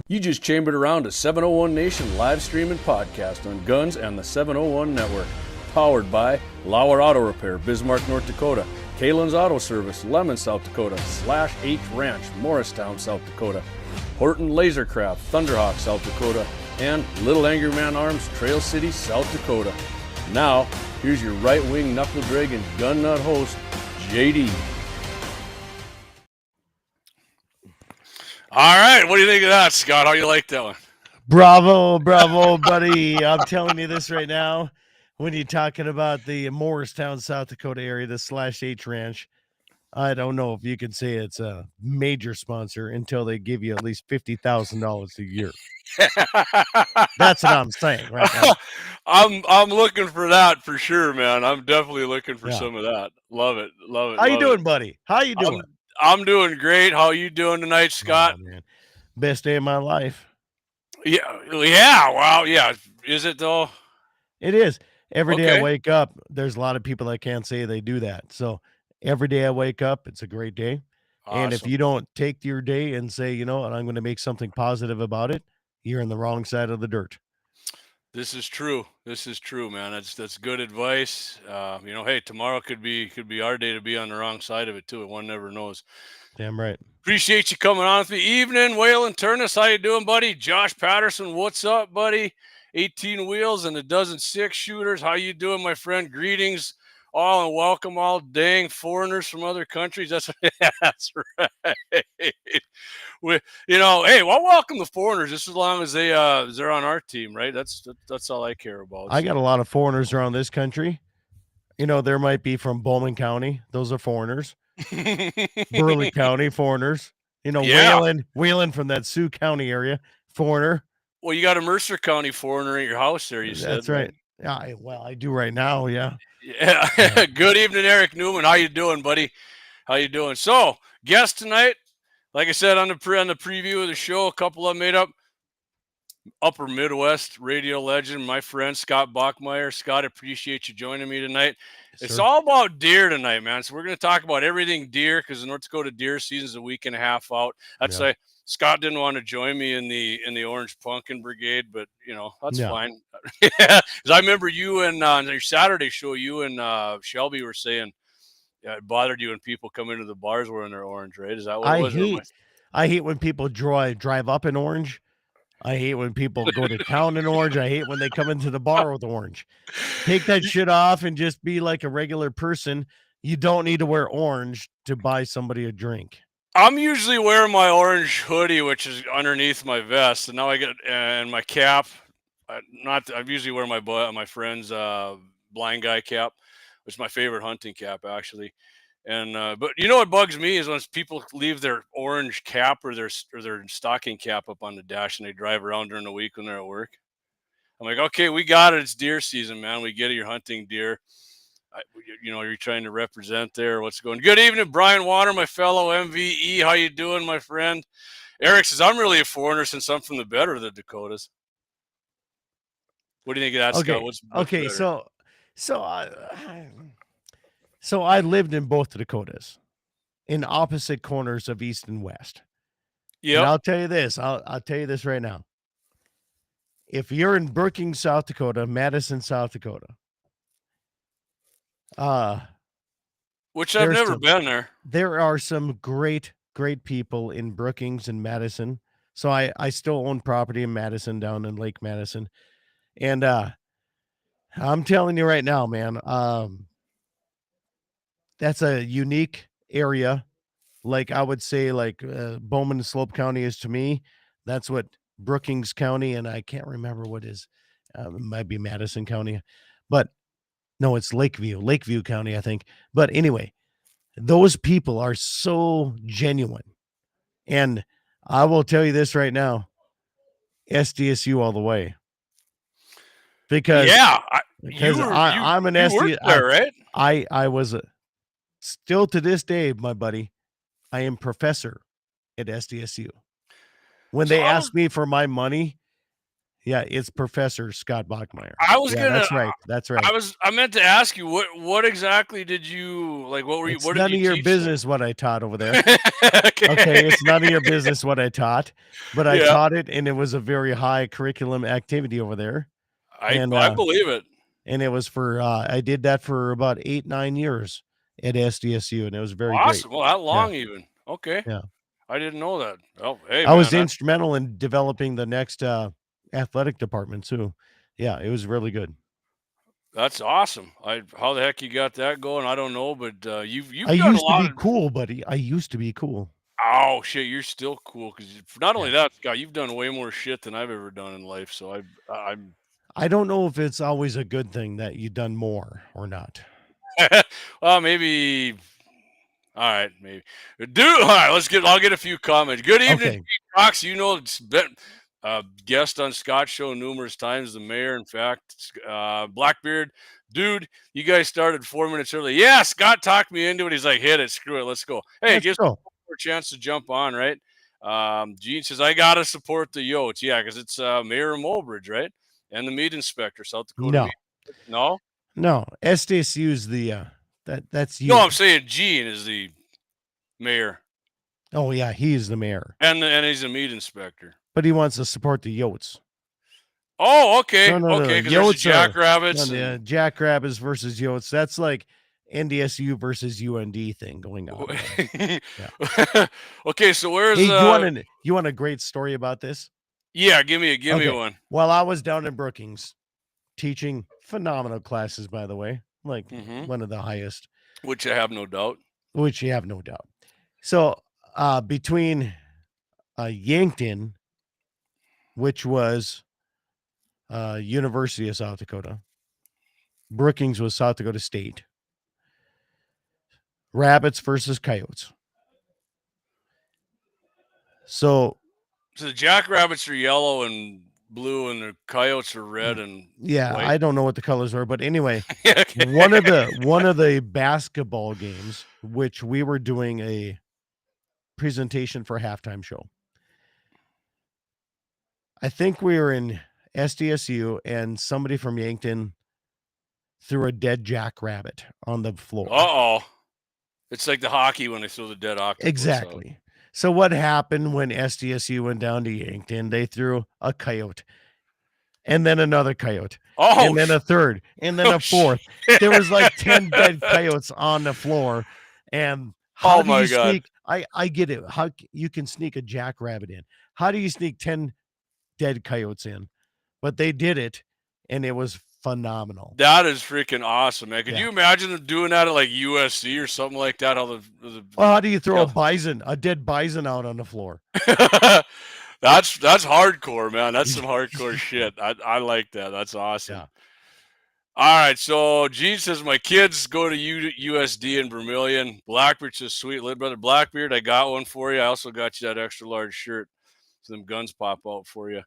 You just chambered around a 701 Nation live stream and podcast on Guns and the 701 Network. Powered by LAUER Auto Repair, Bismarck, North Dakota. KALON'S Auto Service, Lemmon, South Dakota. /H Ranch, Morristown, South Dakota. Horton LaserCraft, Thunderhawk, South Dakota. And Little Angry Man Arms, Trail City, South Dakota. Now, here's your right-wing knuckle-dragging gun nut host, JD. All right, what do you think of that, Scott? How you like that one? Bravo, buddy. I'm telling you this right now. When you're talking about the Morristown, South Dakota area, the /H Ranch, I don't know if you can say it's a major sponsor until they give you at least $50,000 a year. That's what I'm saying right now. I'm looking for that for sure, man. I'm definitely looking for some of that. Love it. How you doing, buddy? How you doing? I'm doing great. How you doing tonight, Scott? Oh, man. Best day of my life. Yeah. Wow. Yeah. Is it though? It is. Every day I wake up, there's a lot of people that can't say they do that. So every day I wake up, it's a great day. Awesome. And if you don't take your day and say, you know what, I'm going to make something positive about it, you're in the wrong side of the dirt. This is true. Man. That's good advice. Hey, tomorrow could be our day to be on the wrong side of it too. One never knows. Damn right. Appreciate you coming on with me. Evening, Waylon Turnus. How you doing, buddy? Josh Patterson, what's up, buddy? 18 wheels and a dozen 6-shooters. How you doing, my friend? Greetings all and welcome all dang foreigners from other countries. That's right. Welcome the foreigners just as long as they're on our team, right? That's all I care about. I got a lot of foreigners around this country. You know, there might be from Bowman County. Those are foreigners. Burley County, foreigners. You know, Wayland from that Sioux County area, foreigner. Well, you got a Mercer County foreigner at your house there, you said. That's right. Yeah, I do right now, yeah. Yeah. Good evening, Eric Newman. How you doing, buddy? How you doing? So, guest tonight, like I said on the preview of the show, a couple of made up Upper Midwest radio legend, my friend Scott Bachmeier. Scott, appreciate you joining me tonight. Yes, it's all about deer tonight, man. So we're going to talk about everything deer because the North Dakota deer season is a week and a half out. That's why Scott didn't want to join me in the Orange Pumpkin Brigade, but that's fine. Because I remember you and on your Saturday show, you and Shelby were saying it bothered you when people come into the bars wearing their orange, right? Is that what it was? I hate when people drive up in orange. I hate when people go to town in orange. I hate when they come into the bar with orange. Take that shit off and just be like a regular person. You don't need to wear orange to buy somebody a drink. I'm usually wearing my orange hoodie, which is underneath my vest, and now I get and my cap. I usually wear my friend's blind guy cap, which is my favorite hunting cap actually. And but you know what bugs me is when people leave their orange cap or their stocking cap up on the dash and they drive around during the week when they're at work. I'm like, okay, we got it. It's deer season, man. We get it. You're hunting deer. You're trying to represent there. What's going? Good evening, Brian Water, my fellow MVE. How you doing, my friend? Eric says I'm really a foreigner since I'm from the better of the Dakotas. What do you think of that, Scott? What's okay? Better? So I lived in both the Dakotas, in opposite corners of East and West. Yeah, and I'll tell you this. I'll tell you this right now. If you're in Brookings, South Dakota, Madison, South Dakota, which I've never been there. There are some great people in Brookings and Madison. So I still own property in Madison, down in Lake Madison. And I'm telling you right now, man, that's a unique area. Like I would say like Bowman and Slope County is to me. That's what Brookings County, and I can't remember what is. It might be Madison County, but no, it's Lakeview County, I think. But anyway, those people are so genuine. And I will tell you this right now, SDSU all the way. Because I'm an SDSU player, right? I was still to this day, my buddy, I am professor at SDSU. When they ask me for my money, Yeah, it's Professor Scott Bachmeier. I was Yeah, gonna. that's right. That's right. I meant to ask you what exactly did you like? What were you? It's What none did of you your teach business what I taught over there. there? Okay, it's none of your business what I taught, but I Yeah. taught it, and it was a very high curriculum activity over there. I And believe it. and it was for I did that for about 8-9 years at SDSU, and it was very great. Awesome. Well, that long even. Okay. Yeah. I didn't know that. Oh, hey, I man. was instrumental in developing the next athletic department too. Yeah, it was really good. That's awesome. How the heck you got that going? I don't know, but you've I done a used to lot be of. cool, buddy. I used to be cool. Oh shit, you're still cool because not only Yeah. that, Scott, you've done way more shit than I've ever done in life. So I'm. I don't know if it's always a good thing that you've done more or not. Well, maybe. All right, maybe. Dude, all right. I'll get a few comments. Good evening, Okay. Cox. You know, it's been guest on Scott's show numerous times. The mayor, in fact, Blackbeard, dude. You guys started 4 minutes early. Yeah, Scott talked me into it. He's like, hit it, screw it, let's go. Hey, Let's just go. a chance to jump on, right? Gene says I gotta support the Yotes. Yeah, because it's Mayor Mulbridge, right? And the meat inspector, South Dakota No. meat. No, No. SDSU's the that's you. no, I'm saying Gene is the mayor. Oh yeah, he's the mayor. And he's a meat inspector. But he wants to support the Yotes. Oh, okay. No. Okay, because there's the Yotes Jackrabbits. No, Jackrabbits versus Yotes. That's like NDSU versus UND thing going on. Yeah. Okay, so where's Hey, you want a great story about this? Yeah, give me one. Well, I was down in Brookings teaching phenomenal classes, by the way, like one of the highest. Which I have no doubt. Which you have no doubt. So between Yankton, which was University of South Dakota, Brookings was South Dakota State. Rabbits versus Coyotes. So the Jackrabbits are yellow and blue, and the Coyotes are red and yeah, white. I don't know what the colors were, but anyway, one of the basketball games, which we were doing a presentation for a halftime show. I think we were in SDSU, and somebody from Yankton threw a dead jackrabbit on the floor. Uh-oh. It's like the hockey when they throw the dead octopus. Exactly. Out. So what happened when SDSU went down to Yankton? They threw a coyote, and then another coyote, and then a third, and then a fourth. There was like 10 dead coyotes on the floor. And how do you sneak? I get it. How you can sneak a jackrabbit in. How do you sneak 10 dead coyotes in? But they did it, and it was phenomenal. That is freaking awesome, man. Could you imagine them doing that at like USC or something like that? Well, how do you throw a dead bison out on the floor? That's hardcore, man. That's some hardcore shit. I like that. That's awesome. Yeah. All right, so Gene says my kids go to USD in Vermilion. Blackbeard says, sweet little brother Blackbeard, I got one for you. I also got you that extra large shirt. So them guns pop out for you.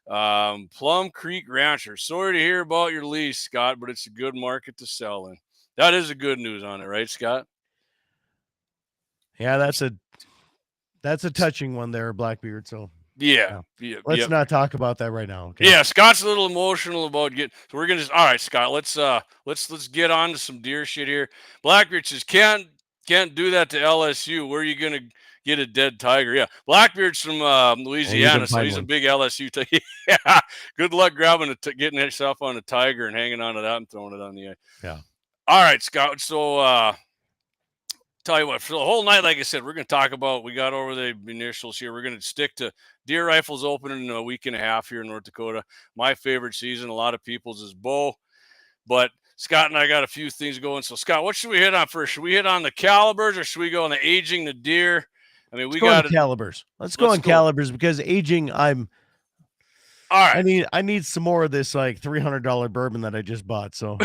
Plum Creek Rancher. Sorry to hear about your lease, Scott, but it's a good market to sell in. That is a good news on it, right, Scott? Yeah, that's a touching one there, Blackbeard. So yeah. Let's not talk about that right now. Okay? Yeah, Scott's a little emotional about getting. So we're gonna. All right, Scott. Let's get on to some deer shit here. Blackbeard says can't do that to LSU. Where are you gonna get a dead tiger? Yeah, Blackbeard's from Louisiana, so he's a big LSU. Yeah, good luck grabbing getting yourself on a tiger and hanging on to that and throwing it on the eye. Yeah. All right, Scott. So tell you what, for the whole night, like I said, we're going to talk about, we got over the initials here. We're going to stick to deer rifles opening in a week and a half here in North Dakota. My favorite season, a lot of people's is bow, but Scott and I got a few things going. So Scott, what should we hit on first? Should we hit on the calibers or should we go on the aging the deer? I mean, we got calibers. Let's go on calibers because aging, all right. I need some more of this like $300 bourbon that I just bought. So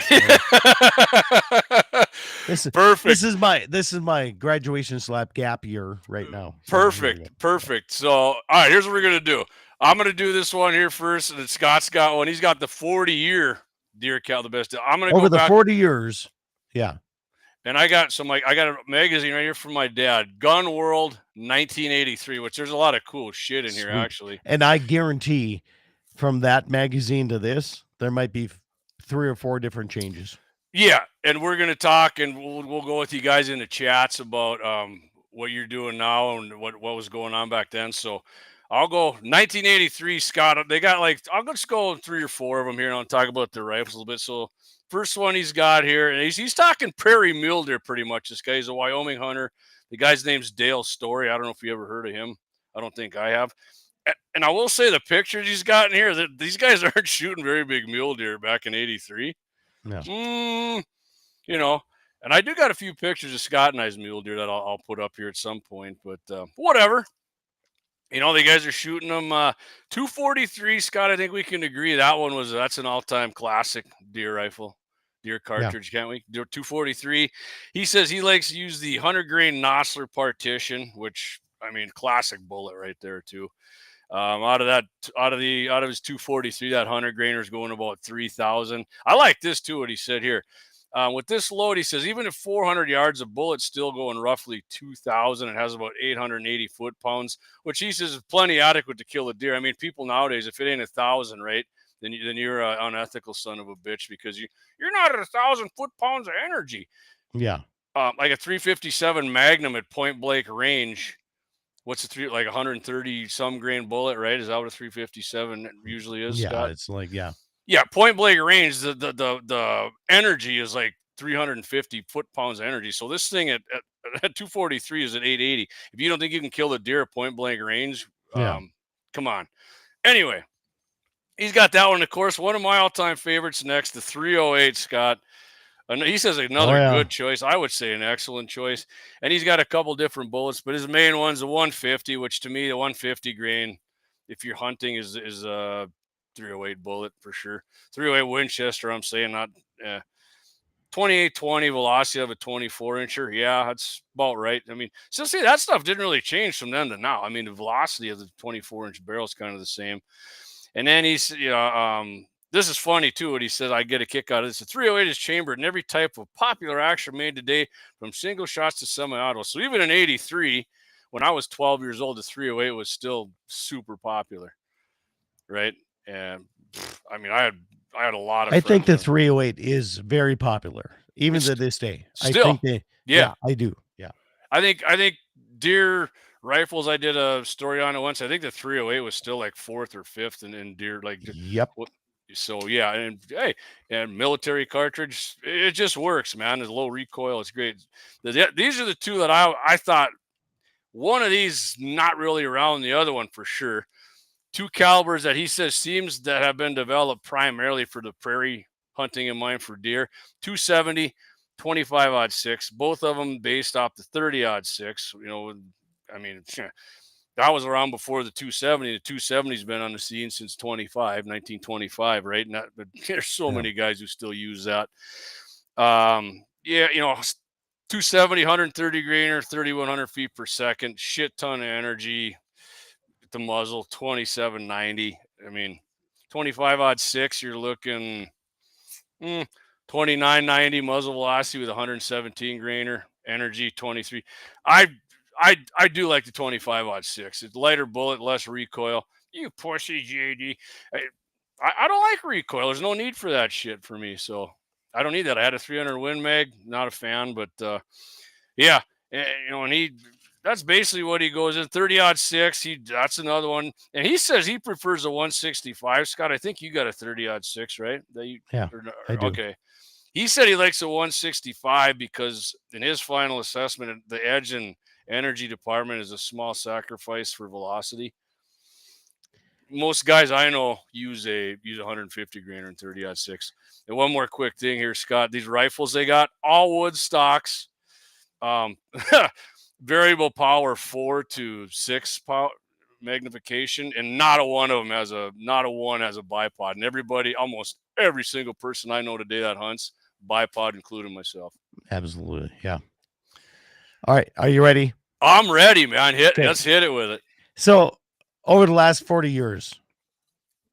this is perfect. This is my graduation slap gap year right now. So Perfect. So all right, here's what we're gonna do. I'm gonna do this one here first, and then Scott's got one. He's got the 40-year deer count, the best. I'm gonna over go the 40 years. Yeah. And I got a magazine right here from my dad, Gun World 1983, which there's a lot of cool shit in here, actually. And I guarantee from that magazine to this, there might be 3 or 4 different changes. Yeah, and we're gonna talk, and we'll go with you guys in the chats about what you're doing now and what was going on back then. So I'll go 1983, Scott. They got like, I'll just go 3 or 4 of them here, and I'll talk about the rifles a little bit. So first one he's got here, and he's talking prairie mule deer pretty much. This guy is a Wyoming hunter. The guy's name's Dale Story. I don't know if you ever heard of him. I don't think I have. And I will say the pictures he's got in here, that these guys aren't shooting very big mule deer back in 83. No. You know, and I do got a few pictures of Scott and I's mule deer that I'll put up here at some point, but whatever. You know, the guys are shooting them 243, Scott. I think we can agree that's an all-time classic deer rifle, deer cartridge, can't we? 243. He says he likes to use the 100-grain Nosler partition, which, I mean, classic bullet right there too. Out of his 243, that 100-grainer is going about 3,000. I like this too, what he said here. With this load, he says, even at 400 yards, a bullet's still going roughly 2,000. It has about 880 foot-pounds, which he says is plenty adequate to kill a deer. I mean, people nowadays, if it ain't 1,000, right, then you're an unethical son of a bitch, because you're not at 1,000 foot-pounds of energy. Yeah. Like a 357 Magnum at point-blank range. What's a 130 some grain bullet, right? Is that what a 357 usually is? Yeah, Scott? it's like, yeah, point blank range. The energy is like 350 foot-pounds of energy. So this thing at 243 is at 880. If you don't think you can kill a deer at point blank range, come on. Anyway, he's got that one. Of course, one of my all-time favorites next, the 308, Scott. And he says another good choice. I would say an excellent choice. And he's got a couple different bullets, but his main one's the 150, which to me, the 150 grain, if you're hunting, is a 308 bullet for sure. 308 Winchester, I'm saying, not 2820 velocity of a 24-incher. Yeah, that's about right. I mean, so see, that stuff didn't really change from then to now. I mean, the velocity of the 24-inch barrel is kind of the same. And then he's, this is funny, too, what he says. I get a kick out of this. The 308 is chambered in every type of popular action made today, from single shots to semi-auto. So even in 83, when I was 12 years old, the 308 was still super popular, right? And, I mean, I had a lot of I think the friends 308 is very popular, even to this day. Still, I think I do. Yeah. I think deer rifles, I did a story on it once. I think the 308 was still like 4th or 5th in deer. Like, yep. So yeah, and hey, and military cartridge, it just works, man. There's low recoil, it's great. These are the two that I thought, one of these not really around, the other one for sure. 2 calibers that he says seems that have been developed primarily for the prairie hunting in mind for deer. 270, 25-06, both of them based off the 30-06. You know, I mean, that was around before the 270. The 270's been on the scene since 1925, right? But there's so many guys who still use that. 270, 130 grainer, 3,100 feet per second, shit ton of energy. The muzzle, 2790. I mean, 25-06, you're looking 2990 muzzle velocity with 117 grainer, energy 23. I do like the 25-06. It's lighter bullet, less recoil. You pussy, JD. I don't like recoil. There's no need for that shit for me. So I don't need that. I had a 300 Win Mag. Not a fan, but yeah. And that's basically what he goes in. 30-06. That's another one. And he says he prefers a 165. Scott, I think you got a 30-06, right? I do. Okay. He said he likes a 165 because in his final assessment, the edge and energy department is a small sacrifice for velocity. Most guys I know use 150 grainer and 30-06. And one more quick thing here, Scott. These rifles they got, all wood stocks, variable power 4 to 6 power magnification, and not a one has a bipod. And almost every single person I know today that hunts, bipod, including myself. Absolutely, yeah. All right, are you ready? I'm ready, man. Let's hit it with it. So, over the last 40 years,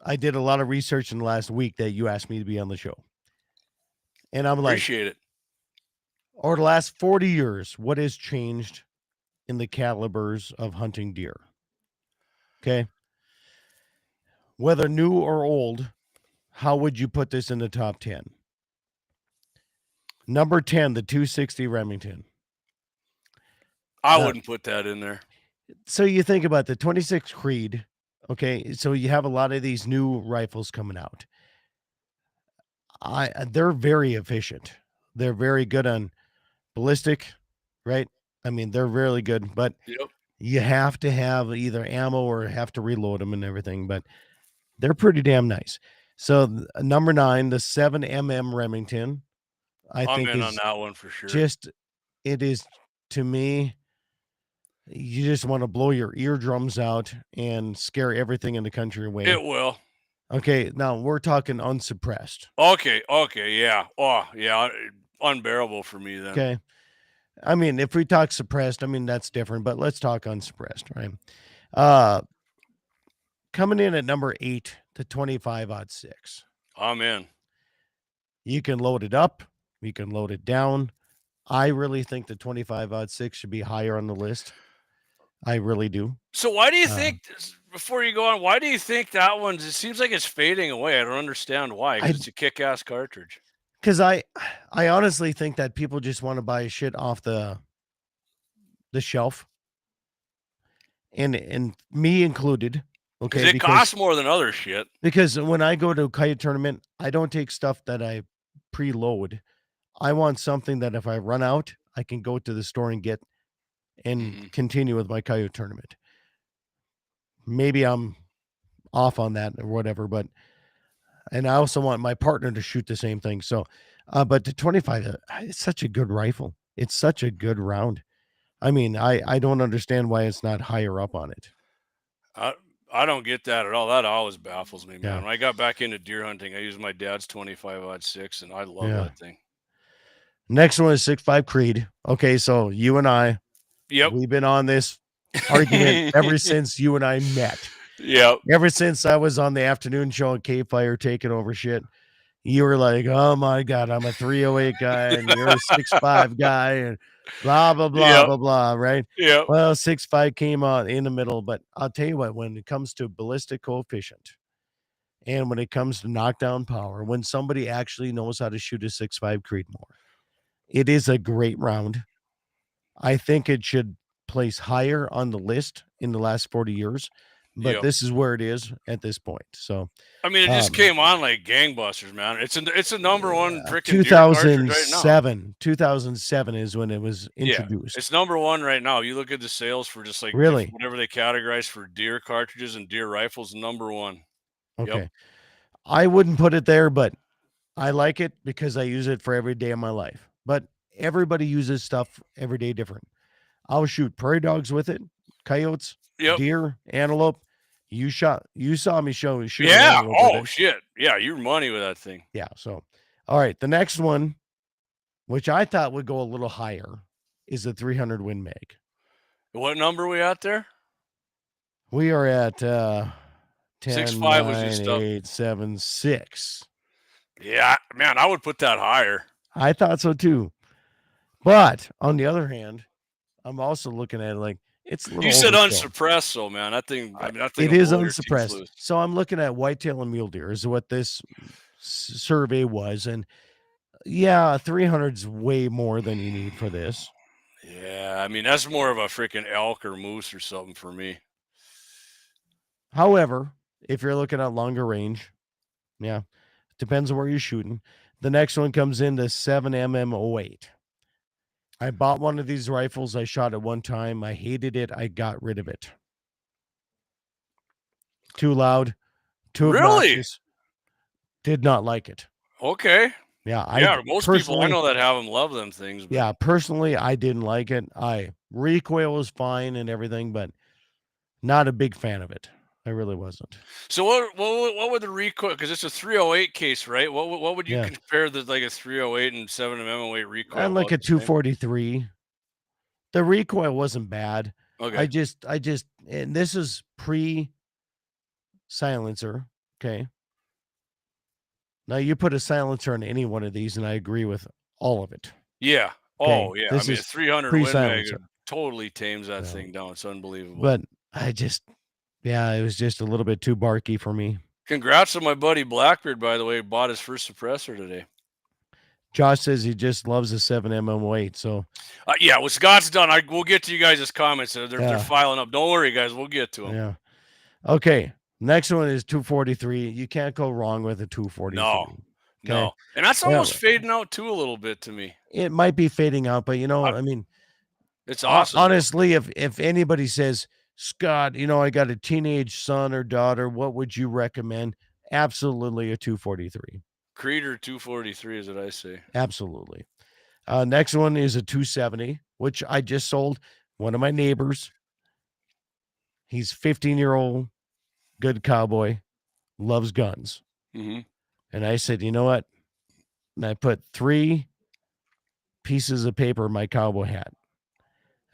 I did a lot of research in the last week that you asked me to be on the show. And I'm like, appreciate it. Over the last 40 years, what has changed in the calibers of hunting deer? Okay. whether new or old, how would you put this in the top 10? Number 10, the 260 Remington. I wouldn't put that in there. So you think about the 26 Creed. Okay, so you have a lot of these new rifles coming out. They're very efficient. They're very good on ballistic, right? I mean, they're really good, but Yep. you have to have either ammo or have to reload them and everything, but they're pretty damn nice. So number 9, the 7mm Remington, I I'm think in is on that one for sure. it is, to me, you just want to blow your eardrums out and scare everything in the country away. It will. Okay, now we're talking unsuppressed. Okay, yeah. Oh, yeah, unbearable for me then. Okay. I mean, if we talk suppressed, I mean, that's different, but let's talk unsuppressed, right? Coming in at number 8, the 25-06. I'm in. You can load it up, you can load it down. I really think the 25-06 should be higher on the list. I really do. So why do you think, before you go on, why do you think that one's, it seems like it's fading away? I don't understand why, because it's a kick-ass cartridge. Because I honestly think that people just want to buy shit off the shelf. And me included. Okay. Because it costs more than other shit. Because when I go to a coyote tournament, I don't take stuff that I preload. I want something that if I run out, I can go to the store and get and continue with my coyote tournament. Maybe I'm off on that or whatever, but and I also want my partner to shoot the same thing. So, but the 25, it's such a good rifle. It's such a good round. I mean, I don't understand why it's not higher up on it. I don't get that at all. That always baffles me, man. Yeah. When I got back into deer hunting, I used my dad's 25-06, and I love that thing. Next one is 6.5 Creed. Okay, so you and I, yep, we've been on this argument ever since you and I met. Yep. Ever since I was on the afternoon show at KFYR taking over shit, you were like, "Oh my God, I'm a 308 guy, and you're a 6.5 guy, and blah blah blah blah blah." Right? Yeah. Well, 6.5 came out in the middle, but I'll tell you what: when it comes to ballistic coefficient, and when it comes to knockdown power, when somebody actually knows how to shoot a 6.5 Creedmoor, it is a great round. I think it should place higher on the list in the last 40 years. But this is where it is at this point. So, I mean, it just came on like gangbusters, man. It's a number one freaking 2007. Right 2007 is when it was introduced. It's number one right now. You look at the sales for just like really whatever they categorize for deer cartridges and deer rifles, number one. Okay, yep. I wouldn't put it there, but I like it because I use it for every day of my life. But everybody uses stuff every day different. I'll shoot prairie dogs with it, coyotes, deer, antelope. You saw me shoot. Yeah. Oh shit. Yeah. You're money with that thing. Yeah. So, all right. The next one, which I thought would go a little higher, is the 300 Win Mag. What number are we at there? We are at 10, 6.5 9, was just 8, 7, 6. Yeah, man, I would put that higher. I thought so too. But on the other hand, I'm also looking at it like it's a little. You said unsuppressed, so man, that thing. I mean, that thing it is unsuppressed. So I'm looking at whitetail and mule deer is what this survey was, and yeah, 300's way more than you need for this. Yeah, I mean that's more of a freaking elk or moose or something for me. However, if you're looking at longer range, yeah, depends on where you're shooting. The next one comes in the 7mm08. I bought one of these rifles. I shot it one time. I hated it. I got rid of it. Too loud. Too obnoxious. Did not like it. Okay. Yeah. Most people I know that have them love them things. But... Yeah. Personally, I didn't like it. Recoil was fine and everything, but not a big fan of it. I really wasn't. So what would the recoil? Because it's a 308 case, right? What would you compare the like a 308 and 7mm08 recoil? And like a 243. The recoil wasn't bad. Okay. I just, and this is pre-silencer. Okay. Now you put a silencer on any one of these, and I agree with all of it. Yeah. Okay? Oh yeah. I mean, 300 Win Mag totally tames that thing down. It's unbelievable. But it was just a little bit too barky for me. Congrats to my buddy Blackbeard, by the way. Bought his first suppressor today. Josh says he just loves the 7mm8. So yeah, what Scott's done, we'll get to you guys' comments. They're filing up. Don't worry, guys. We'll get to them. Yeah. Okay. Next one is 243. You can't go wrong with a 243. No. And that's almost fading out too a little bit to me. It might be fading out, but I mean, it's awesome. Honestly, if anybody says, Scott, I got a teenage son or daughter, what would you recommend? Absolutely a 243. Creeder 243 is what I say. Absolutely. Next one is a 270, which I just sold one of my neighbors. He's 15-year-old, good cowboy, loves guns. Mm-hmm. And I said, you know what? And I put 3 pieces of paper in my cowboy hat.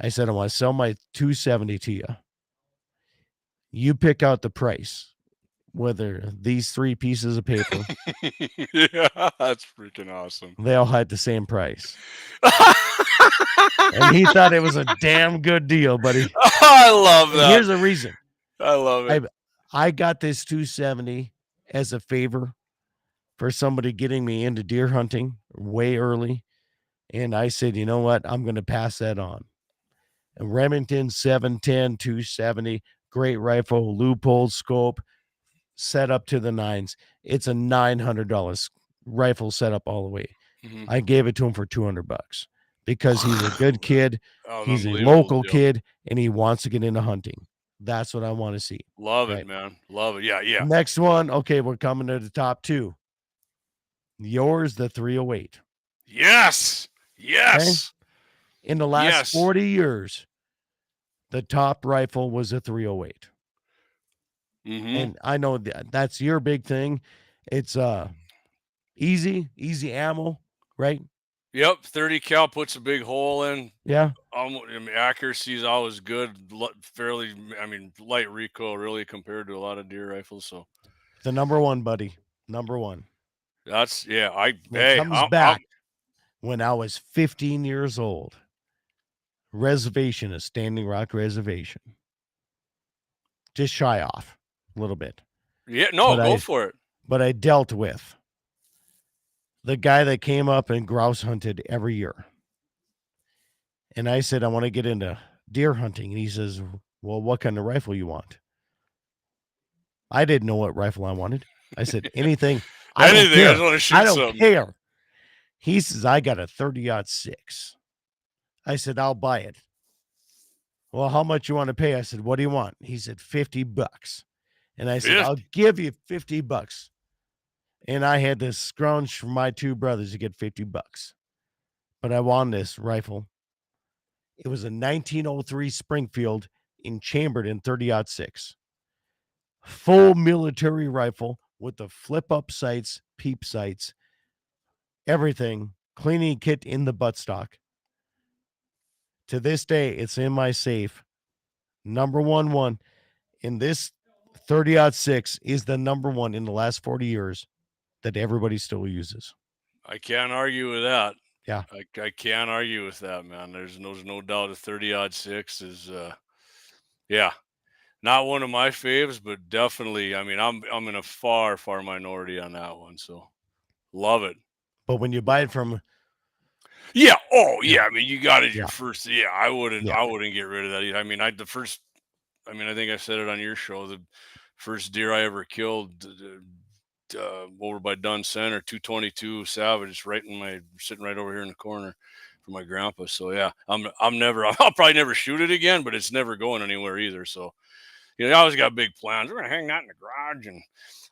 I said, I want to sell my 270 to you. You pick out the price, whether these 3 pieces of paper. Yeah, that's freaking awesome. They all had the same price. And he thought it was a damn good deal, buddy. I love that. Here's the reason. I love it. I got this 270 as a favor for somebody getting me into deer hunting way early. And I said, you know what? I'm going to pass that on. And Remington 710 270, great rifle, loophole scope, set up to the 9s. It's a $900 rifle set up all the way. Mm-hmm. I gave it to him for $200 because he's a good kid. He's a local kid, and he wants to get into hunting. That's what I want to see. Love it, man. Love it. Yeah. Next one. Okay, we're coming to the top 2. Yours, the 308. Yes. Okay? In the last 40 years, the top rifle was a 308. Mm-hmm. And I know that's your big thing. It's easy ammo, right? Yep, 30 cal puts a big hole in. Yeah. Accuracy is always good. Fairly, light recoil really compared to a lot of deer rifles. So the number one, buddy. Number one. That's comes back when I was 15 years old. Reservation, a Standing Rock reservation. Just shy off a little bit. Yeah, no, go for it. But I dealt with the guy that came up and grouse hunted every year. And I said, I want to get into deer hunting. And he says, well, what kind of rifle you want? I didn't know what rifle I wanted. I said, anything. I just want to shoot I don't care. He says, I got a 30-06. I said, I'll buy it. Well, how much you want to pay? I said, what do you want? He said, $50. And I said, I'll give you $50. And I had to scrounge for my 2 brothers to get $50. But I wanted this rifle. It was a 1903 Springfield chambered in 30-06. Full military rifle with the flip-up sights, peep sights, everything, cleaning kit in the buttstock. To this day, it's in my safe. Number one in this 30-06 is the number one in the last 40 years that everybody still uses. I can't argue with that. Yeah. I can't argue with that, man. There's no doubt a 30-06 is, not one of my faves, but definitely, I'm in a far minority on that one. So love it. But when you buy it from. Yeah. Oh yeah. You got it your first. Yeah. I wouldn't get rid of that either. I think I said it on your show, the first deer I ever killed, over by Dunn Center, 222 Savage, sitting right over here in the corner for my grandpa. So yeah, I'll probably never shoot it again, but it's never going anywhere either. So, I always got big plans. We're going to hang that in the garage. And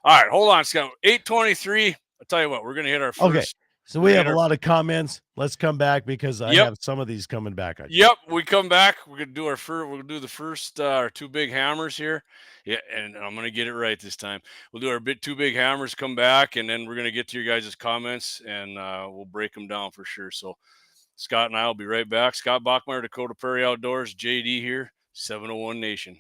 all right, hold on, Scott. 8:23. I'll tell you what, we're going to hit our first. Okay. So we have a lot of comments. Let's come back because I have some of these coming back. Yep, we come back. We're gonna do we'll do the first our 2 big hammers here. Yeah, and I'm gonna get it right this time. We'll do our 2 big hammers, come back, and then we're gonna get to your guys' comments and we'll break them down for sure. So Scott and I will be right back. Scott Bachmeier, Dakota Prairie Outdoors, JD here, 701 Nation.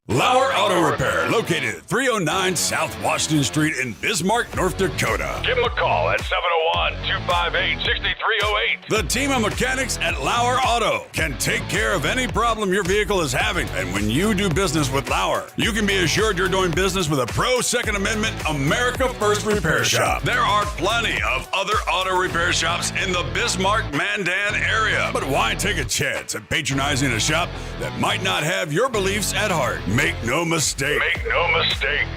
LAUER Auto Repair, located at 309 South Washington Street in Bismarck, North Dakota. Give them a call at 701-258-6308. The team of mechanics at Lauer Auto can take care of any problem your vehicle is having. And when you do business with Lauer, you can be assured you're doing business with a pro Second Amendment America First repair shop. There are plenty of other auto repair shops in the Bismarck-Mandan area. But why take a chance at patronizing a shop that might not have your beliefs at heart? Make no mistake.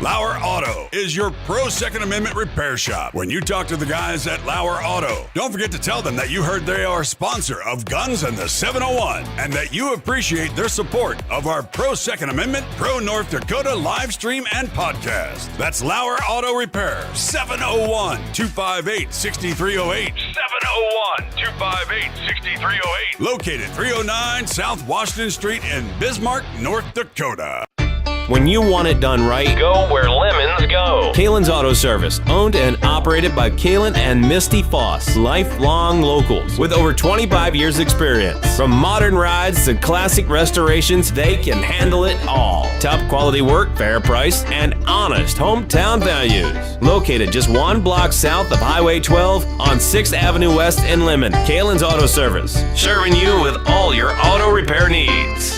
Lauer Auto is your pro Second Amendment repair shop. When you talk to the guys at Lauer Auto, don't forget to tell them that you heard they are a sponsor of Guns and the 701 and that you appreciate their support of our pro Second Amendment, pro North Dakota live stream and podcast. That's Lauer Auto Repair, 701-258-6308. 701-258-6308. Located 309 South Washington Street in Bismarck, North Dakota. When you want it done right, Go where lemons go. KALON'S Auto Service, owned and operated by Kalon and Misty Foss, lifelong locals with over 25 years experience. From modern rides to classic restorations, they can handle it all. Top quality work, fair price, and honest hometown values. Located just one block south of Highway 12 on 6th Avenue West in Lemmon. KALON'S Auto Service, serving you with all your auto repair needs.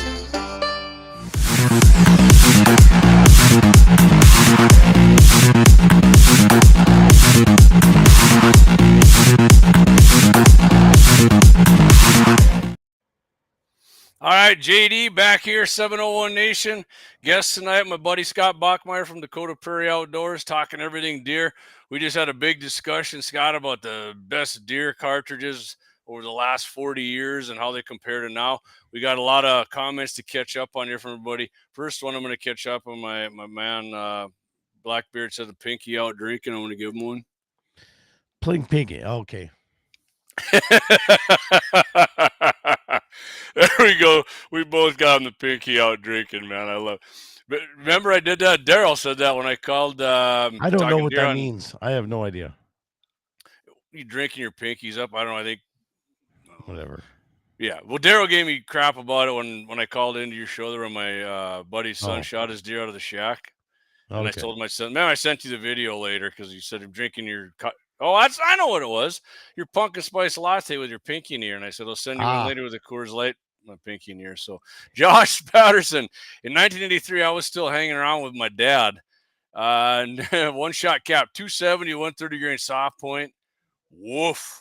All right, JD back here, 701 Nation. Guest tonight, my buddy Scott Bachmeier from Dakota Prairie Outdoors, talking everything deer. We just had a big discussion, Scott, about the best deer cartridges over the last 40 years and how they compare to now. We got a lot of comments to catch up on here from everybody. First one, I'm going to catch up on my man, Blackbeard said the pinky out drinking. I'm going to give him one. Pinky. Okay. There we go. We both got him the pinky out drinking, man. I love it. But remember, I did that. Daryl said that when I called. I don't know what that means. I have no idea. You drinking your pinkies up? I don't know. I think whatever. Yeah. Well, Daryl gave me crap about it when I called into your show there when my buddy's son shot his deer out of the shack. And I told my son, man, I sent you the video later because you said I'm drinking your I know what it was. Your pumpkin spice latte with your pinky in here. And I said, I'll send you one later with a Coors Light, my pinky in here. So Josh Patterson, in 1983, I was still hanging around with my dad. One shot cap, 270, 130 grain soft point. Woof.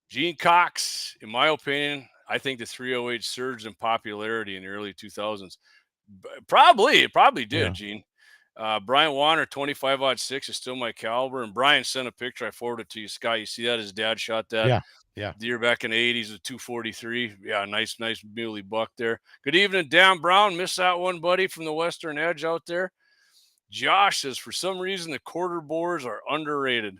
Gene Cox, in my opinion, I think the 308 surged in popularity in the early 2000s. It probably did, yeah. Gene. Brian Warner, 25-06 is still my caliber. And Brian sent a picture. I forwarded it to you, Scott. You see that? His dad shot that deer back in the 80s with 243. Yeah, nice muley buck there. Good evening, Dan Brown. Missed that one, buddy, from the Western Edge out there. Josh says, for some reason, the quarter bores are underrated.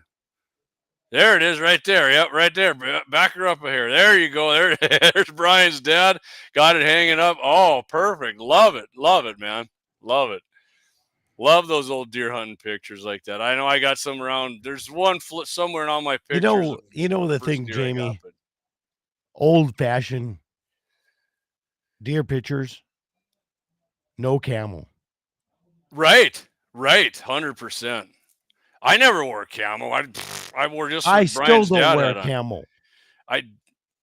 There it is right there. Yep, right there. Back her up here. There you go. There's Brian's dad. Got it hanging up. Oh, perfect. Love it, man. Love it. Love those old deer hunting pictures like that. I know I got some around. There's one somewhere in all my pictures. You know the thing, Jamie. Old-fashioned deer pictures. No camel. Right. 100%. I never wore camo. I wore just. I still don't wear camo. I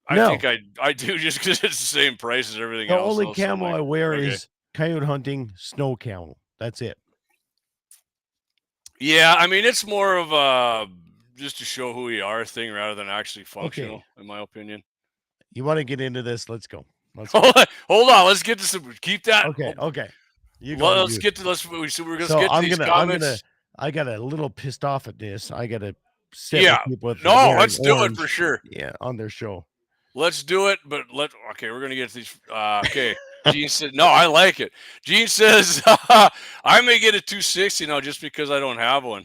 think I do just because it's the same price as everything else. The only camo I wear is coyote hunting snow camo. That's it. Yeah, I mean, it's more of just to show who we are thing rather than actually functional, in my opinion. You want to get into this? Let's go. Hold on. Let's get to some. Keep that. Okay. We're going to get to these comments. I got a little pissed off at this. I got to set people with let's do it for sure. Yeah, on their show. Let's do it, but we're going to get to these. Okay. Gene said, no, I like it. Gene says, I may get a 260 now just because I don't have one.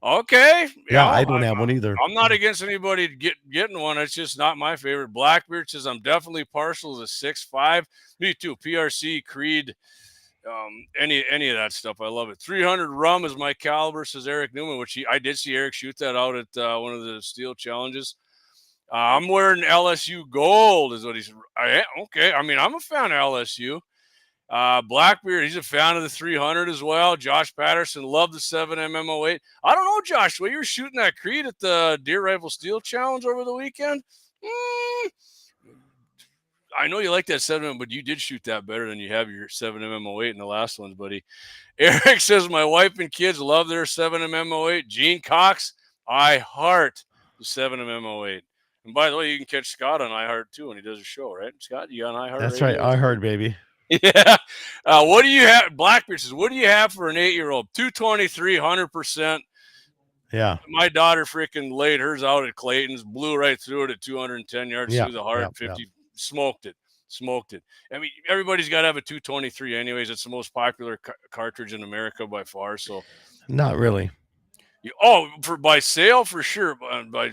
Okay. Yeah, I don't have one either. I'm not against anybody getting one. It's just not my favorite. Blackbeard says, I'm definitely partial to the 6.5. Me too. PRC, Creed, any of that stuff. I love it. 300 rum is my caliber, says Eric Newman, which I did see Eric shoot that out at one of the steel challenges. I'm wearing LSU gold is what he's okay. I mean, I'm a fan of LSU. Blackbeard, he's a fan of the 300 as well. Josh Patterson loved the 7mm08. I don't know, Josh, well, you were shooting that Creed at the Deer Rifle Steel Challenge over the weekend. I know you like that 7mm, but you did shoot that better than you have your 7mm08 in the last ones, buddy. Eric says, my wife and kids love their 7mm08. Gene Cox, iHeart the 7mm08. And by the way, you can catch Scott on iHeart too when he does a show, right? Scott, you on iHeart? That's right. I heard, baby. Yeah. What do you have? Blackbeard says, what do you have for an 8-year-old? 223, 100%. Yeah. My daughter freaking laid hers out at Clayton's, blew right through it at 210 yards through the heart, 50, smoked it. I mean, everybody's got to have a 223 anyways. It's the most popular cartridge in America by far. So not really. By sale for sure. By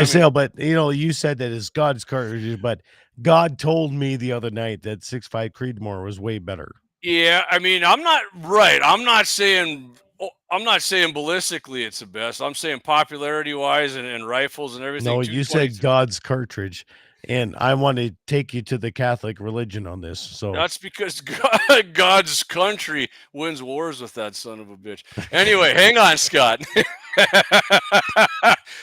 sale, but you said that it's God's cartridge, but God told me the other night that 6.5 Creedmoor was way better. Yeah, I mean, I'm not right. I'm not saying ballistically it's the best. I'm saying popularity wise and rifles and everything. No, you said God's cartridge, and I want to take you to the Catholic religion on this. So that's because God's country wins wars with that son of a bitch. Anyway, hang on, Scott.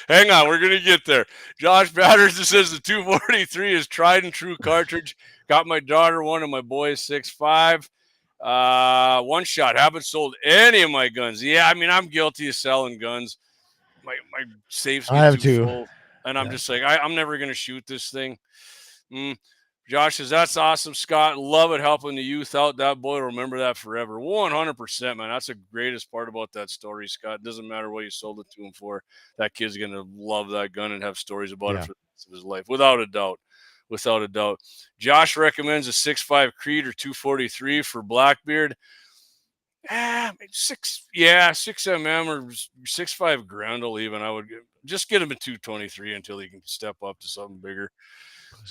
Hang on, we're gonna get there. Josh Patterson says the 243 is tried and true cartridge. Got my daughter one and my boy 6.5. One shot. Haven't sold any of my guns. Yeah, I mean, I'm guilty of selling guns. My safes get too full, and I'm just like, I'm never gonna shoot this thing. Josh says, that's awesome, Scott. Love it helping the youth out. That boy will remember that forever. 100%, man. That's the greatest part about that story, Scott. It doesn't matter what you sold it to him for. That kid's going to love that gun and have stories about it for the rest of his life, without a doubt. Without a doubt. Josh recommends a 6.5 Creed or 243 for Blackbeard. 6mm or 6.5 Grendel even. I would just get him a 223 until he can step up to something bigger.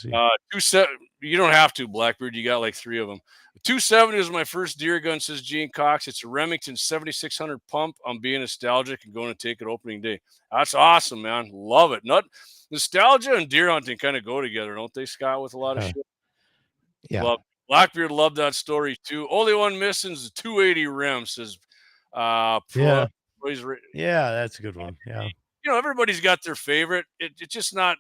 You don't have to, Blackbeard. You got like 3 of them. 270 was my first deer gun, says Gene Cox. It's a Remington 7600 pump. I'm being nostalgic and going to take it opening day. That's awesome, man. Love it. Nostalgia and deer hunting kind of go together, don't they, Scott, with a lot of shit? Yeah. Blackbeard loved that story too. Only one missing is the 280 rim, says yeah, that's a good one. Yeah. Everybody's got their favorite. It's just not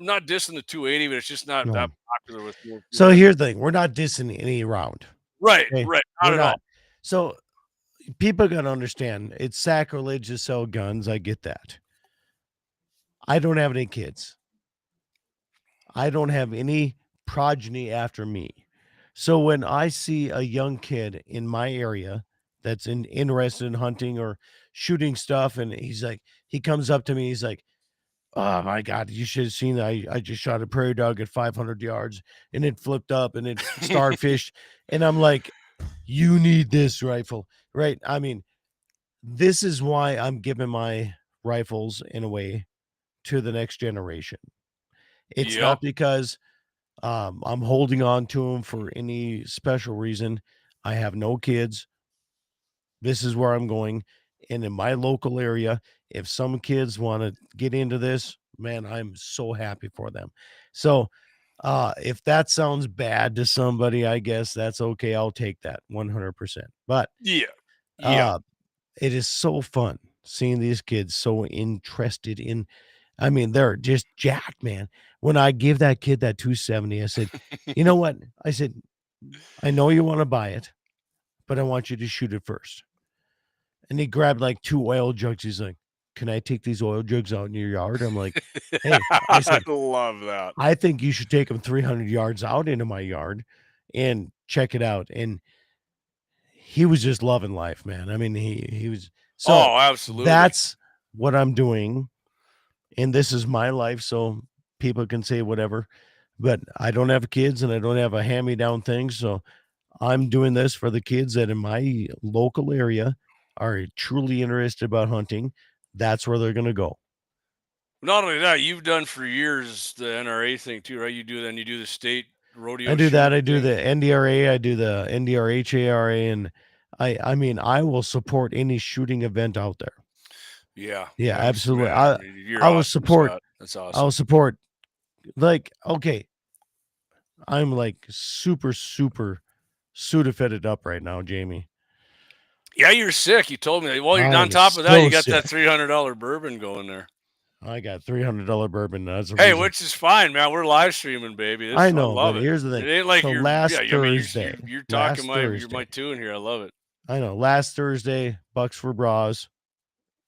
dissing the 280, but it's just not that popular with more people. So here's the thing. We're not dissing any round. Right, okay? Right. Not at all. So people got to understand it's sacrilege to sell guns. I get that. I don't have any kids. I don't have any progeny after me. So when I see a young kid in my area that's interested in hunting or shooting stuff, and he comes up to me, he's like, oh my God, you should have seen that. I just shot a prairie dog at 500 yards and it flipped up and it starfished. And I'm like, you need this rifle, right? I mean, this is why I'm giving my rifles in a way to the next generation. It's not because I'm holding on to them for any special reason. I have no kids. This is where I'm going. And in my local area, if some kids want to get into this, man, I'm so happy for them. So if that sounds bad to somebody, I guess that's okay. I'll take that 100%. But it is so fun seeing these kids so interested in, I mean, they're just jacked, man. When I give that kid that 270, I said, you know what? I said, I know you want to buy it, but I want you to shoot it first. And he grabbed like 2 oil jugs. He's like, can I take these oil jugs out in your yard? I'm like, hey, I love that. I think you should take them 300 yards out into my yard and check it out. And he was just loving life, man. I mean, he was. So absolutely. That's what I'm doing. And this is my life. So people can say whatever, but I don't have kids and I don't have a hand-me-down thing. So I'm doing this for the kids that in my local area are truly interested about hunting. That's where they're going to go. Not only that, you've done for years the NRA thing too, right? You do the state rodeo. I do that. I do the NDRA. I do the NDRHARA, and I mean, I will support any shooting event out there. Yeah, absolutely. Man, I will support. Scott. That's awesome. I'll support. Like, okay, I'm like super Sudafeded up right now, Jamie. Yeah, you're sick. You told me. Well, you're I'm on top of that. You so got sick. that $300 bourbon going there. I got $300 bourbon. That's a Hey, reason. which is fine, man. We're live streaming, baby. I know, love but it. here's the thing. It ain't like So you're last yeah, I mean, Thursday, you're talking last my tune here. I love it. I know. Last Thursday, Bucks for Bras,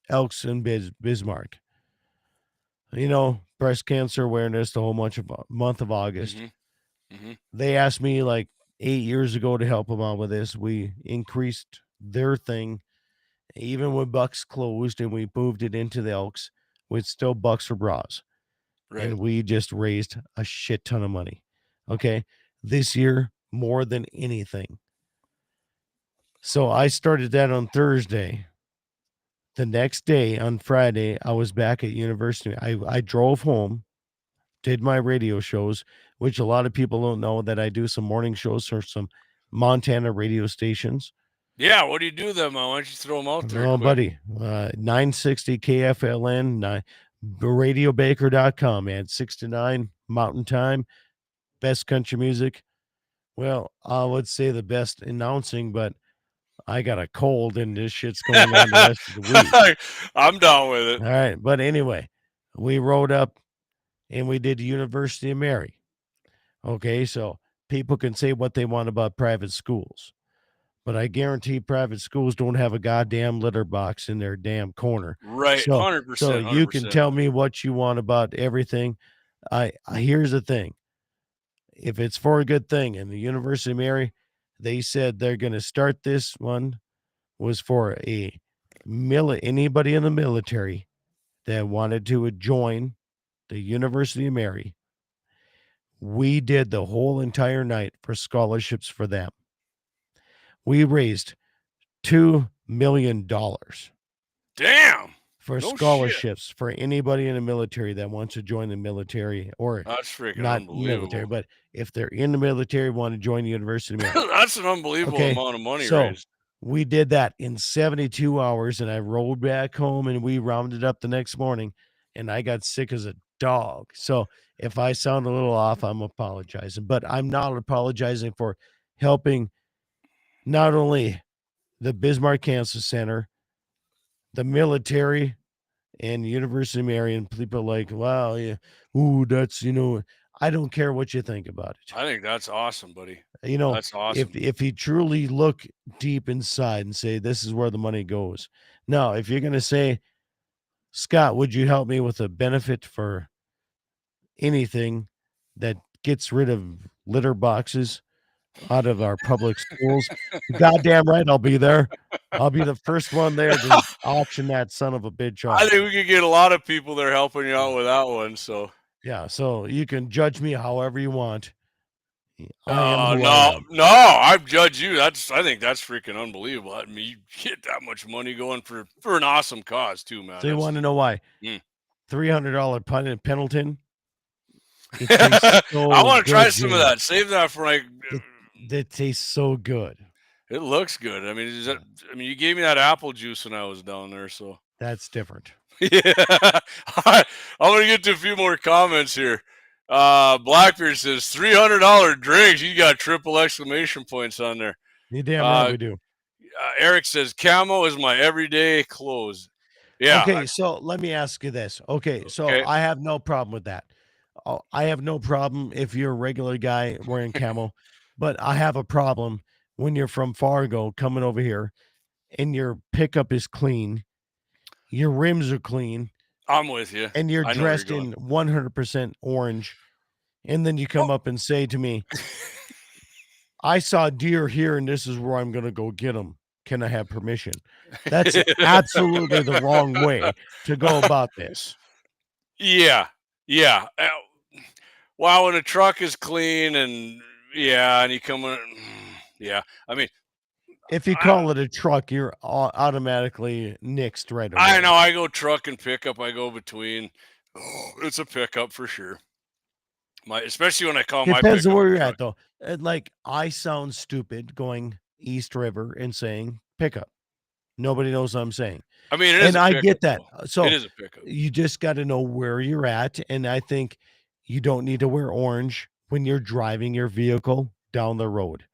Elks and Bismarck. You know, breast cancer awareness, the whole month of August. They asked me like 8 years ago to help them out with this. We increased their thing, even when Bucks closed, and we moved it into the Elks with still Bucks for Bras. Right. And we just raised a shit ton of money. Okay. This year, more than anything. So I started that on Thursday. The next day, on Friday, I was back at university. I drove home, did my radio shows, which a lot of people don't know that I do some morning shows for some Montana radio stations. Yeah, what do you do then, man? Why don't you throw them out there? Oh, quick? buddy. 960 KFLN, radiobaker.com, man. 6 to 9 Mountain Time. Best country music. Well, I would say the best announcing, but I got a cold and this shit's going on the rest of the week. I'm down with it. All right. But anyway, we rode up and we did University of Mary. Okay. So people can say what they want about private schools, but I guarantee private schools don't have a goddamn litter box in their damn corner. Right. So, 100%. so you can tell me what you want about everything. Here's the thing. If it's for a good thing, and the University of Mary, they said they're going to start this one was for anybody in the military that wanted to join the University of Mary. We did the whole entire night for scholarships for them. We raised $2 million. Damn. For No scholarships for anybody in the military that wants to join the military, or That's freaking not unbelievable. military, but if they're in the military, want to join the University of Mary. That's an unbelievable amount of money raised. We did that in 72 hours, and I rolled back home, and we rounded up the next morning, and I got sick as a dog. So if I sound a little off, I'm apologizing, but I'm not apologizing for helping not only the Bismarck Cancer Center, the military, and University of Mary, and people like, wow, yeah, ooh, that's, I don't care what you think about it. I think that's awesome, buddy. That's awesome. If you truly look deep inside and say, this is where the money goes. Now, if you're going to say, Scott, would you help me with a benefit for anything that gets rid of litter boxes out of our public schools? Goddamn right, I'll be there. I'll be the first one there to auction that son of a bitch off. I think we could get a lot of people there helping you out with that one. So yeah, so you can judge me however you want. No, I judge you. I think that's freaking unbelievable. I mean, you get that much money going for an awesome cause too, man. So you want to know why? $300 punt in Pendleton. I want to try some of that. Save that for like. It tastes so good. It looks good. I mean, you gave me that apple juice when I was down there, so that's different. Yeah. All right. I'm gonna get to a few more comments here. Blackbeard says $300 drinks. You got triple exclamation points on there. You damn right we do. Eric says camo is my everyday clothes. Yeah. Okay, so let me ask you this. Okay, so I have no problem with that. I have no problem if you're a regular guy wearing camo, but I have a problem when you're from Fargo coming over here and your pickup is clean, your rims are clean. I'm with you. And you're dressed in 100% orange. And then you come up and say to me, I saw deer here and this is where I'm going to go get them. Can I have permission? That's absolutely the wrong way to go about this. Yeah. Yeah. Wow, when a truck is clean and you come in. Yeah. I mean, if you call it a truck, you're automatically nixed right away. I know. I go truck and pickup. I go between. It's a pickup for sure. Especially when I call my pickup. Depends on where you're at, though. Like, I sound stupid going East River and saying pickup. Nobody knows what I'm saying. I mean, it is a pickup, I get that. Though. So it is a pickup. You just got to know where you're at. And I think you don't need to wear orange when you're driving your vehicle down the road.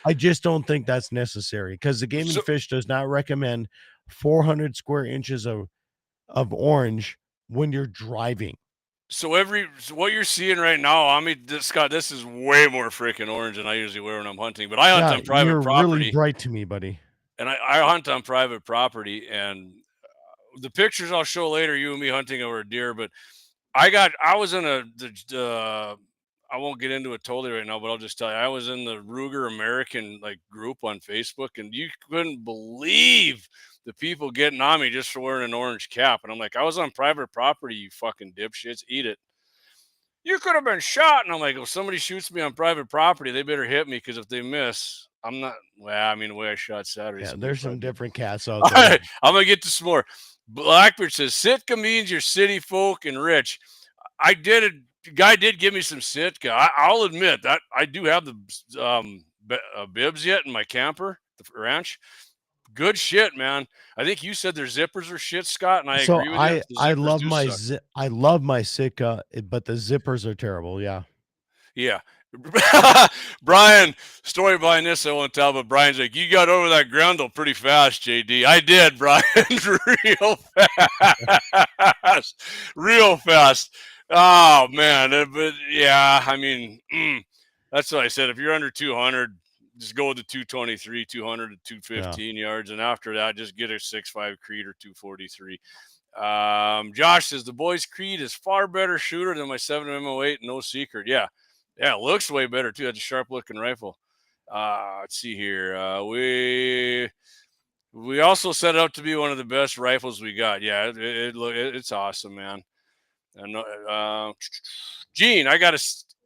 I just don't think that's necessary because the Game and Fish does not recommend 400 square inches of orange when you're driving. So what you're seeing right now, I mean, Scott, this is way more freaking orange than I usually wear when I'm hunting. But I hunt on private you're property. Really bright to me, buddy. And I hunt on private property, and the pictures I'll show later, you and me hunting over a deer. But I was in I won't get into it totally right now, but I'll just tell you, I was in the Ruger American group on Facebook, and you couldn't believe the people getting on me just for wearing an orange cap. And I'm like, I was on private property, you fucking dipshits, eat it. You could have been shot. And I'm like, if somebody shoots me on private property, they better hit me, because if they miss, I'm not. Well, I mean, the way I shot Saturday. Yeah, there's some different cats out there. All right, I'm gonna get to some more. Blackbeard says Sitka means you're city folk and rich. I did it. The guy did give me some Sitka. I'll admit that I do have the bibs yet in my camper, the ranch. Good shit, man. I think you said their zippers are shit, Scott, and I agree with you. I love my Sitka, but the zippers are terrible. Yeah. Yeah. Brian, story behind this I won't tell, but Brian's like, you got over that grundle pretty fast, JD. I did, Brian. Real fast. Oh, man. But yeah, I mean, that's what I said. If you're under 200, just go with the 223, 200 to 215 yards. And after that, just get a 6.5 Creed or 243. Josh says the boy's Creed is far better shooter than my 701 no secret. Yeah, it looks way better too. That's a sharp looking rifle. Let's see here. We also set it up to be one of the best rifles we got. Yeah, it's awesome, man. And Gene, I got a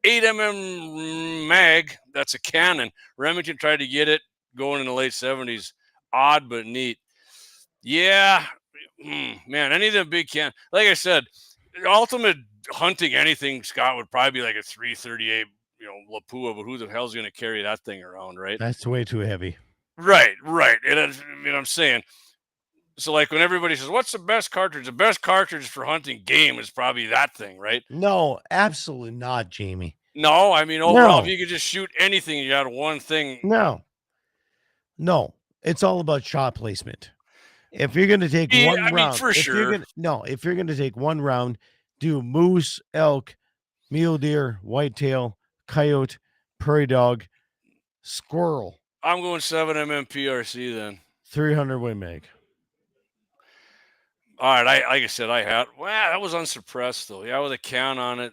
8mm mag. That's a Canon. Remington tried to get it going in the late 70s. Odd but neat. Yeah, man. Any of them big can. Like I said, ultimate hunting anything, Scott, would probably be like a 338, Lapua. But who the hell's going to carry that thing around, right? That's way too heavy. Right. And I'm saying. So, like, when everybody says, what's the best cartridge? The best cartridge for hunting game is probably that thing, right? No, absolutely not, Jamie. No, I mean, overall, if you could just shoot anything, you got one thing. No, it's all about shot placement. If you're going to take one round, for sure. If you're going to take one round, do moose, elk, mule deer, whitetail, coyote, prairie dog, squirrel. I'm going 7mm PRC then. 300 Win Mag. All right, like I said, that was unsuppressed though. Yeah, with a can on it.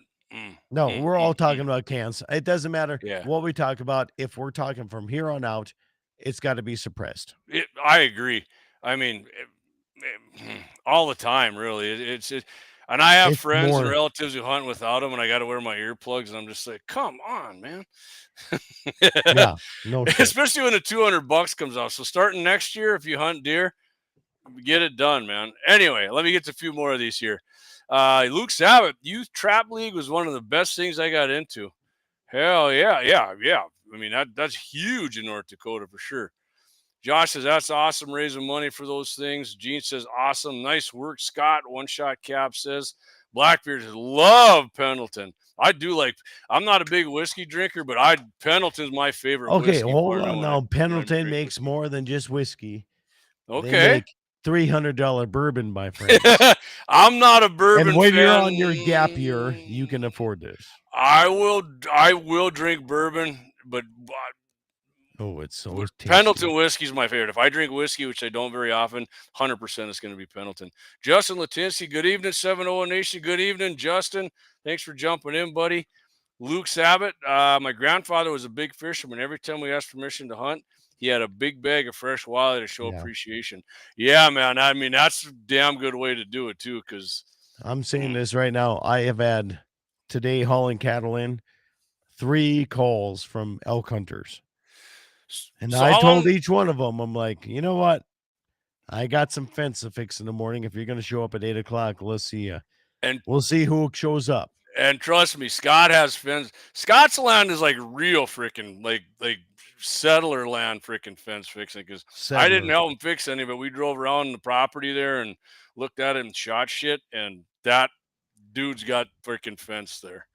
No, we're all talking about cans. It doesn't matter what we talk about. If we're talking from here on out, it's got to be suppressed. I agree. I mean, all the time, really. And I have friends and relatives who hunt without them, and I got to wear my earplugs, and I'm just like, come on, man. Yeah, no shit. Especially when the $200 comes out. So starting next year, if you hunt deer, get it done, man. Anyway, let me get to a few more of these here. Luke Sabat, Youth Trap League was one of the best things I got into. Hell yeah. I mean, that's huge in North Dakota for sure. Josh says, that's awesome, raising money for those things. Gene says, awesome. Nice work, Scott. One Shot Cap says, Blackbeard says, love Pendleton. I'm not a big whiskey drinker, but Pendleton's my favorite. Okay, hold on now. Pendleton makes more than just whiskey. Okay. They make $300 bourbon, my friend. I'm not a bourbon and when fan. You're on your gap year, you can afford this. I will drink bourbon, but it's so tasty. Pendleton whiskey is my favorite. If I drink whiskey, which I don't very often, 100% it's going to be Pendleton. Justin Latinsky, good evening, 701Nation. Good evening, Justin. Thanks for jumping in, buddy. Luke Sabat, my grandfather was a big fisherman. Every time we asked permission to hunt, he had a big bag of fresh walleye to show appreciation. Yeah, man. I mean, that's a damn good way to do it, too, because I'm saying this right now. I have had today hauling cattle in 3 calls from elk hunters. And so I told each one of them, I'm like, you know what? I got some fence to fix in the morning. If you're going to show up at 8 o'clock, let's see you. And we'll see who shows up. And trust me, Scott has fence. Scott's land is like real freaking, like settler land freaking fence fixing, because I didn't help him fix any, but we drove around the property there and looked at it and shot shit, and that dude's got freaking fence there.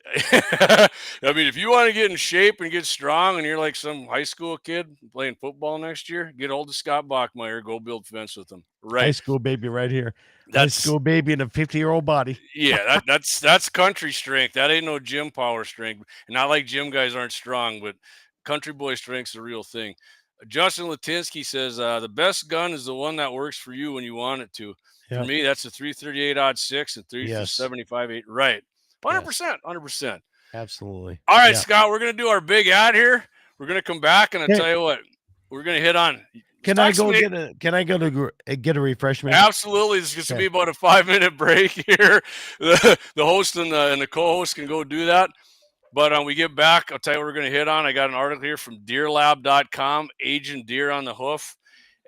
I mean, if you want to get in shape and get strong and you're like some high school kid playing football next year, get hold of Scott Bachmeier, go build fence with him. Right. High school baby right here. High That's school baby in a 50-year-old body. yeah, that's country strength. That ain't no gym power strength. And not like gym guys aren't strong, but country boy strength's the real thing. Justin Latinsky says the best gun is the one that works for you when you want it to. Yep. For me, that's a 338-06 and Yes. 375-8. Right. 100%. Yes. 100%. Absolutely. All right, Yeah. Scott, we're going to do our big ad here. We're going to come back, and I'll Hey. tell you what, we're going to hit on. Can I go get a refreshment? Absolutely. This is going to be about a 5-minute break here. The host and the co-host can go do that. But when we get back, I'll tell you what we're going to hit on. I got an article here from deerlab.com, aging deer on the hoof.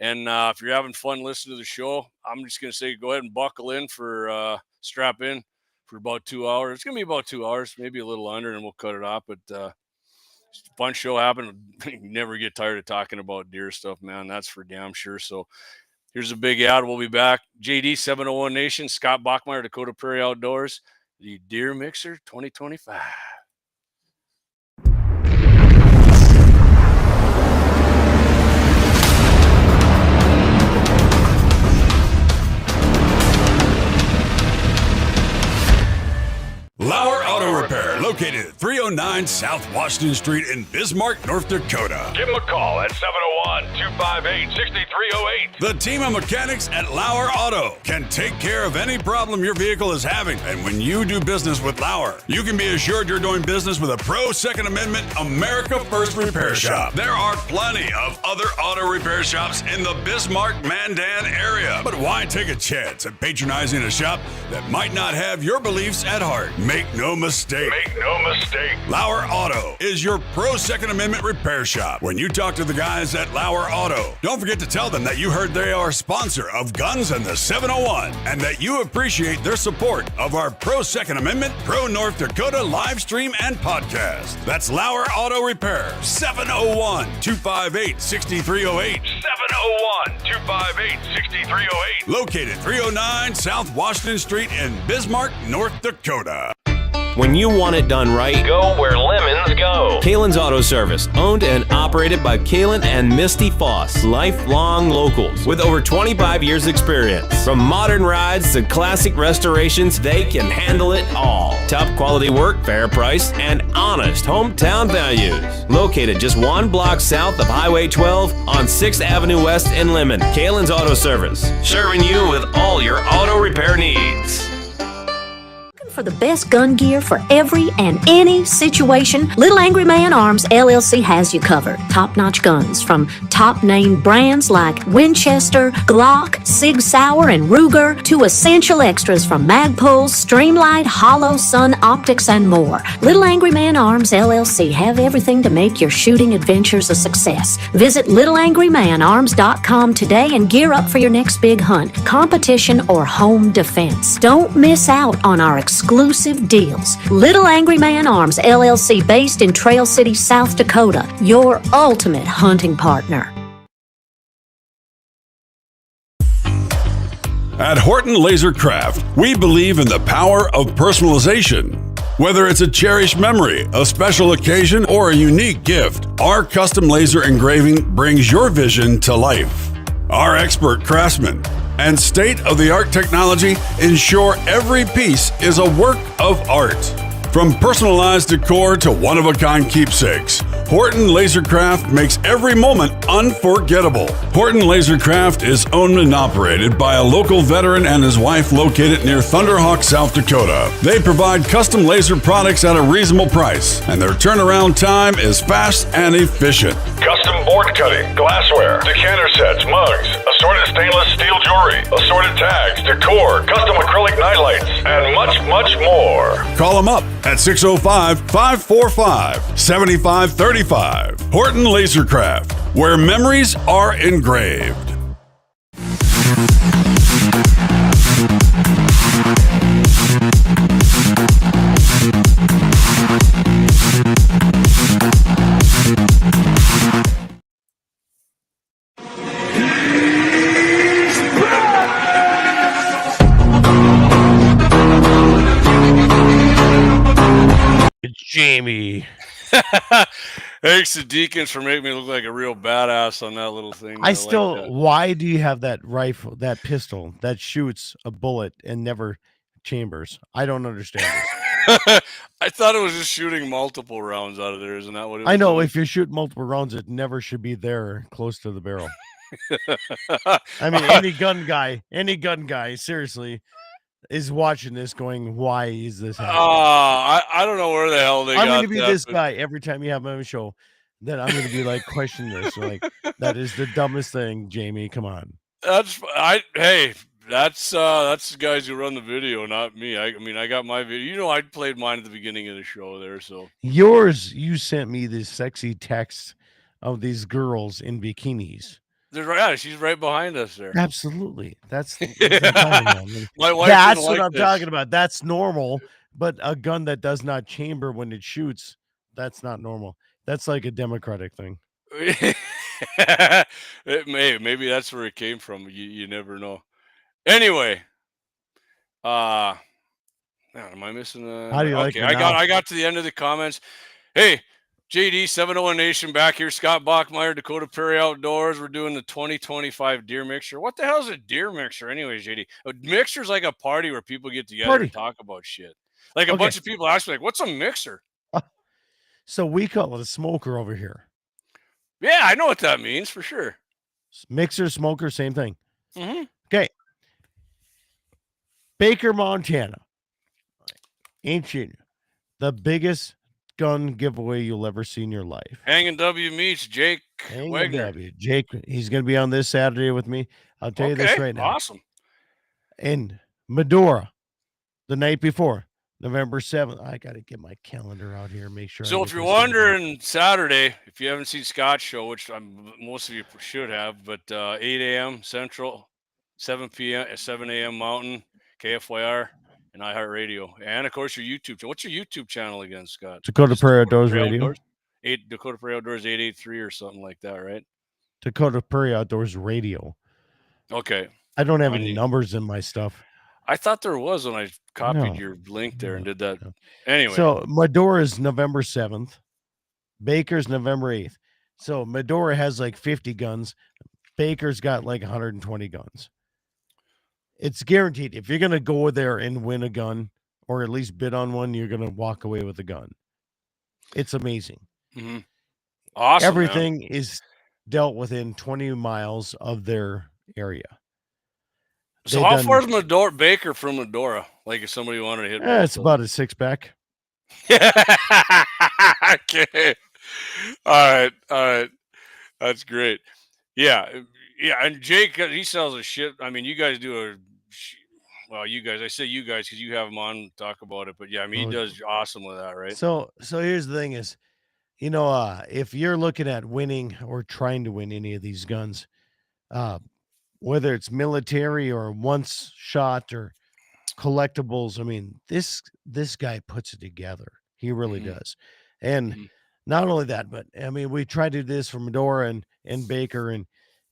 And if you're having fun listening to the show, I'm just going to say go ahead and buckle in for strap in for about 2 hours. It's going to be about 2 hours, maybe a little under, and we'll cut it off. But it's a fun show happened. You never get tired of talking about deer stuff, man. That's for damn sure. So here's a big ad. We'll be back. JD 701 Nation, Scott Bachmeier, Dakota Prairie Outdoors, the Deer Mixer 2025. Lauer Auto Repair, located at 309 South Washington Street in Bismarck, North Dakota. Give them a call at 701-258-6308. The team of mechanics at Lauer Auto can take care of any problem your vehicle is having. And when you do business with Lauer, you can be assured you're doing business with a pro Second Amendment America First repair shop. There are plenty of other auto repair shops in the Bismarck-Mandan area. But why take a chance at patronizing a shop that might not have your beliefs at heart? Make no mistake. Lauer Auto is your pro Second Amendment repair shop. When you talk to the guys at Lauer Auto, don't forget to tell them that you heard they are a sponsor of Guns and the 701 and that you appreciate their support of our pro Second Amendment, pro North Dakota live stream and podcast. That's Lauer Auto Repair, 701-258-6308. 701-258-6308. Located 309 South Washington Street in Bismarck, North Dakota. When you want it done right, Go where lemons go. KALON'S Auto Service, owned and operated by Kalon and Misty Foss, lifelong locals with over 25 years experience. From modern rides to classic restorations, they can handle it all. Top quality work, fair price, and honest hometown values. Located just 1 block south of Highway 12 on 6th Avenue West in Lemmon. KALON'S Auto Service, serving you with all your auto repair needs. For the best gun gear for every and any situation, Little Angry Man Arms LLC has you covered. Top-notch guns from top-name brands like Winchester, Glock, Sig Sauer, and Ruger to essential extras from Magpul, Streamlight, Hollow, Sun Optics, and more. Little Angry Man Arms LLC have everything to make your shooting adventures a success. Visit littleangrymanarms.com today and gear up for your next big hunt, competition, or home defense. Don't miss out on our exclusive deals. Little Angry Man Arms LLC, based in Trail City, South Dakota, your ultimate hunting partner. At Horton LaserCraft, we believe in the power of personalization. Whether it's a cherished memory, a special occasion, or a unique gift, our custom laser engraving brings your vision to life. Our expert craftsmen and state-of-the-art technology ensure every piece is a work of art. From personalized decor to one-of-a-kind keepsakes, Horton LaserCraft makes every moment unforgettable. Horton LaserCraft is owned and operated by a local veteran and his wife located near Thunderhawk, South Dakota. They provide custom laser products at a reasonable price, and their turnaround time is fast and efficient. Custom board cutting, glassware, decanter sets, mugs, assorted stainless steel jewelry, assorted tags, decor, custom acrylic nightlights, and much, much more. Call them up at 605-545-7535. Horton LaserCraft, where memories are engraved. Jamie. Thanks to Deacons for making me look like a real badass on that little thing. I like still, that. why do you have that rifle, that pistol that shoots a bullet and never chambers? I don't understand this. I thought it was just shooting multiple rounds out of there. Isn't that what it was? I know doing? if you shoot multiple rounds, it never should be there close to the barrel. I mean, any gun guy, seriously, is watching this going, why is this happening? I don't know where the hell they I'm got going to be that, this but- guy every time you have me on the show. Then I'm going to be like, question this. Like, that is the dumbest thing, Jamie. Come on. That's the guys who run the video, not me. I mean, I got my video. You know, I played mine at the beginning of the show there. So Yours, you sent me this sexy text of these girls in bikinis. yeah, she's right behind us there. Absolutely. That's what I'm talking about. My wife That's didn't what like I'm this. talking about. That's normal. But a gun that does not chamber when it shoots, that's not normal. That's like a democratic thing. Maybe that's where it came from. You never know. Anyway, man, am I missing? How do you like okay, it now? I got to the end of the comments. Hey, JD 701 Nation back here. Scott Bachmeier, Dakota Prairie Outdoors. We're doing the 2025 deer mixer. What the hell is a deer mixer, anyways, JD? A mixer's like a party where people get together and talk about shit. Like a bunch of people ask me, like, "What's a mixer?" So we call it a smoker over here. Yeah, I know what that means for sure. Mixer, smoker, same thing. Mm-hmm. Okay. Baker, Montana. Ancient. The biggest gun giveaway you'll ever see in your life. Hanging W meets Jake Wagner. Jake, he's going to be on this Saturday with me. I'll tell you this right now. Awesome. In Medora, the night before, November 7th. I got to get my calendar out here and make sure. So if you're wondering, Saturday, if you haven't seen Scott's show, which most of you should have, but 8 a.m. Central, 7 p.m. 7 a.m. Mountain, KFYR, and iHeart Radio, and of course your YouTube. What's your YouTube channel again, Scott? Dakota Prairie Outdoors Radio. Dakota Prairie Outdoors 883 or something like that, right? Dakota Prairie Outdoors Radio. Okay. I don't have any numbers in my stuff. I thought there was when I copied your link there and did that. Anyway. So Medora is November 7th. Baker's November 8th. So Medora has like 50 guns. Baker's got like 120 guns. It's guaranteed. If you're going to go there and win a gun or at least bid on one, you're going to walk away with a gun. It's amazing. Mm-hmm. Awesome. Everything is dealt within 20 miles of their area. So how far is Baker from Medora? Like if somebody wanted to hit it's about a 6-pack. Okay. All right. That's great. Yeah. And Jake, he sells a shit. I mean, you guys do you guys, I say you guys because you have him on to talk about it, but yeah, I mean, he does awesome with that, right? So here's the thing is, if you're looking at winning or trying to win any of these guns, whether it's military or once shot or collectibles, I mean, this guy puts it together. He really does. And not only that, but I mean, we try to do this for Medora and Baker, and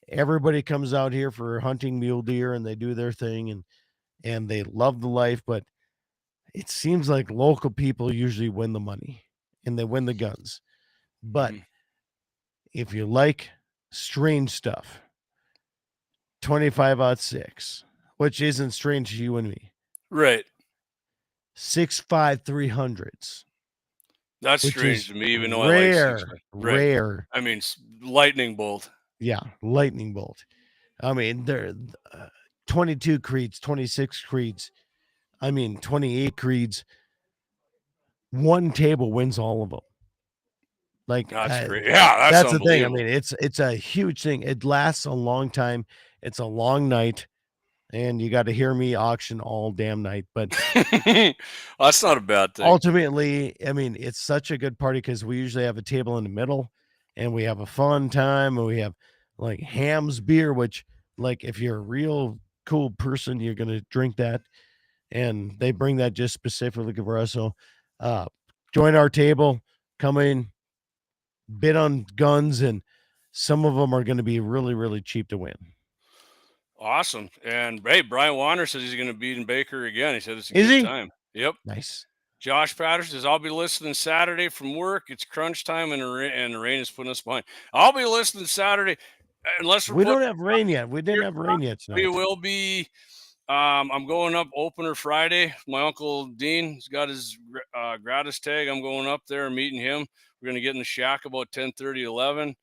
everybody comes out here for hunting mule deer and they do their thing and they love the life, but it seems like local people usually win the money and they win the guns. But if you like strange stuff, 25-06, which isn't strange to you and me. Right. 6.5 300s. That's strange to me, even though rare, I like 6.5. Rare. I mean, lightning bolt. Yeah, lightning bolt. I mean, they're 22 creeds, 26 creeds. I mean, 28 creeds. One table wins all of them. Like that's great. Yeah, that's the thing. I mean, it's a huge thing. It lasts a long time. It's a long night, and you got to hear me auction all damn night. But that's not a bad thing. Ultimately, I mean, it's such a good party because we usually have a table in the middle, and we have a fun time, and we have like Ham's beer, which, like, if you're a real cool person, you're gonna drink that, and they bring that just specifically for us. So, join our table, come in, bid on guns, and some of them are going to be really, really cheap to win. Awesome. And hey, Brian Warner says he's going to beat in Baker again. He said it's a good time. Yep. Nice. Josh Patterson says, I'll be listening Saturday from work. It's crunch time and the rain is putting us behind. I'll be listening Saturday unless We don't have rain yet. We didn't have rain yet tonight. We will be. I'm going up opener Friday. My uncle Dean's got his gratis tag. I'm going up there and meeting him. We're going to get in the shack about 10:30, 11.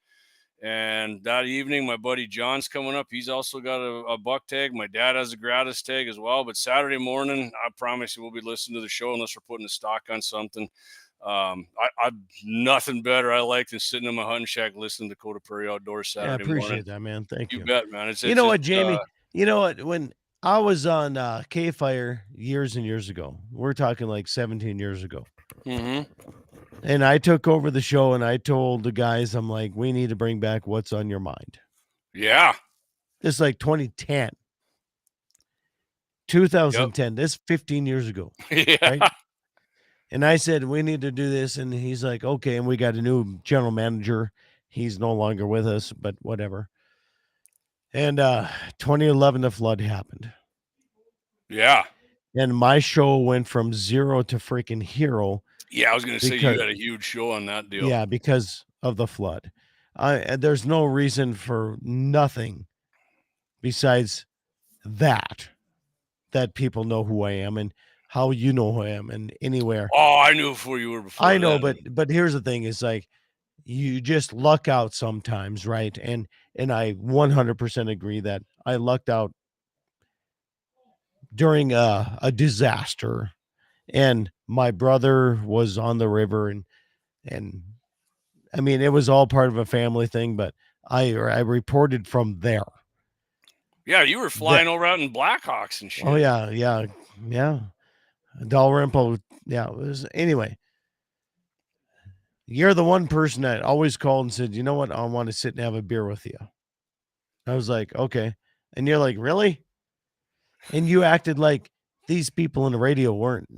And that evening, my buddy John's coming up. He's also got a buck tag. My dad has a gratis tag as well. But Saturday morning, I promise you we'll be listening to the show unless we're putting a stock on something. I'm nothing better I like than sitting in my hunting shack listening to Dakota Prairie Outdoors Saturday I appreciate morning. that, man. Thank you. You bet, man. It's you know what, Jamie? You know what? When I was on KFYR years and years ago, we're talking like 17 years ago. Mm-hmm. And I took over the show and I told the guys, I'm like, we need to bring back What's on Your Mind. Yeah. This is like 2010. 2010. This 15 years ago. Yeah. Right? And I said, we need to do this. And he's like, okay. And we got a new general manager. He's no longer with us, but whatever. And 2011, the flood happened. Yeah. And my show went from zero to freaking hero. Yeah, I was going to say you had a huge show on that deal. Yeah, because of the flood. There's no reason for nothing besides that people know who I am and how you know who I am and anywhere. Oh, I knew who you were before. I know, but here's the thing: is like you just luck out sometimes, right? And I 100% agree that I lucked out during a disaster. And my brother was on the river and I mean, it was all part of a family thing, but I reported from there. Yeah, you were flying over out in Blackhawks and shit. Oh yeah. Dalrymple. Yeah, it was anyway. You're the one person that always called and said, you know what? I want to sit and have a beer with you. I was like, okay. And you're like, really? And you acted like these people in the radio weren't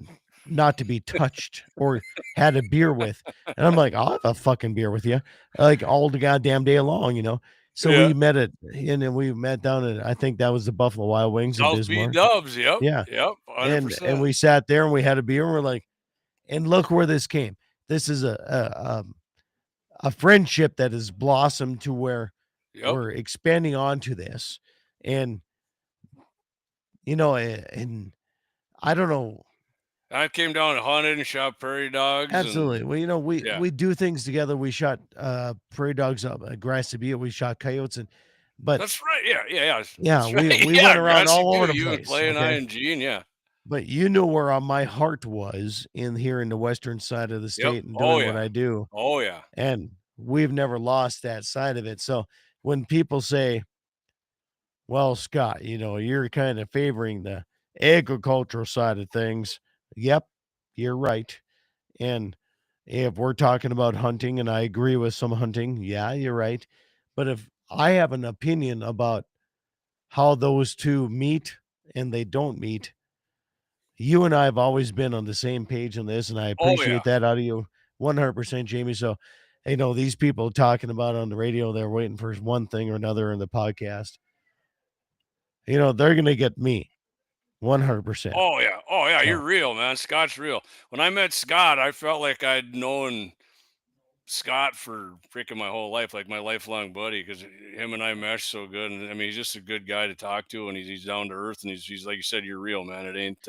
not to be touched or had a beer with. And I'm like, I'll have a fucking beer with you. Like all the goddamn day long, you know? So we met and then we met down at, I think that was the Buffalo Wild Wings in Bismarck. Dubs, yep. Yeah. Yep. 100%. And we sat there and we had a beer and we're like, and look where this came. This is a friendship that has blossomed to where we're expanding onto this. And you know, and I don't know. I came down and hunted and shot prairie dogs. Absolutely. Well, you know, we do things together. We shot prairie dogs up at Grass to Be. We shot coyotes but that's right. Yeah. Yeah, we went around all over the place. You and Clay and I and Gene, yeah. But you know where my heart was here in the western side of the state and doing what I do. Oh yeah. And we've never lost that side of it. So when people say, well, Scott, you know, you're kind of favoring the agricultural side of things. Yep, you're right. And if we're talking about hunting, and I agree with some hunting, yeah, you're right. But if I have an opinion about how those two meet and they don't meet, you and I have always been on the same page on this, and I appreciate that out of you 100%, Jamie. So, you know, these people talking about on the radio, they're waiting for one thing or another in the podcast. You know, they're going to get me 100%. Oh, yeah. You're real, man. Scott's real. When I met Scott, I felt like I'd known Scott for freaking my whole life, like my lifelong buddy, because him and I mesh so good. And I mean, he's just a good guy to talk to, and he's down to earth, and he's like you said, you're real, man. It ain't,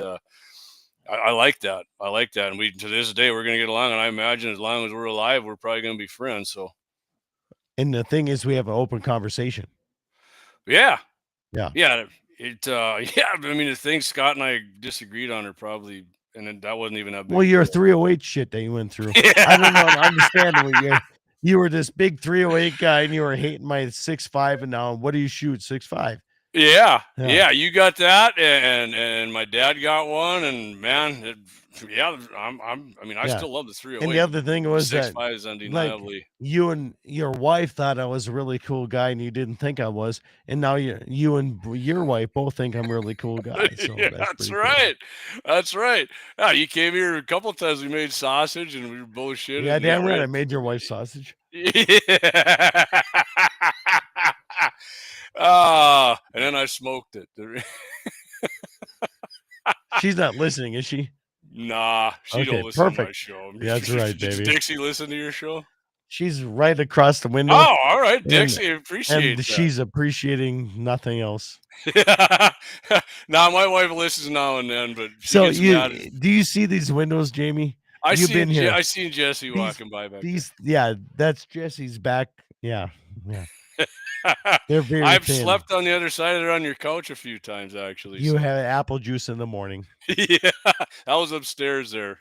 I like that. I like that. And we, to this day, we're going to get along. And I imagine as long as we're alive, we're probably going to be friends. So. And the thing is, we have an open conversation. Yeah. Yeah. Yeah. I mean, the things Scott and I disagreed on are probably, and then that wasn't even that big. Well, your 308 shit that you went through. Yeah. I don't know. I understand what you were this big 308 guy and you were hating my 6.5, and now what do you shoot? 6.5. Yeah. You got that, and my dad got one, and man, I still love the 308. And the other thing was 6.5 is undeniably. Like, you and your wife thought I was a really cool guy, and you didn't think I was, and now you and your wife both think I'm a really cool guy. So that's right. Cool. That's right. Yeah, you came here a couple of times. We made sausage, and we were bullshitting. Yeah, damn right. I made your wife sausage. Yeah. And then I smoked it. She's not listening, is she? Nah, she Okay, don't listen to my perfect. show. That's right, Does baby. Dixie listen to your show? She's right across the window. Oh, all right, and- Dixie. Appreciate And that. she's appreciating nothing else. Now my wife listens now and then, but she So gets mad. do you see these windows, Jamie? You've been here. I seen Jesse walking by back That's Jesse's back. Yeah. there. They're very I've thin. slept on the other side of it on your couch a few times, actually. You so. have apple juice in the morning. Yeah, I was upstairs there.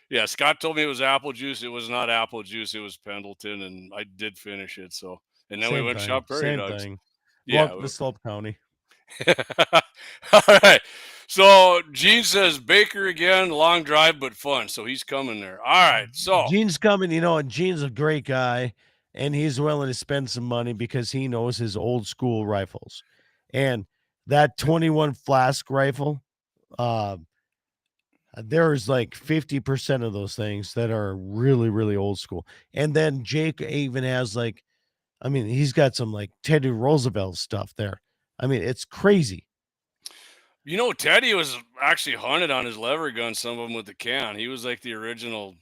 Yeah, Scott told me it was apple juice. It was not apple juice. It was Pendleton, and I did finish it. So, and then we went shop prairie Same dogs. thing. Yeah, Welcome to Slope County. All right. So Gene says Baker again, long drive but fun. So he's coming there. All right. So Gene's coming, and Gene's a great guy, and he's willing to spend some money because he knows his old school rifles. And that 21 flask rifle, there's like 50% of those things that are really, really old school. And then Jake even has he's got some like Teddy Roosevelt stuff there. I mean, it's crazy. Teddy was actually hunted on his lever gun, some of them with the can. He was like the original.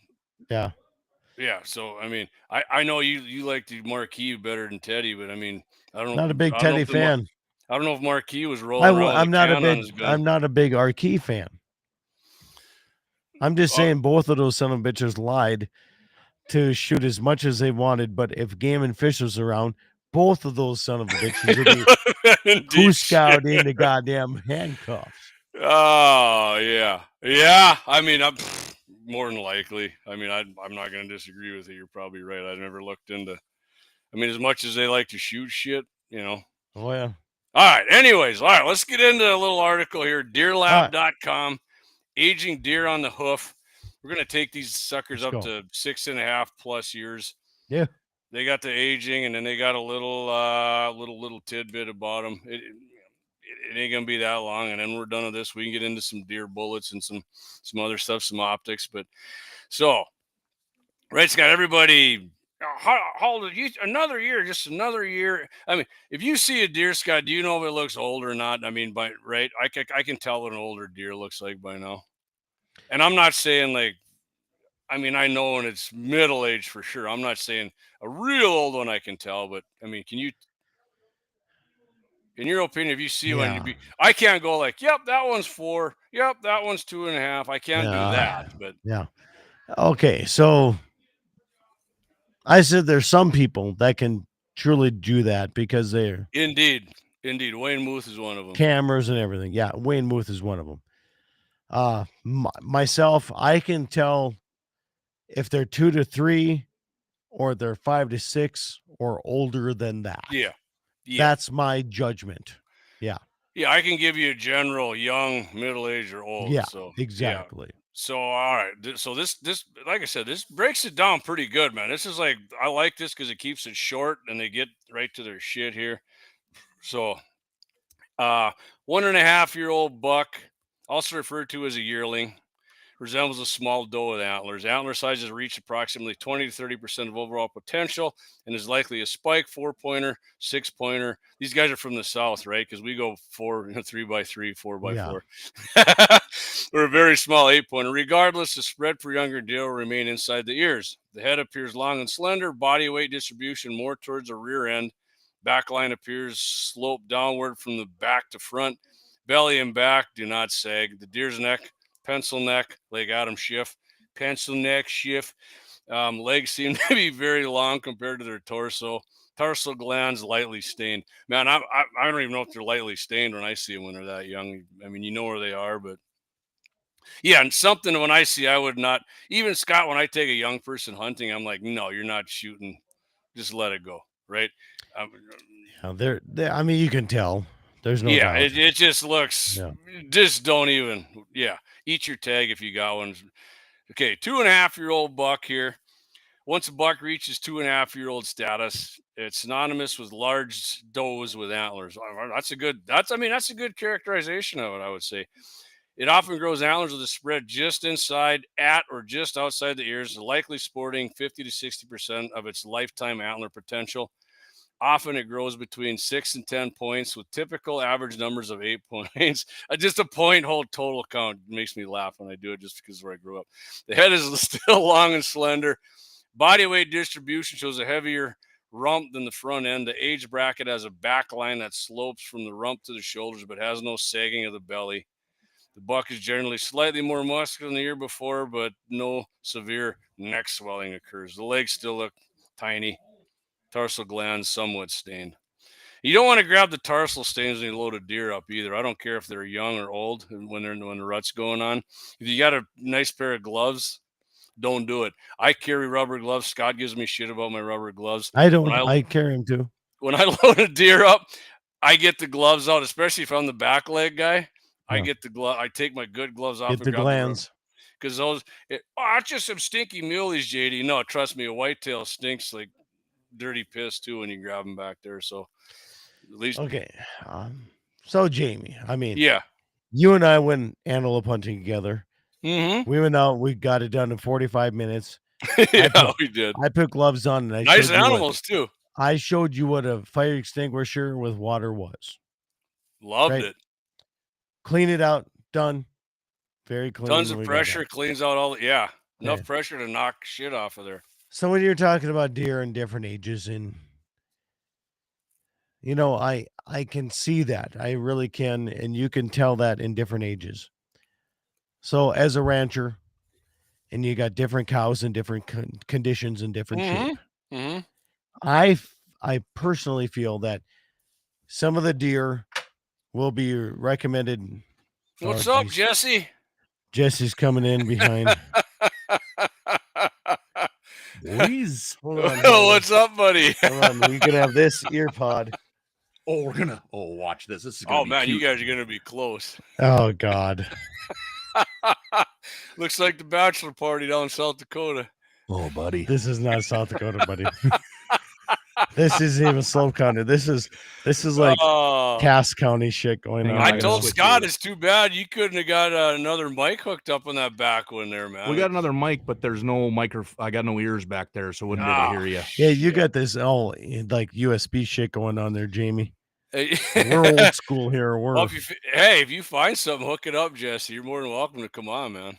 Yeah. Yeah. So, I know you like the Marquis better than Teddy, but I don't know. Not a big Teddy fan. I don't know if Marquis was rolling around I'm with a can on his gun. I'm not a big Arkey fan. I'm just saying both of those son of bitches lied to shoot as much as they wanted, but if Game and Fish was around, both of those son of bitches would be goose out in the goddamn handcuffs. Oh yeah, yeah. I'm more than likely. I'm not going to disagree with you. You're probably right. I never looked into. As much as they like to shoot shit, Oh yeah. All right. Anyways, all right. Let's get into a little article here. DeerLab.com. Aging deer on the hoof. We're going to take these suckers up to 6.5+ years. Yeah. They got the aging, and then they got a little tidbit about them. It ain't going to be that long, and then we're done with this. We can get into some deer bullets and some other stuff, some optics. But so, right, Scott, everybody, how old are you? Another year, just another year. If you see a deer, Scott, do you know if it looks old or not? Right, I can tell what an older deer looks like by now. And I'm not saying I know when it's middle age for sure. I'm not saying a real old one I can tell, but can you, in your opinion, if you see one, I can't go yep, that one's 4. Yep, that one's 2.5. I can't do that. But yeah. Okay, so I said there's some people that can truly do that because they're indeed. Wayne Muth is one of them. Cameras and everything. Yeah, Wayne Muth is one of them. Myself, I can tell if they're 2 to 3 or they're 5 to 6 or older than that. Yeah. That's my judgment. Yeah. Yeah, I can give you a general young, middle-aged, or old. Yeah, so exactly. Yeah. So, all right. So this, like I said, this breaks it down pretty good, man. This is I like this because it keeps it short and they get right to their shit here. So, 1.5-year-old buck, also referred to as a yearling, resembles a small doe with antlers. Antler sizes reach approximately 20 to 30% of overall potential and is likely a spike, 4-pointer, 6-pointer. These guys are from the south, right? Because we go 3x3, 4x4. Or a very small 8-pointer. Regardless, the spread for younger deer will remain inside the ears. The head appears long and slender, body weight distribution more towards the rear end. Back line appears sloped downward from the back to front. Belly and back do not sag. The deer's neck, pencil neck, like Adam Schiff, pencil neck, Schiff. Legs seem to be very long compared to their torso. Tarsal glands lightly stained. Man, I don't even know if they're lightly stained when I see them when they're that young. You know where they are, but yeah, and something when I see, I would not, even Scott, when I take a young person hunting, I'm like, no, you're not shooting. Just let it go, right? They're you can tell. There's no doubt. It just looks, just don't even, eat your tag if you got one. Okay, 2.5-year-old buck here. Once a buck reaches 2.5-year-old status, it's synonymous with large does with antlers. That's a good characterization of it, I would say. It often grows antlers with a spread just inside, at, or just outside the ears, likely sporting 50 to 60% of its lifetime antler potential. Often it grows between 6 and 10 points with typical average numbers of 8 points. Just a point whole total count makes me laugh when I do it just because of where I grew up. The head is still long and slender. Body weight distribution shows a heavier rump than the front end. The age bracket has a back line that slopes from the rump to the shoulders but has no sagging of the belly. The buck is generally slightly more muscular than the year before, but no severe neck swelling occurs. The legs still look tiny. Tarsal glands somewhat stained. You don't want to grab the tarsal stains when you load a deer up either. I don't care if they're young or old when the rut's going on. If you got a nice pair of gloves, don't do it. I carry rubber gloves. Scott gives me shit about my rubber gloves. I don't. I carry them too. When I load a deer up, I get the gloves out, especially if I'm the back leg guy. I get the glove. I take my good gloves off. Get the glands. Because those, it's just some stinky muleys, JD. No, trust me, a whitetail stinks like dirty piss too when you grab them back there. So at least okay. So Jamie, I mean, yeah, you and I went antelope hunting together. Mm-hmm. We went out. We got it done in 45 minutes. Yeah, we did. I put gloves on, and I nice animals too. I showed you what a fire extinguisher with water was. Loved it. Clean it out. Done. Very clean. Tons of pressure. Cleans out all. Yeah, enough pressure to knock shit off of there. So when you're talking about deer in different ages, and you know, I can see that. I really can, and you can tell that in different ages. So as a rancher, and you got different cows in different conditions and different shape. Mm-hmm. I personally feel that some of the deer will be recommended. What's up, Jesse? Jesse's coming in behind. Boys, hold on. What's up, buddy? Hold on, we can have this ear pod. Oh, we're gonna. Oh, watch this. This is. Gonna oh be man, cute. you guys are gonna be close. Oh God. Looks like the bachelor party down in South Dakota. Oh, buddy. This is not South Dakota, buddy. This isn't even Slope County. This is like Cass County shit going on. I told Scott it's too bad you couldn't have got another mic hooked up on that back one there, man. We got another mic, but there's no I got no ears back there, so wouldn't be able to hear you. Yeah, you got this all like USB shit going on there, Jamie. We're old school here. Well, if you find something, hook it up, Jesse. You're more than welcome to come on, man.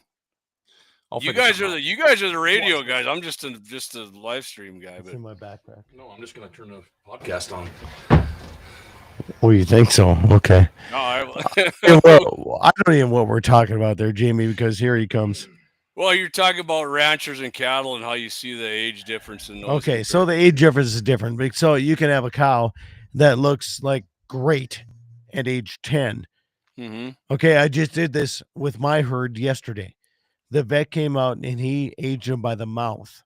You guys are the radio guys. I'm just a live stream guy. It's in my backpack. No, I'm just gonna turn the podcast on. Oh, you think so? Okay. No, I don't even know what we're talking about there, Jamie, because here he comes. Well, you're talking about ranchers and cattle and how you see the age difference in those. Okay, so the age difference is different. So you can have a cow that looks like great at age 10. Mm-hmm. Okay, I just did this with my herd yesterday. The vet came out and he aged them by the mouth.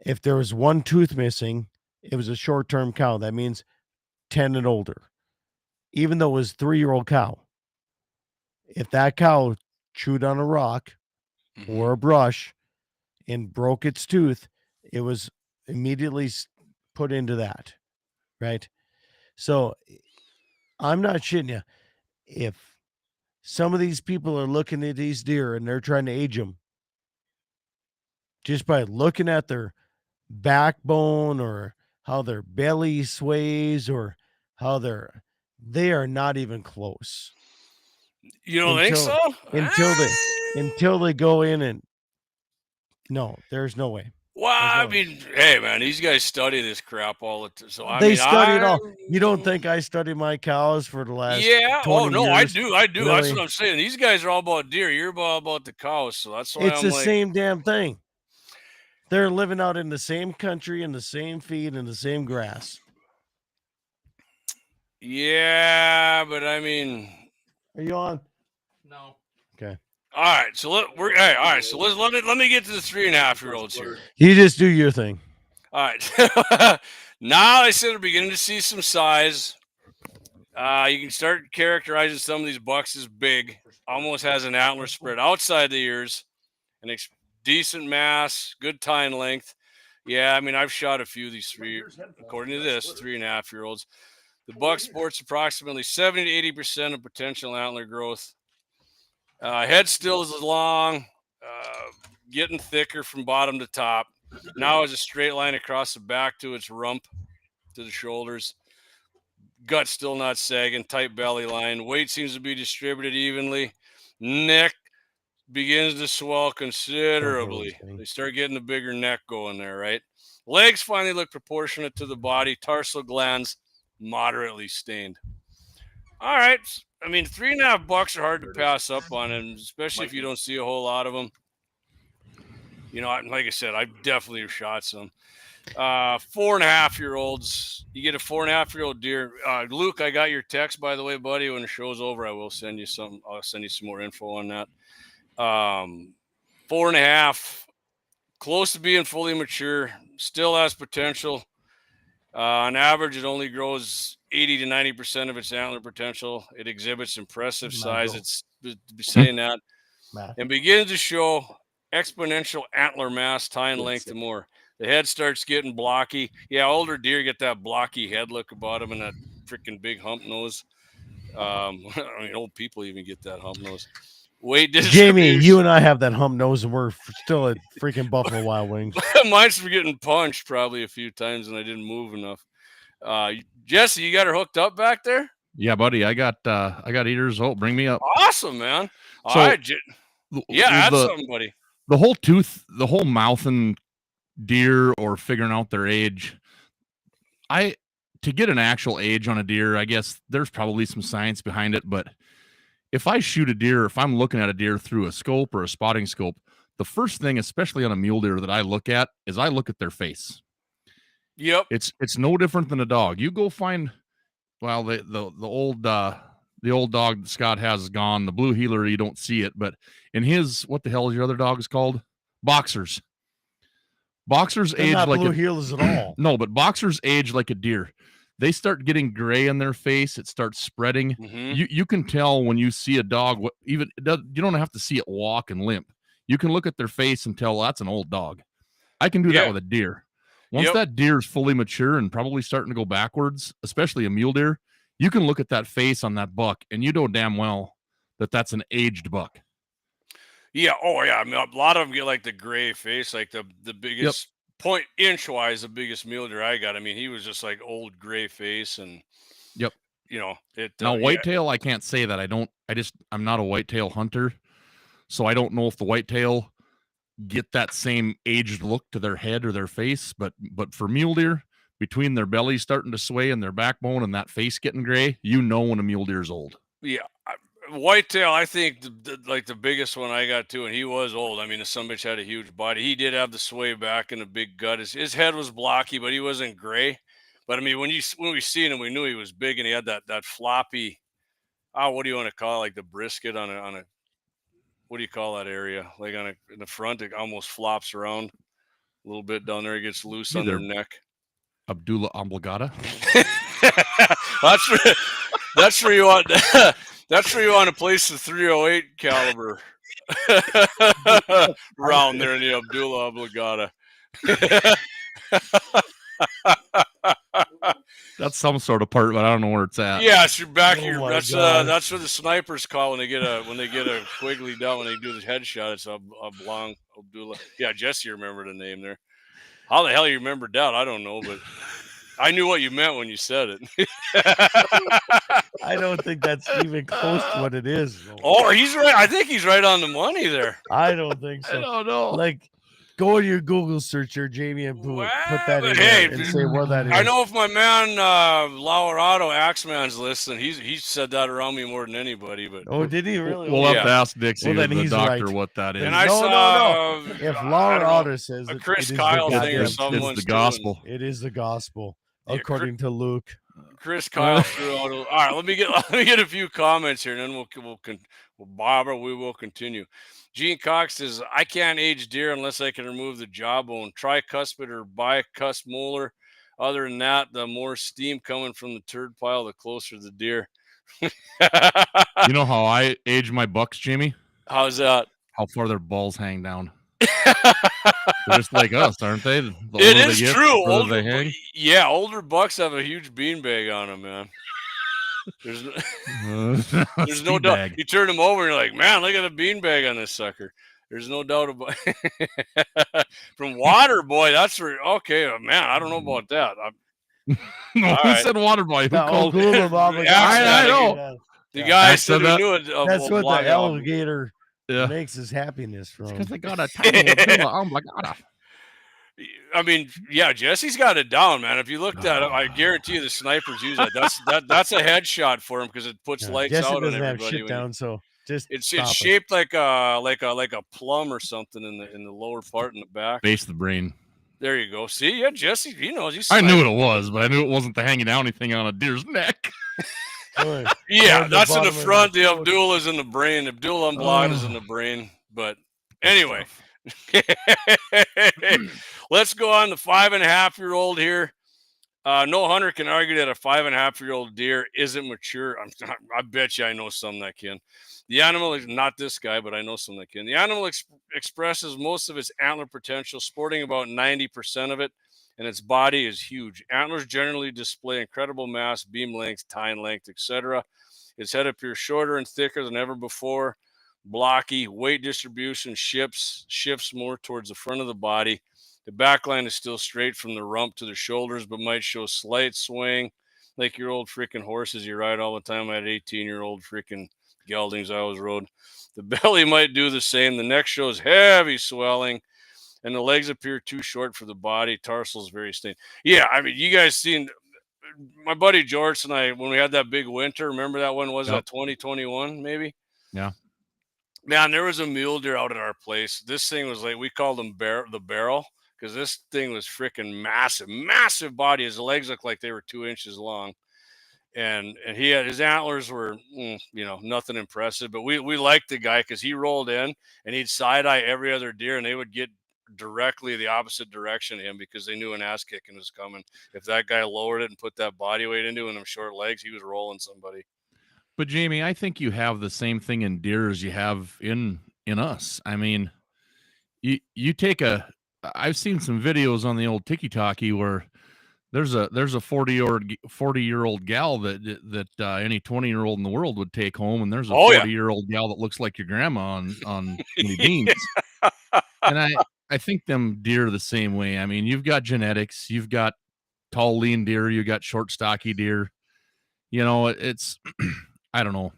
If there was one tooth missing, it was a short-term cow. That means 10 and older. Even though it was a 3-year-old cow. If that cow chewed on a rock or a brush and broke its tooth, it was immediately put into that. Right? So I'm not shitting you. If some of these people are looking at these deer and they're trying to age them just by looking at their backbone or how their belly sways or how they are not even close. You don't think so? Until they go in and no, there's no way. Well, I mean, hey man, these guys study this crap all the time. So they study it all. You don't think I study my cows for the last 20 years? I do. Really? That's what I'm saying. These guys are all about deer. You're all about the cows, so that's why it's the same damn thing. They're living out in the same country, in the same feed, in the same grass. Yeah, but I mean, are you on? No. Okay. All right, so let me get to the 3.5-year-olds here. You just do your thing. All right. Now I said we're beginning to see some size. You can start characterizing some of these bucks as big. Almost has an antler spread outside the ears, and decent mass, good tine length. Yeah, I mean I've shot a few of these according to this 3.5-year-olds. The buck sports approximately 70 to 80% of potential antler growth. Head still is long, getting thicker from bottom to top. Now is a straight line across the back to its rump. to the shoulders. Gut still not sagging, tight belly line. Weight seems to be distributed evenly. Neck begins to swell considerably. They start getting the bigger neck going there, right? Legs finally look proportionate to the body. Tarsal glands moderately stained. All right. I mean, $3.5 are hard to pass up on, and especially if you don't see a whole lot of them. You know, like I said, I've definitely shot some. 4.5-year-olds. You get a 4.5-year-old deer. Luke, I got your text, by the way, buddy. When the show's over, I will send you some. I'll send you some more info on that. 4.5, close to being fully mature. Still has potential. On average, it only grows 80 to 90% of its antler potential. It exhibits impressive size. It's saying that, and begins to show exponential antler mass, tine length, and more. The head starts getting blocky. Yeah, older deer get that blocky head look about them and that freaking big hump nose. I mean, old people even get that hump nose. Weight distribution. Jamie, you and I have that hump nose, and we're still at freaking Buffalo Wild Wings. Mine's for getting punched probably a few times, and I didn't move enough. Jesse, you got her hooked up back there? Yeah, buddy. I got eaters. Oh, bring me up. Awesome, man. All So, right. Yeah, add something, buddy. The whole tooth, the whole mouthing deer or figuring out their age. To get an actual age on a deer, I guess there's probably some science behind it, but if I shoot a deer, if I'm looking at a deer through a scope or a spotting scope, the first thing, especially on a mule deer, that I look at is I look at their face. Yep. It's no different than a dog. You go find, well, the old dog that Scott has is gone. The blue heeler, you don't see it, but in his, what the hell is your other dog's called? Boxers. Boxers age not like blue heelers at all. No, but boxers age like a deer. They start getting gray in their face. It starts spreading. Mm-hmm. You can tell when you see a dog. You don't have to see it walk and limp. You can look at their face and tell, well, that's an old dog. I can do that with a deer. Once that deer is fully mature and probably starting to go backwards, especially a mule deer, you can look at that face on that buck, and you know damn well that that's an aged buck. Yeah. Oh, yeah. I mean, a lot of them get like the gray face, like the biggest point inch-wise, the biggest mule deer I got. I mean, he was just like old gray face, and you know it. Now, whitetail, I can't say that. I'm not a whitetail hunter, so I don't know if the whitetail get that same aged look to their head or their face. But for mule deer, between their belly starting to sway and their backbone and that face getting gray, you know when a mule deer's old. Yeah. Whitetail, I think the biggest one I got too, and he was old. I mean, the sumbitch had a huge body. He did have the sway back and a big gut. His head was blocky, but he wasn't gray. But I mean, when we seen him, we knew he was big, and he had that floppy. What do you want to call it? Like the brisket on a what do you call that area? Like in the front, it almost flops around a little bit down there. It gets loose on their neck. Abdullah Oblongata. That's where you want. That's where you want to place the 308 caliber round there in the Abdullah Oblongata. That's some sort of part, but I don't know where it's at. Yeah, it's your back. That's what the snipers call when they get a quiggly down when they do the headshot. It's Abdullah. Yeah, Jesse remembered the name there. How the hell you remembered that? I don't know, but I knew what you meant when you said it. I don't think that's even close to what it is. Oh, he's right. I think he's right on the money there. I don't think so. I don't know. Like, go to your Google search here, Jamie, and put that in there and say what that is. I know if my man Lauer Auto Axeman's listening, he said that around me more than anybody. But did he really? We'll have to ask Dixie, the doctor, what that is. And I saw if Lauer Auto says a Chris Kyle thing or something, it's the gospel. It is the gospel, according to Luke. Chris Kyle threw out. All right, let me get a few comments here, and then we will continue. Gene Cox says, I can't age deer unless I can remove the jawbone. Tricuspid or bicusp molar. Other than that, the more steam coming from the turd pile, the closer the deer. You know how I age my bucks, Jamie? How's that? How far their balls hang down. They're just like us, aren't they? It is true. Older bucks have a huge beanbag on them, man. There's no doubt. You turn them over and you're like, man, look at the beanbag on this sucker. There's no doubt about it. From water, boy, that's for, okay, man, I don't know about that. No, All who right. said water boy? Who The called Oklahoma Mama I know. got- The Yeah. guy I said said who that. knew it. That's what the alligator Yeah. makes his happiness from. Because they got a tiny Abdullah oblongata. I mean, yeah, Jesse's got it down, man. If you looked at it, I guarantee you the snipers use that. That's a headshot for him because it puts Yeah, lights Jesse out on doesn't have everybody. shit when you- down, so just It's stop it. shaped like a plum or something in the lower part in the back. Base of the brain. There you go. See, yeah, Jesse, he knows. He's I knew sniping. what it was, but I knew it wasn't the hanging down anything on a deer's neck. Yeah, the that's in the bottom of front. the The throat. Abdullah's in the brain. Abdullah Unblocked is in the brain. But anyway, let's go on the 5.5-year-old here. No hunter can argue that a 5.5-year-old deer isn't mature. I bet you I know some that can. The animal is not this guy, but I know some that can. The animal expresses most of its antler potential, sporting about 90% of it, and its body is huge. Antlers generally display incredible mass, beam length, tine length, etc. Its head appears shorter and thicker than ever before. Blocky weight distribution shifts more towards the front of the body. The back line is still straight from the rump to the shoulders, but might show slight swing, like your old freaking horses you ride all the time. I had 18-year-old freaking geldings I always rode. The belly might do the same. The neck shows heavy swelling, and the legs appear too short for the body. Tarsal is very stained. Yeah, I mean, you guys seen my buddy George and I when we had that big winter. Remember that one? Was that 2021 maybe? Yeah. Man, there was a mule deer out at our place. This thing was like, we called him the barrel because this thing was freaking massive body. His legs looked like they were 2 inches long. And he had, his antlers were, nothing impressive, but we liked the guy because he rolled in and he'd side eye every other deer and they would get directly the opposite direction of him because they knew an ass kicking was coming. If that guy lowered it and put that body weight into it and them short legs, he was rolling somebody. But Jamie, I think you have the same thing in deer as you have in us. I mean, you take I've seen some videos on the old Tiki-Taki where there's a 40-year-old gal that any 20-year-old in the world would take home, and there's a 40-year-old gal that looks like your grandma on beans. And I think them deer are the same way. I mean, you've got genetics, you've got tall, lean deer, you got short, stocky deer. It's I don't know.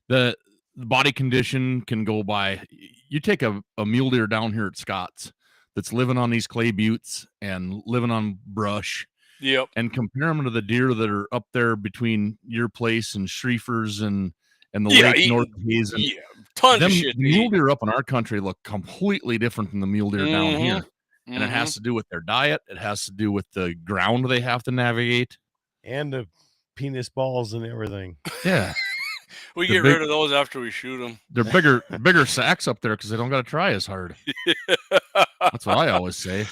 The body condition can go by. You take a mule deer down here at Scott's that's living on these clay buttes and living on brush. Yep. And compare them to the deer that are up there between your place and Schrieffer's and the lake north of Hazen. Yeah, tons of shit. The mule deer up in our country look completely different than the mule deer down here. And it has to do with their diet. It has to do with the ground they have to navigate. And the penis balls and everything. Yeah. We get rid of those after we shoot them. They're bigger sacks up there because they don't got to try as hard. That's what I always say.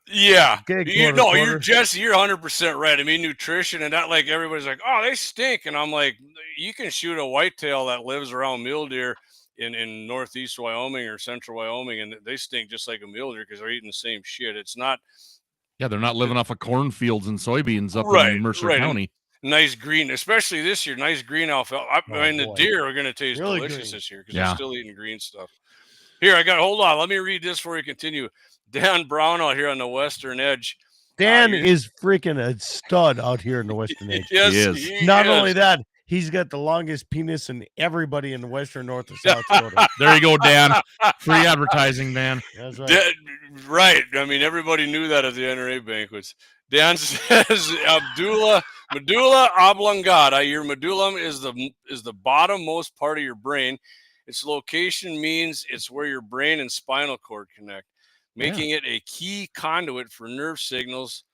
Yeah. Okay, you're Jesse, you're 100% right. I mean, nutrition and not like everybody's like, oh, they stink. And I'm like, you can shoot a whitetail that lives around mule deer in northeast Wyoming or central Wyoming, and they stink just like a mule deer because they're eating the same shit. It's not. Yeah, they're not living off of cornfields and soybeans up in Mercer County. Nice green, especially this year. Nice green alfalfa. The deer are going to taste really delicious this year because they're still eating green stuff. Here, hold on. Let me read this before we continue. Dan Brown out here on the western edge. Dan is freaking a stud out here in the western edge. Yes, he is. Not only that, he's got the longest penis in everybody in the western North or South Dakota. There you go, Dan. Free advertising, Dan. That's right. Right. I mean, everybody knew that at the NRA banquets. Dan says medulla oblongata. Your medullum is the bottommost part of your brain. Its location means it's where your brain and spinal cord connect, making it a key conduit for nerve signals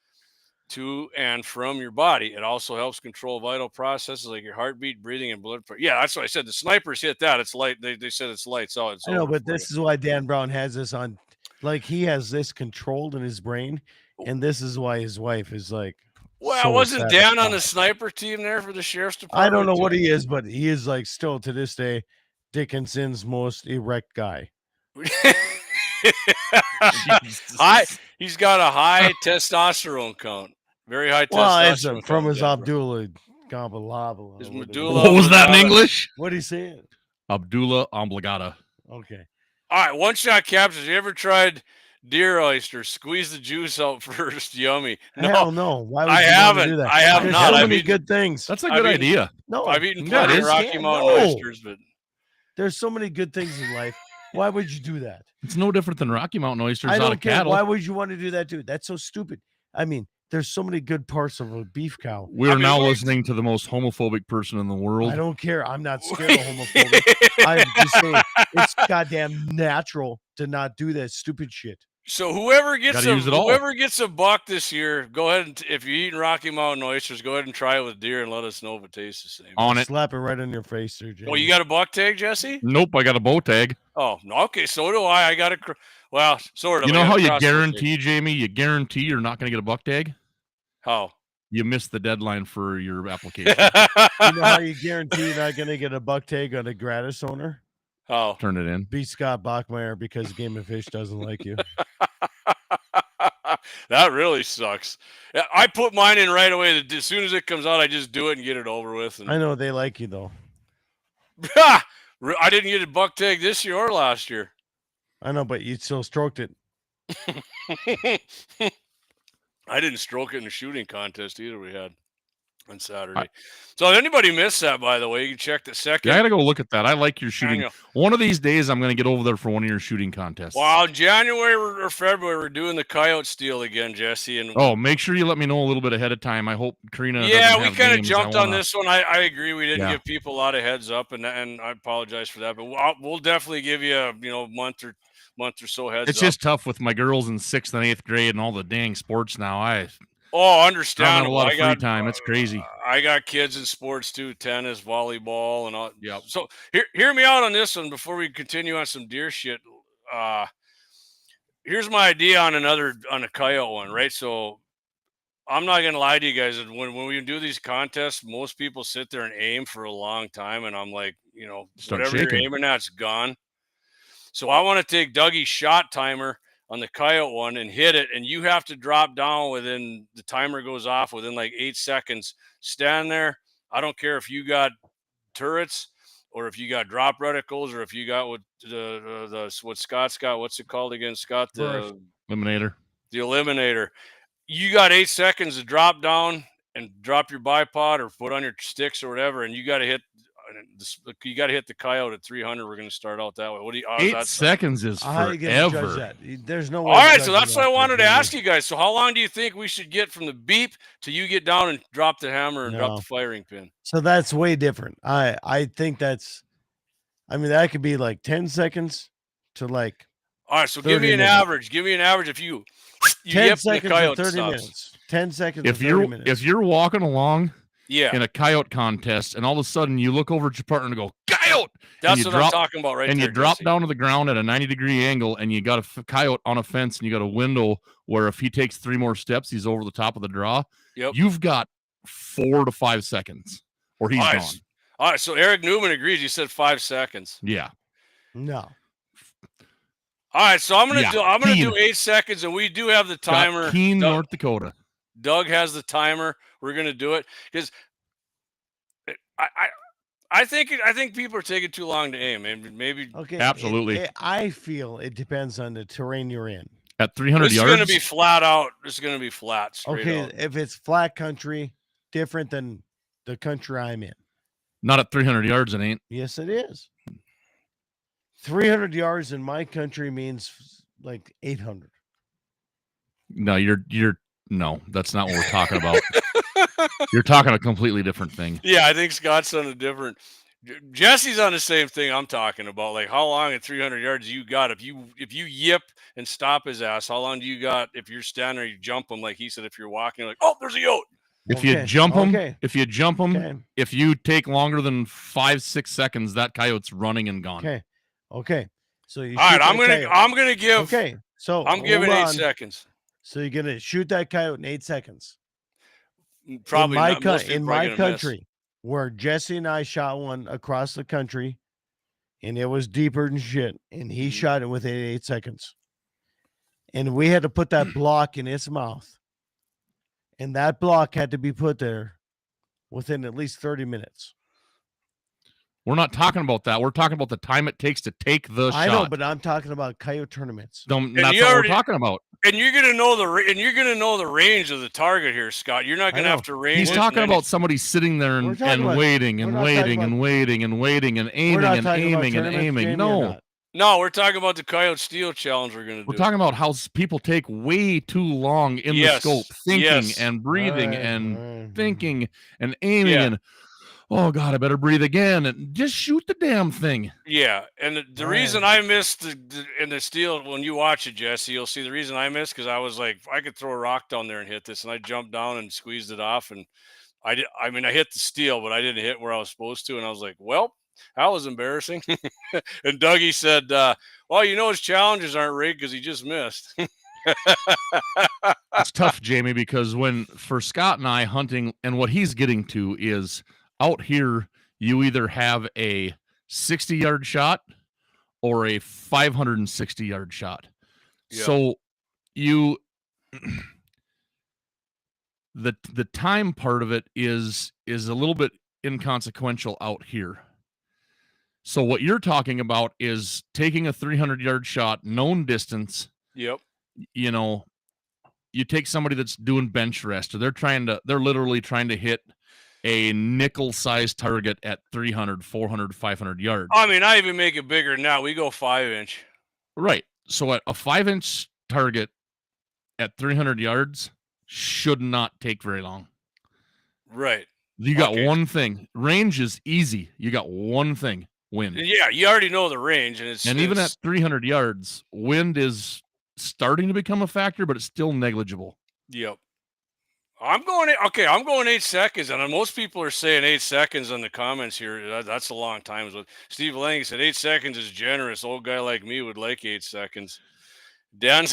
to and from your body. It also helps control vital processes like your heartbeat, breathing, and blood pressure. Yeah, that's what I said. The snipers hit that. It's light. They said it's lights out. I know, but this is why Dan Brown has this on. Like, he has this controlled in his brain, and this is why his wife is like. Well, wasn't Dan on the sniper team there for the sheriff's department? I don't know what he is, but he is like still to this day Dickinson's most erect guy. He's got a high testosterone count. Very high testosterone. Well, from his Abdullah Gombalaba. His medulla. What was that in English? What are you saying? Abdullah oblongata. Okay. All right, one shot captures. You ever tried deer oysters. Squeeze the juice out first. Yummy. Hell no. Why would I you want to haven't. do that? I have There's not. so I've many eaten- good things. That's a good idea. No, I've eaten Yeah, it plenty of is. Rocky Mountain No. oysters, but there's so many good things in life. Why would you do that? It's no different than Rocky Mountain oysters I out don't of care. cattle. Why would you want to do that, dude? That's so stupid. I mean, there's so many good parts of a beef cow. We are I mean, now we- listening to the most homophobic person in the world. I don't care. I'm not scared of homophobic. I'm just saying it's goddamn natural to not do that stupid shit. So whoever gets Gotta use it all. whoever gets a buck this year, go ahead and if you're eating Rocky Mountain oysters, go ahead and try it with deer and let us know if it tastes the same. On it. Slap it right on your face, there, Jamie. Well, you got a buck tag, Jesse? Nope, I got a bow tag. Oh, no, okay. So do I. I got a well, sort of. You I know got how a you crossbow tag. guarantee, Jamie? You guarantee you're not going to get a buck tag? How? You missed the deadline for your application. You know how you guarantee you're not going to get a buck tag on a gratis owner? How? Turn it in. Be Scott Bachmeier because Game of Fish doesn't like you. That really sucks. Yeah, I put mine in right away. As soon as it comes out, I just do it and get it over with. And I know they like you though. I didn't get a buck tag this year or last year. I know, but you still stroked it. I didn't stroke it in the shooting contest either. We had on Saturday. So if anybody missed that, by the way, you can check the second. Yeah, I got to go look at that. I like your shooting. Annual. One of these days, I'm going to get over there for one of your shooting contests. Well, in January or February, we're doing the coyote steal again, Jesse. And Oh, make sure you let me know a little bit ahead of time. I hope Karina. yeah, doesn't we have kind of games. jumped I on wanna- this one. I agree. We didn't Yeah. give people a lot of heads up, and I apologize for that. But we'll definitely give you a month or so heads It's up. just tough with my girls in 6th and 8th grade and all the dang sports now. I Oh, don't have a understandable. lot of free time. It's crazy. I got kids in sports too, tennis, volleyball, and all. Yep. So hear me out on this one before we continue on some deer shit. Here's my idea on a coyote one, right? So I'm not gonna lie to you guys. When we do these contests, most people sit there and aim for a long time, and I'm like, Start whatever shaking. you're aiming at's gone. So I want to take Dougie's shot timer on the coyote one and hit it, and you have to drop down within the timer goes off within like 8 seconds. Stand there. I don't care if you got turrets or if you got drop reticles or if you got what Scott's got. What's it called again, Scott? Burst. Eliminator. The eliminator. You got 8 seconds to drop down and drop your bipod or put on your sticks or whatever, and you got to hit the coyote at 300. We're going to start out that way. What do you? 8 seconds is How you gonna judge forever. that? There's no way. All to right, judge so that's it what I off wanted to that, ask you guys. So how long do you think we should get from the beep till you get down and drop the hammer and drop No. the firing pin? So that's way different. I think that's. I mean, that could be like 10 seconds to like All right, so give 30 me an minutes. average. Give me an average if you 10 yip and the seconds to coyote 30 stops. minutes. 10 seconds If to 30 you're minutes. if you're walking along Yeah, in a coyote contest and all of a sudden you look over at your partner and go coyote, that's you what drop- I'm talking about right and there. you drop Jesse. down to the ground at a 90-degree angle and you got a coyote on a fence and you got a window where if he takes 3 more steps he's over the top of the draw. Yep. You've got 4 to 5 seconds or he's All right, gone. All right, so Eric Newman agrees. You said 5 seconds. Yeah. No. All right, so I'm gonna Yeah, do Keene. 8 seconds, and we do have the timer. Got Keene, Doug, North Dakota. Doug has the timer. We're gonna do it because I think people are taking too long to aim, and maybe Okay. Absolutely. I feel it depends on the terrain you're in. At 300 this is yards. gonna be flat out. This is gonna be flat. Straight Okay. out. If it's flat country, different than the country I'm in. Not at 300 yards, it ain't. Yes, it is. 300 yards in my country means like 800. No, no, that's not what we're talking about. You're talking a completely different thing. Yeah, I think Scott's on a different. Jesse's on the same thing I'm talking about. Like how long at 300 yards you got? If you yip and stop his ass, how long do you got? If you're standing there, you jump him like he said. If you're walking, like oh, there's a yote. If you Okay, jump him, okay. Okay. if you take longer than 5-6 seconds, that coyote's running and gone. Okay. Okay. So you All right, shoot I'm that gonna coyote. give. Okay. So I'm giving hold 8 on. seconds. So you're gonna shoot that coyote in 8 seconds. Probably in my, not. Most people in are probably my gonna miss. country, where Jesse and I shot one across the country, and it was deeper than shit, and he shot it within 8 seconds. And we had to put that block in its mouth, and that block had to be put there within at least 30 minutes. We're not talking about that. We're talking about the time it takes to take the shot. I know, but I'm talking about coyote tournaments. That's what we're talking about. And you're gonna know the range of the target here, Scott. You're not gonna have to range. He's talking about somebody sitting there and waiting and waiting and waiting and waiting and aiming and aiming and aiming. No, we're talking about the coyote steel challenge we're gonna do. We're talking about how people take way too long in the scope, thinking and breathing and thinking and aiming and oh God, I better breathe again and just shoot the damn thing. Yeah, and the reason I missed in the steel, when you watch it, Jesse, you'll see the reason I missed, because I was like, I could throw a rock down there and hit this, and I jumped down and squeezed it off, and I hit the steel, but I didn't hit where I was supposed to, and I was like, well, that was embarrassing. And Dougie said, well, his challenges aren't rigged because he just missed. It's tough, Jamie, because for Scott and I hunting, and what he's getting to is out here, you either have a 60-yard shot or a 560-yard shot. Yeah. So the time part of it is a little bit inconsequential out here. So what you're talking about is taking a 300-yard shot, known distance. Yep. You take somebody that's doing bench rest, or they're literally trying to hit a nickel-sized target at 300, 400, 500 yards. I mean, I even make it bigger now. We go 5-inch. Right. So a 5-inch target at 300 yards should not take very long. Right. You got one thing. Range is easy. You got one thing. Wind. Yeah, you already know the range. And even at 300 yards, wind is starting to become a factor, but it's still negligible. Yep. I'm going 8 seconds, and most people are saying 8 seconds in the comments here. That's a long time. Steve Lang said 8 seconds is generous. Old guy like me would like 8 seconds. Dan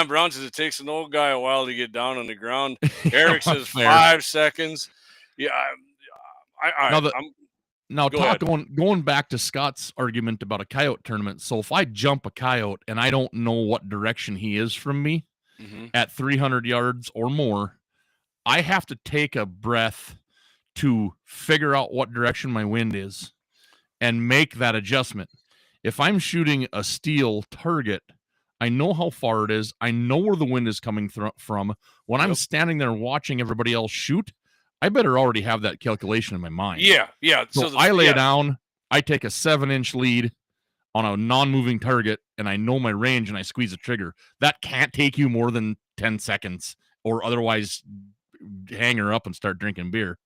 Brown says it takes an old guy a while to get down on the ground. Eric says 5 seconds. Yeah. Going back to Scott's argument about a coyote tournament. So if I jump a coyote and I don't know what direction he is from me at 300 yards or more, I have to take a breath to figure out what direction my wind is and make that adjustment. If I'm shooting a steel target, I know how far it is. I know where the wind is coming from. When I'm standing there watching everybody else shoot, I better already have that calculation in my mind. Yeah. So I lay down, I take a 7-inch lead on a non-moving target, and I know my range, and I squeeze the trigger. That can't take you more than 10 seconds, or otherwise hang her up and start drinking beer.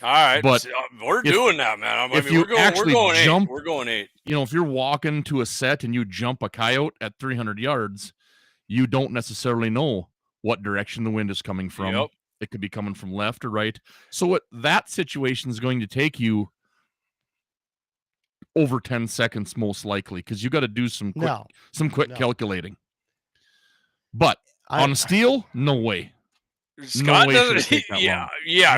All right, but we're doing that, man. We're going jump, 8. We're going 8. If you're walking to a set and you jump a coyote at 300 yards, you don't necessarily know what direction the wind is coming from. Yep. It could be coming from left or right. So that situation is going to take you over 10 seconds, most likely, because you got to do some quick calculating. But on a steel, no way. Scott doesn't. No.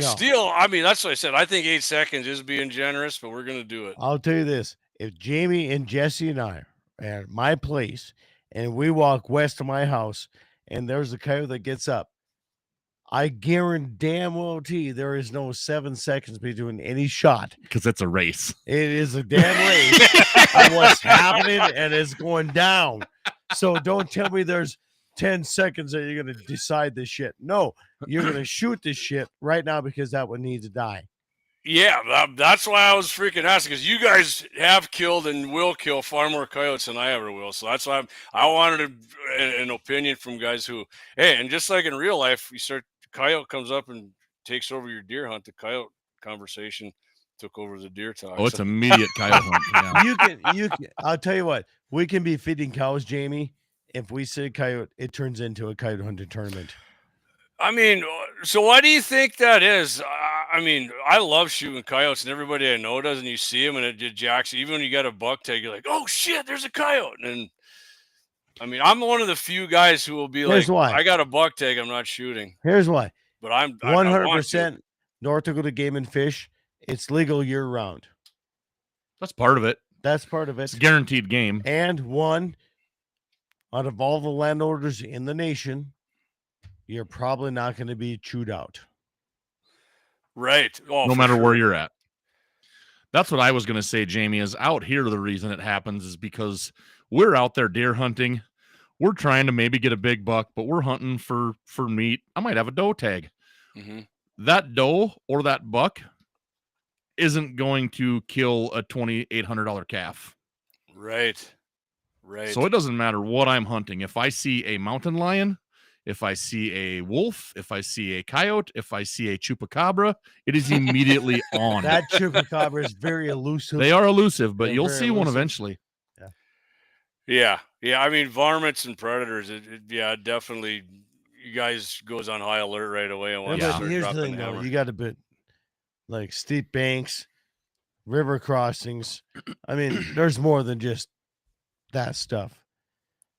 Steel. I mean, that's what I said. I think 8 seconds is being generous, but we're going to do it. I'll tell you this: if Jamie and Jesse and I are at my place, and we walk west of my house, and there's a coyote that gets up, I guarantee there is no 7 seconds between any shot, because it's a race. It is a damn race of what's happening, and it's going down. So don't tell me there's 10 seconds that you're going to decide this shit. No, you're going to shoot this shit right now, because that one needs to die. Yeah, that's why I was freaking asking, because you guys have killed and will kill far more coyotes than I ever will. So that's why I wanted an opinion from guys who, hey, and just like in real life, coyote comes up and takes over your deer hunt. The coyote conversation took over the deer talk. Oh, it's immediate coyote hunt. Yeah. You can. I'll tell you what. We can be feeding cows, Jamie. If we say coyote, it turns into a coyote hunting tournament. I mean, so why do you think that is? I mean, I love shooting coyotes, and everybody I know does, and you see them, and it jacks. Even when you got a buck tag, you're like, oh, shit, there's a coyote. And, I mean, I'm one of the few guys who will be Here's like, why. I got a buck tag, I'm not shooting. Here's why. But I'm 100% North Dakota Game and Fish. It's legal year-round. That's part of it. That's part of it. It's a guaranteed game. And one, out of all the landowners in the nation, you're probably not going to be chewed out. Right. No matter where you're at. That's what I was going to say, Jamie, is out here the reason it happens is because we're out there deer hunting. We're trying to maybe get a big buck, but we're hunting for meat. I might have a doe tag. Mm-hmm. That doe or that buck isn't going to kill a $2,800 calf. Right. So it doesn't matter what I'm hunting. If I see a mountain lion, if I see a wolf, if I see a coyote, if I see a chupacabra, it is immediately on. That chupacabra is very elusive. They are elusive, but They're you'll very see one elusive. eventually. Yeah. I mean, varmints and predators. It definitely. You guys goes on high alert right away. And But here's the thing, though. You got to be like steep banks, river crossings. I mean, there's more than just that stuff.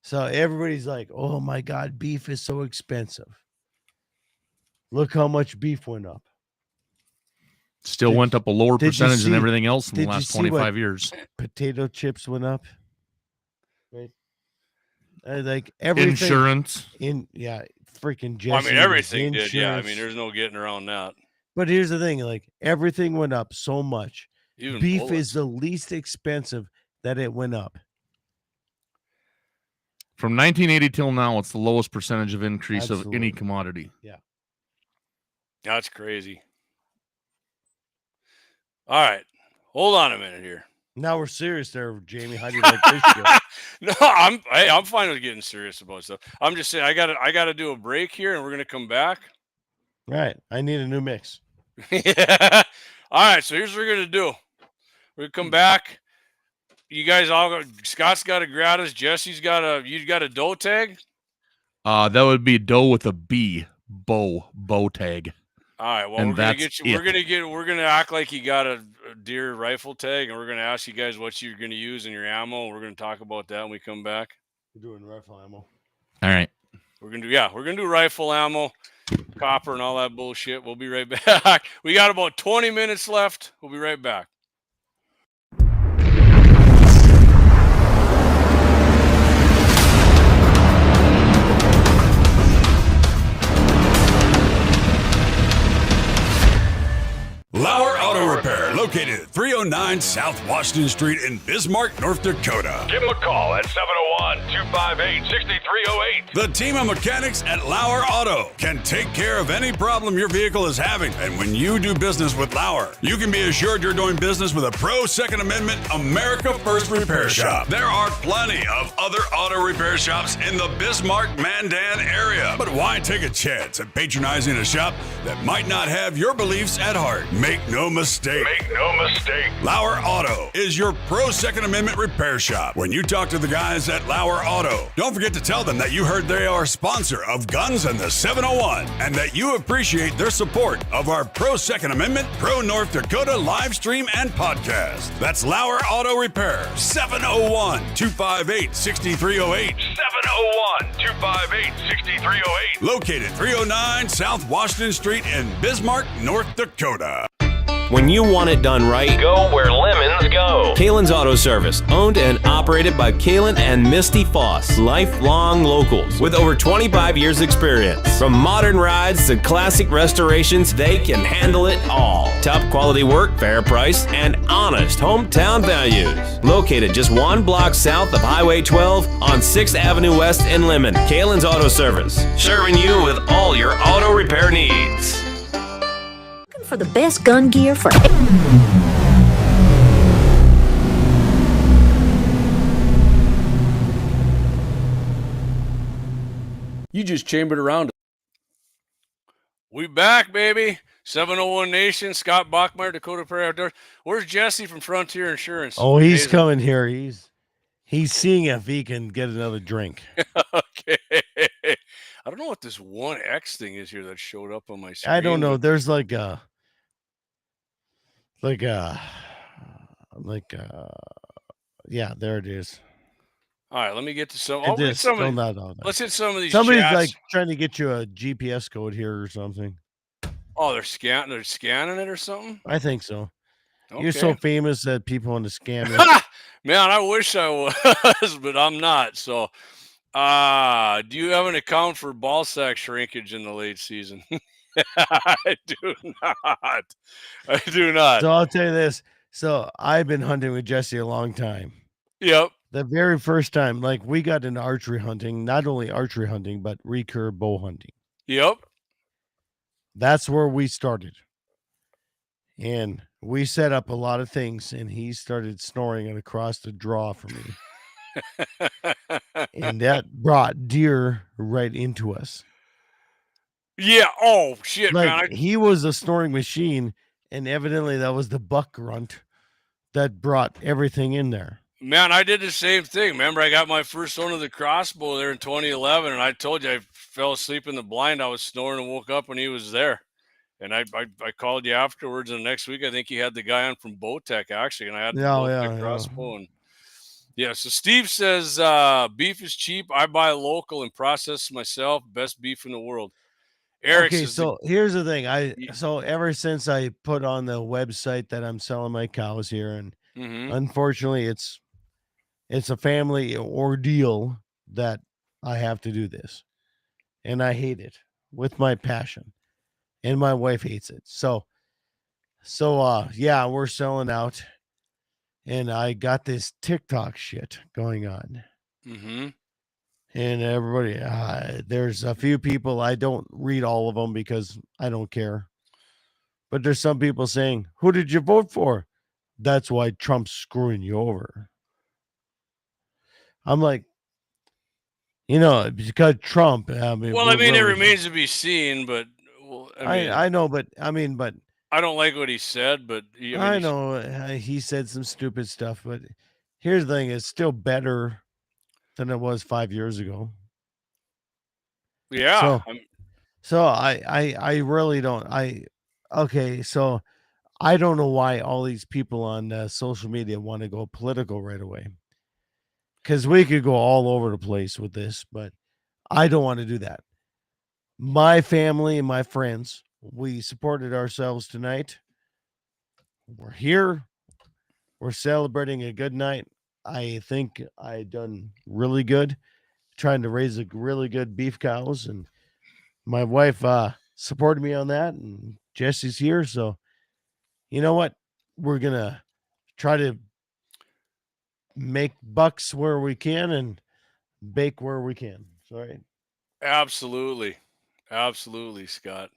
So everybody's like, "Oh my God, beef is so expensive. Look how much beef went up." Still went up a lower did you percentage than see- everything else in the did you last see what 25 years. Potato chips went up. Right. Like everything. Insurance. Freaking Jesse. Well, I mean, everything insurance. did. Yeah. I mean, there's no getting around that. But here's the thing, like everything went up so much. Even Beef bullets. is the least expensive that it went up. From 1980 till now, it's the lowest percentage of increase of any Absolutely. commodity. That's crazy. All right. Hold on a minute here. Now we're serious there, Jamie. How do you like this shit? No, I'm fine with getting serious about stuff. I'm just saying I gotta do a break here and we're gonna come back. Right. I need a new mix. Yeah. All right, so here's what we're gonna do. We're gonna come back. You guys all got Scott's got a gratis, Jesse's got a doe tag. That would be doe with a B, bow tag. All right, well, And we're gonna that's get you. it. We're gonna act like you got a deer rifle tag, and we're gonna ask you guys what you're gonna use in your ammo. We're gonna talk about that when we come back. We're doing rifle ammo. All right. We're gonna do rifle ammo, copper, and all that bullshit. We'll be right back. We got about 20 minutes left. We'll be right back. Lauer Auto Repair, located at 309 South Washington Street in Bismarck, North Dakota. Give them a call at 701-258-6308. The team of mechanics at Lauer Auto can take care of any problem your vehicle is having. And when you do business with Lauer, you can be assured you're doing business with a pro Second Amendment America First repair shop. There are plenty of other auto repair shops in the Bismarck-Mandan area. But why take a chance at patronizing a shop that might not have your beliefs at heart? Make no mistake. Lauer Auto is your pro Second Amendment repair shop. When you talk to the guys at Lauer Auto, don't forget to tell them that you heard they are a sponsor of Guns and the 701 and that you appreciate their support of our pro Second Amendment, pro North Dakota live stream and podcast. That's Lauer Auto Repair, 701-258-6308. 701-258-6308. Located 309 South Washington Street in Bismarck, North Dakota. When you want it done right, Go where lemons go. KALON'S Auto Service, owned and operated by KALON and Misty Foss, lifelong locals with over 25 years experience. From modern rides to classic restorations, they can handle it all. Top quality work, fair price, and honest hometown values. Located just one block south of Highway 12 on 6th Avenue West in Lemmon. KALON'S Auto Service, serving you with all your auto repair needs. For the best gun gear for You just chambered around. We back, baby. 701 Nation, Scott Bachmeier, Dakota Prairie Outdoors. Where's Jesse from Frontier Insurance? Oh, he's Amazing. coming here. He's seeing if he can get another drink. Okay. I don't know what this 1X thing is here that showed up on my screen. I don't know. but- There's yeah, there it is. All right, let me get to some. It Oh, is still not on there. let's hit some of these. Somebody's chats. like trying to get you a GPS code here or something. Oh, they're scanning it or something. I think so. Okay. You're so famous that people want to scam you. Man, I wish I was, but I'm not. So, do you have an account for ball sack shrinkage in the late season? I do not. So I'll tell you this: So I've been hunting with Jesse a long time. Yep. The very first time, like we got into archery hunting, not only archery hunting, but recurve bow hunting. Yep. That's where we started. And we set up a lot of things, and he started snoring it across the draw for me. And that brought deer right into us. Yeah. Oh shit, Like man. he was a snoring machine, and evidently that was the buck grunt that brought everything in there. Man, I did the same thing. Remember, I got my first one of the crossbow there in 2011, and I told you I fell asleep in the blind. I was snoring and woke up when he was there. And I called you afterwards, and the next week I think he had the guy on from Bowtech actually, and I had the Bowtech crossbow. And yeah, so Steve says beef is cheap. I buy local and process myself. Best beef in the world. Eric Okay, says so here's the thing. So ever since I put on the website that I'm selling my cows here, and unfortunately it's a family ordeal that I have to do this, and I hate it with my passion, and my wife hates it. So yeah, we're selling out, and I got this TikTok shit going on. And everybody, there's a few people, I don't read all of them because I don't care. But there's some people saying, who did you vote for? That's why Trump's screwing you over. I'm like, because Trump. I mean, it remains to be seen, but I know, but I don't like what he said, but I know he said some stupid stuff, but here's the thing: it's still better than it was 5 years ago. Yeah. So I really don't. So I don't know why all these people on social media want to go political right away. Because we could go all over the place with this, but I don't want to do that. My family and my friends, we supported ourselves tonight. We're here. We're celebrating a good night. I think I done really good trying to raise a really good beef cows, and my wife supported me on that, and Jesse's here. So you know what? We're going to try to make bucks where we can and bake where we can. Sorry. Absolutely, Scott.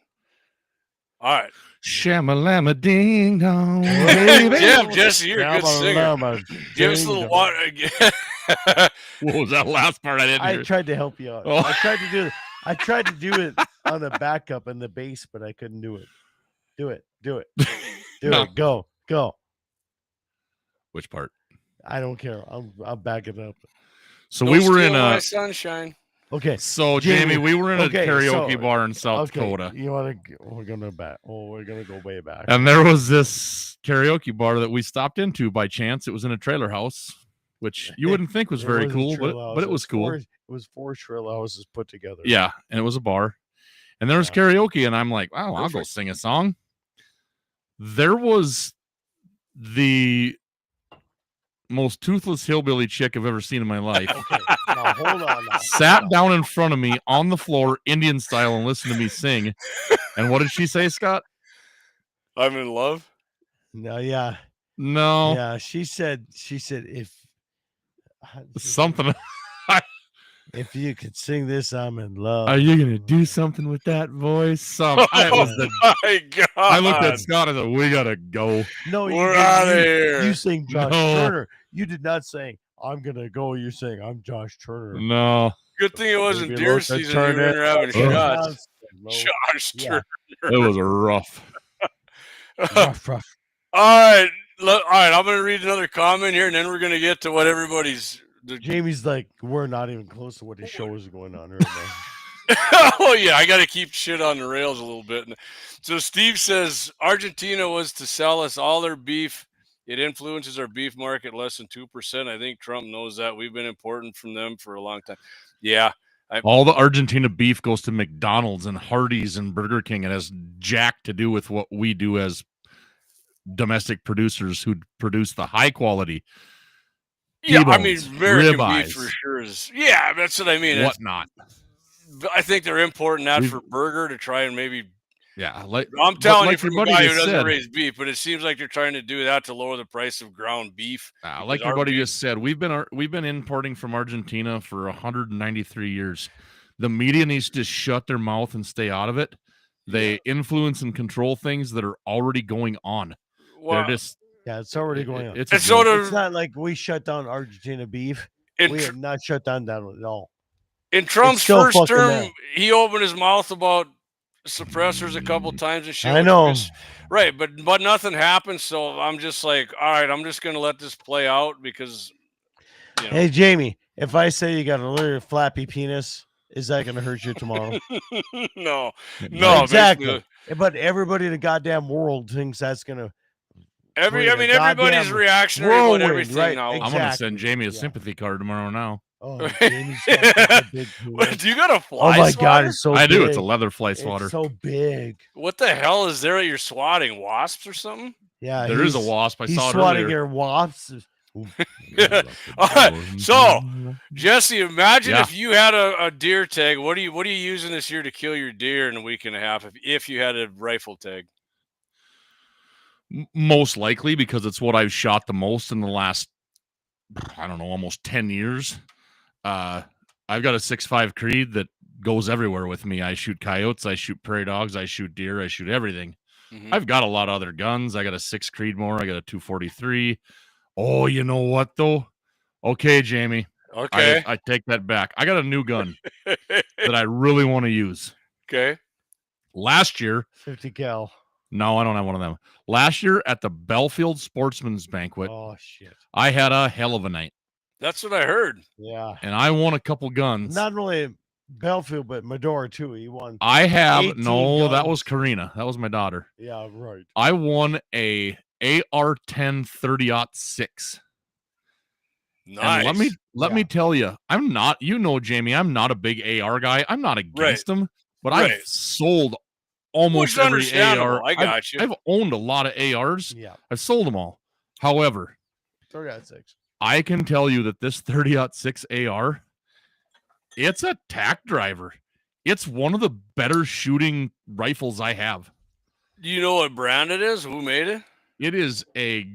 All right. Shamalama ding dong. Damn, Jesse, you're a good singer. Give us a little water. What was that last part? I didn't hear. I tried to help you out. Oh. I tried to do it on the backup and the bass, but I couldn't do it. Do it. No. It. Go. Which part? I don't care. I'll back it up. So we were in my sunshine. Okay. So Jamie, we were in a karaoke bar in South Dakota. You want to? We're gonna go way back. And there was this karaoke bar that we stopped into by chance. It was in a trailer house, which you wouldn't think was very cool, but it was cool. It was 4 trailer houses put together. Yeah, and it was a bar, and there was karaoke, and I'm like, wow, I'll go sing a song. There was the most toothless hillbilly chick I've ever seen in my life. Okay, now hold on. Sat down in front of me on the floor, Indian style, and listened to me sing. And what did she say, Scott? I'm in love. No, yeah. No. Yeah, she said if something. If you could sing this, I'm in love. Are you gonna do something with that voice? My God. I looked at Scott and said, "We gotta go. No, we're out of here." You sing Josh Turner. You did not say I'm gonna go. You're saying I'm Josh Turner. No. Good thing it wasn't deer season. You were having shots. Josh Turner. It was rough. rough. All right. I'm gonna read another comment here, and then we're gonna get to what everybody's. Jamie's like, we're not even close to what his show is going on right now. Oh yeah, I got to keep shit on the rails a little bit. So Steve says Argentina was to sell us all their beef. It influences our beef market less than 2%. I think Trump knows that. We've been importing from them for a long time. Yeah. All the Argentina beef goes to McDonald's and Hardee's and Burger King. It has jack to do with what we do as domestic producers who produce the high quality. Yeah, I mean, American beef for sure is. Yeah, that's what I mean. Whatnot. I think they're importing that for burger to try and maybe Yeah, like I'm telling you like from your a buddy guy who just doesn't said, raise beef, but it seems like they're trying to do that to lower the price of ground beef. like because your our buddy beef- just said, we've been importing from Argentina for 193 years. The media needs to shut their mouth and stay out of it. They influence and control things that are already going on. Well, They're just it's already going on. It's and so It's not like we shut down Argentina beef. We have not shut down that at all. in Trump's still first fucking term, there. he opened his mouth about suppressors a couple times and shit. I know. Right, but nothing happened. So I'm just like, all right, I'm just gonna let this play out because. You know. Hey Jamie, if I say you got a little flappy penis, is that going to hurt you tomorrow? No, exactly. basically. But everybody in the goddamn world thinks that's going to. Everybody's reactionary about everything right? now. I'm going to send Jamie a sympathy card tomorrow now. Oh, Jamie's got a big What, do you got a fly Oh my swatter? God, it's so I big. do. It's a leather fly swatter. It's so big. What the hell is there that you're swatting? Wasps or something? Yeah, there is a wasp. I he's saw it swatting earlier. your wasps. All right. So, Jesse, imagine if you had a deer tag. What are you using this year to kill your deer in a week and a half? If you had a rifle tag, Most likely because it's what I've shot the most in the last, I don't know, almost 10 years. I've got a 6.5 Creed that goes everywhere with me. I shoot coyotes, I shoot prairie dogs, I shoot deer, I shoot everything. Mm-hmm. I've got a lot of other guns. I got a 6 Creedmoor, I got a 243. Oh, you know what though? Okay, Jamie. Okay. I take that back. I got a new gun that I really want to use. Okay. Last year, 50 cal. No, I don't have one of them. Last year at the Belfield Sportsman's Banquet, oh shit, I had a hell of a night. That's what I heard. Yeah, and I won a couple guns. Not only Belfield, but Medora too. He won. I have guns. That was Karina. That was my daughter. Yeah, right. I won a AR-10 30-06. Nice. And let me tell you, I'm not. Jamie, I'm not a big AR guy. I'm not against them, but I've sold almost every AR. I got you. I've owned a lot of ARs. Yeah, I've sold them all. However, 30-06. I can tell you that this 30-06 AR, it's a tack driver. It's one of the better shooting rifles I have. Do you know what brand it is? Who made it? It is a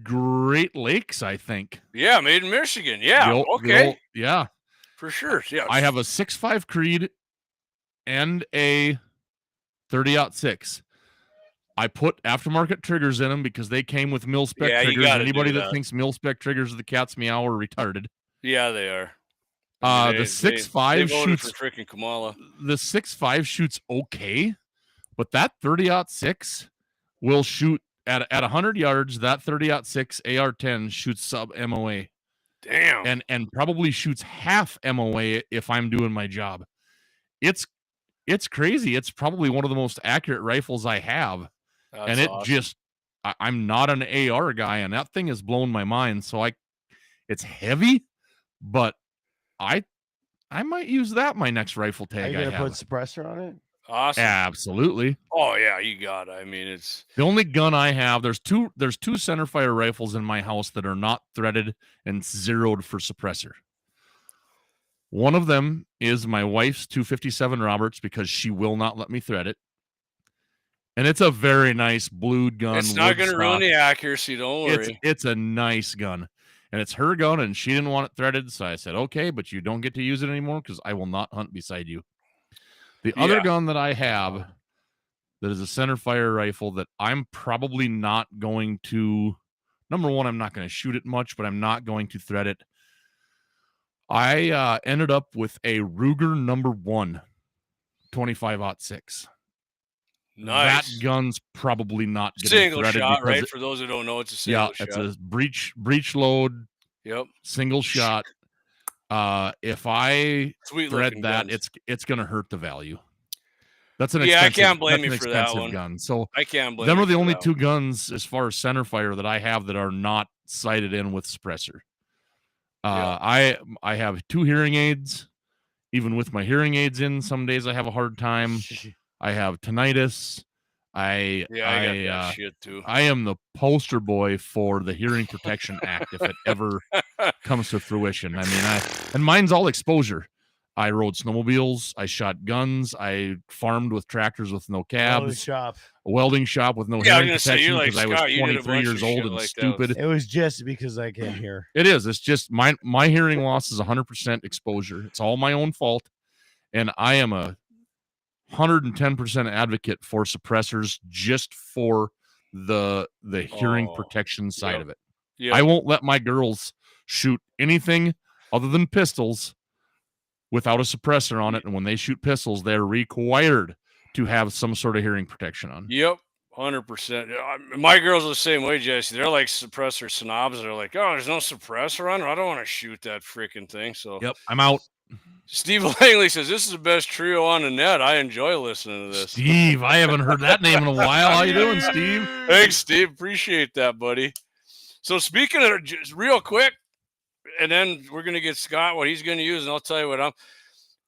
Great Lakes, I think. Yeah, made in Michigan. Yeah, okay. Yeah. For sure. Yeah. I have a 6.5 Creed and a 30-06. I put aftermarket triggers in them because they came with mil-spec triggers. Anybody that thinks mil-spec triggers of the cat's meow are retarded. Yeah, they are. The 6.5 shoots for freaking Kamala. The 6.5 shoots okay, but that 30-06 will shoot at 100 yards. That 30-06 AR-10 shoots sub MOA. Damn. And probably shoots half MOA if I'm doing my job. It's crazy. It's probably one of the most accurate rifles I have. That's and it awesome. I'm not an AR guy, and that thing has blown my mind. So it's heavy, but I might use that my next rifle tag. Are you gonna put suppressor on it? Awesome. Absolutely. Oh yeah, you got it. I mean, it's the only gun I have. There's two centerfire rifles in my house that are not threaded and zeroed for suppressor. One of them is my wife's 257 Roberts because she will not let me thread it. And it's a very nice blued gun. It's not going to ruin the accuracy. Don't worry. It's a nice gun. And it's her gun, and she didn't want it threaded. So I said, okay, but you don't get to use it anymore because I will not hunt beside you. The other gun that I have that is a centerfire rifle that I'm probably not going to, number one, I'm not going to shoot it much, but I'm not going to thread it. I ended up with a Ruger number 1 25-06. Nice. That gun's probably not getting single threaded shot, right? For those who don't know, it's a single shot. Yeah, it's a breech load. Yep. Single shot. If I thread that, guns. it's going to hurt the value. That's an expensive, I can't blame you for that one. Gun. So I can't blame. Them are the only two guns as far as centerfire that I have that are not sighted in with suppressor. I have 2 hearing aids. Even with my hearing aids in, some days I have a hard time. I have tinnitus. I got that shit too. I am the poster boy for the Hearing Protection Act if it ever comes to fruition. I mean, and mine's all exposure. I rode snowmobiles. I shot guns. I farmed with tractors with no cabs. A welding shop with no hearing protection because I was 23 years old and like stupid. It was just because I can't hear. It is. It's just my hearing loss is 100% exposure. It's all my own fault. And I am a 110% advocate for suppressors just for the hearing protection side of it. Yep. I won't let my girls shoot anything other than pistols without a suppressor on it. And when they shoot pistols, they're required to have some sort of hearing protection on. Yep. 100%. My girls are the same way, Jesse. They're like suppressor snobs. They're like, oh, there's no suppressor on it. I don't want to shoot that freaking thing. So yep, I'm out. Steve Langley says, this is the best trio on the net. I enjoy listening to this. Steve, I haven't heard that name in a while. How you doing, Steve? Thanks, Steve. Appreciate that, buddy. So speaking of, just real quick, and then we're going to get Scott what he's going to use, and I'll tell you what I'm.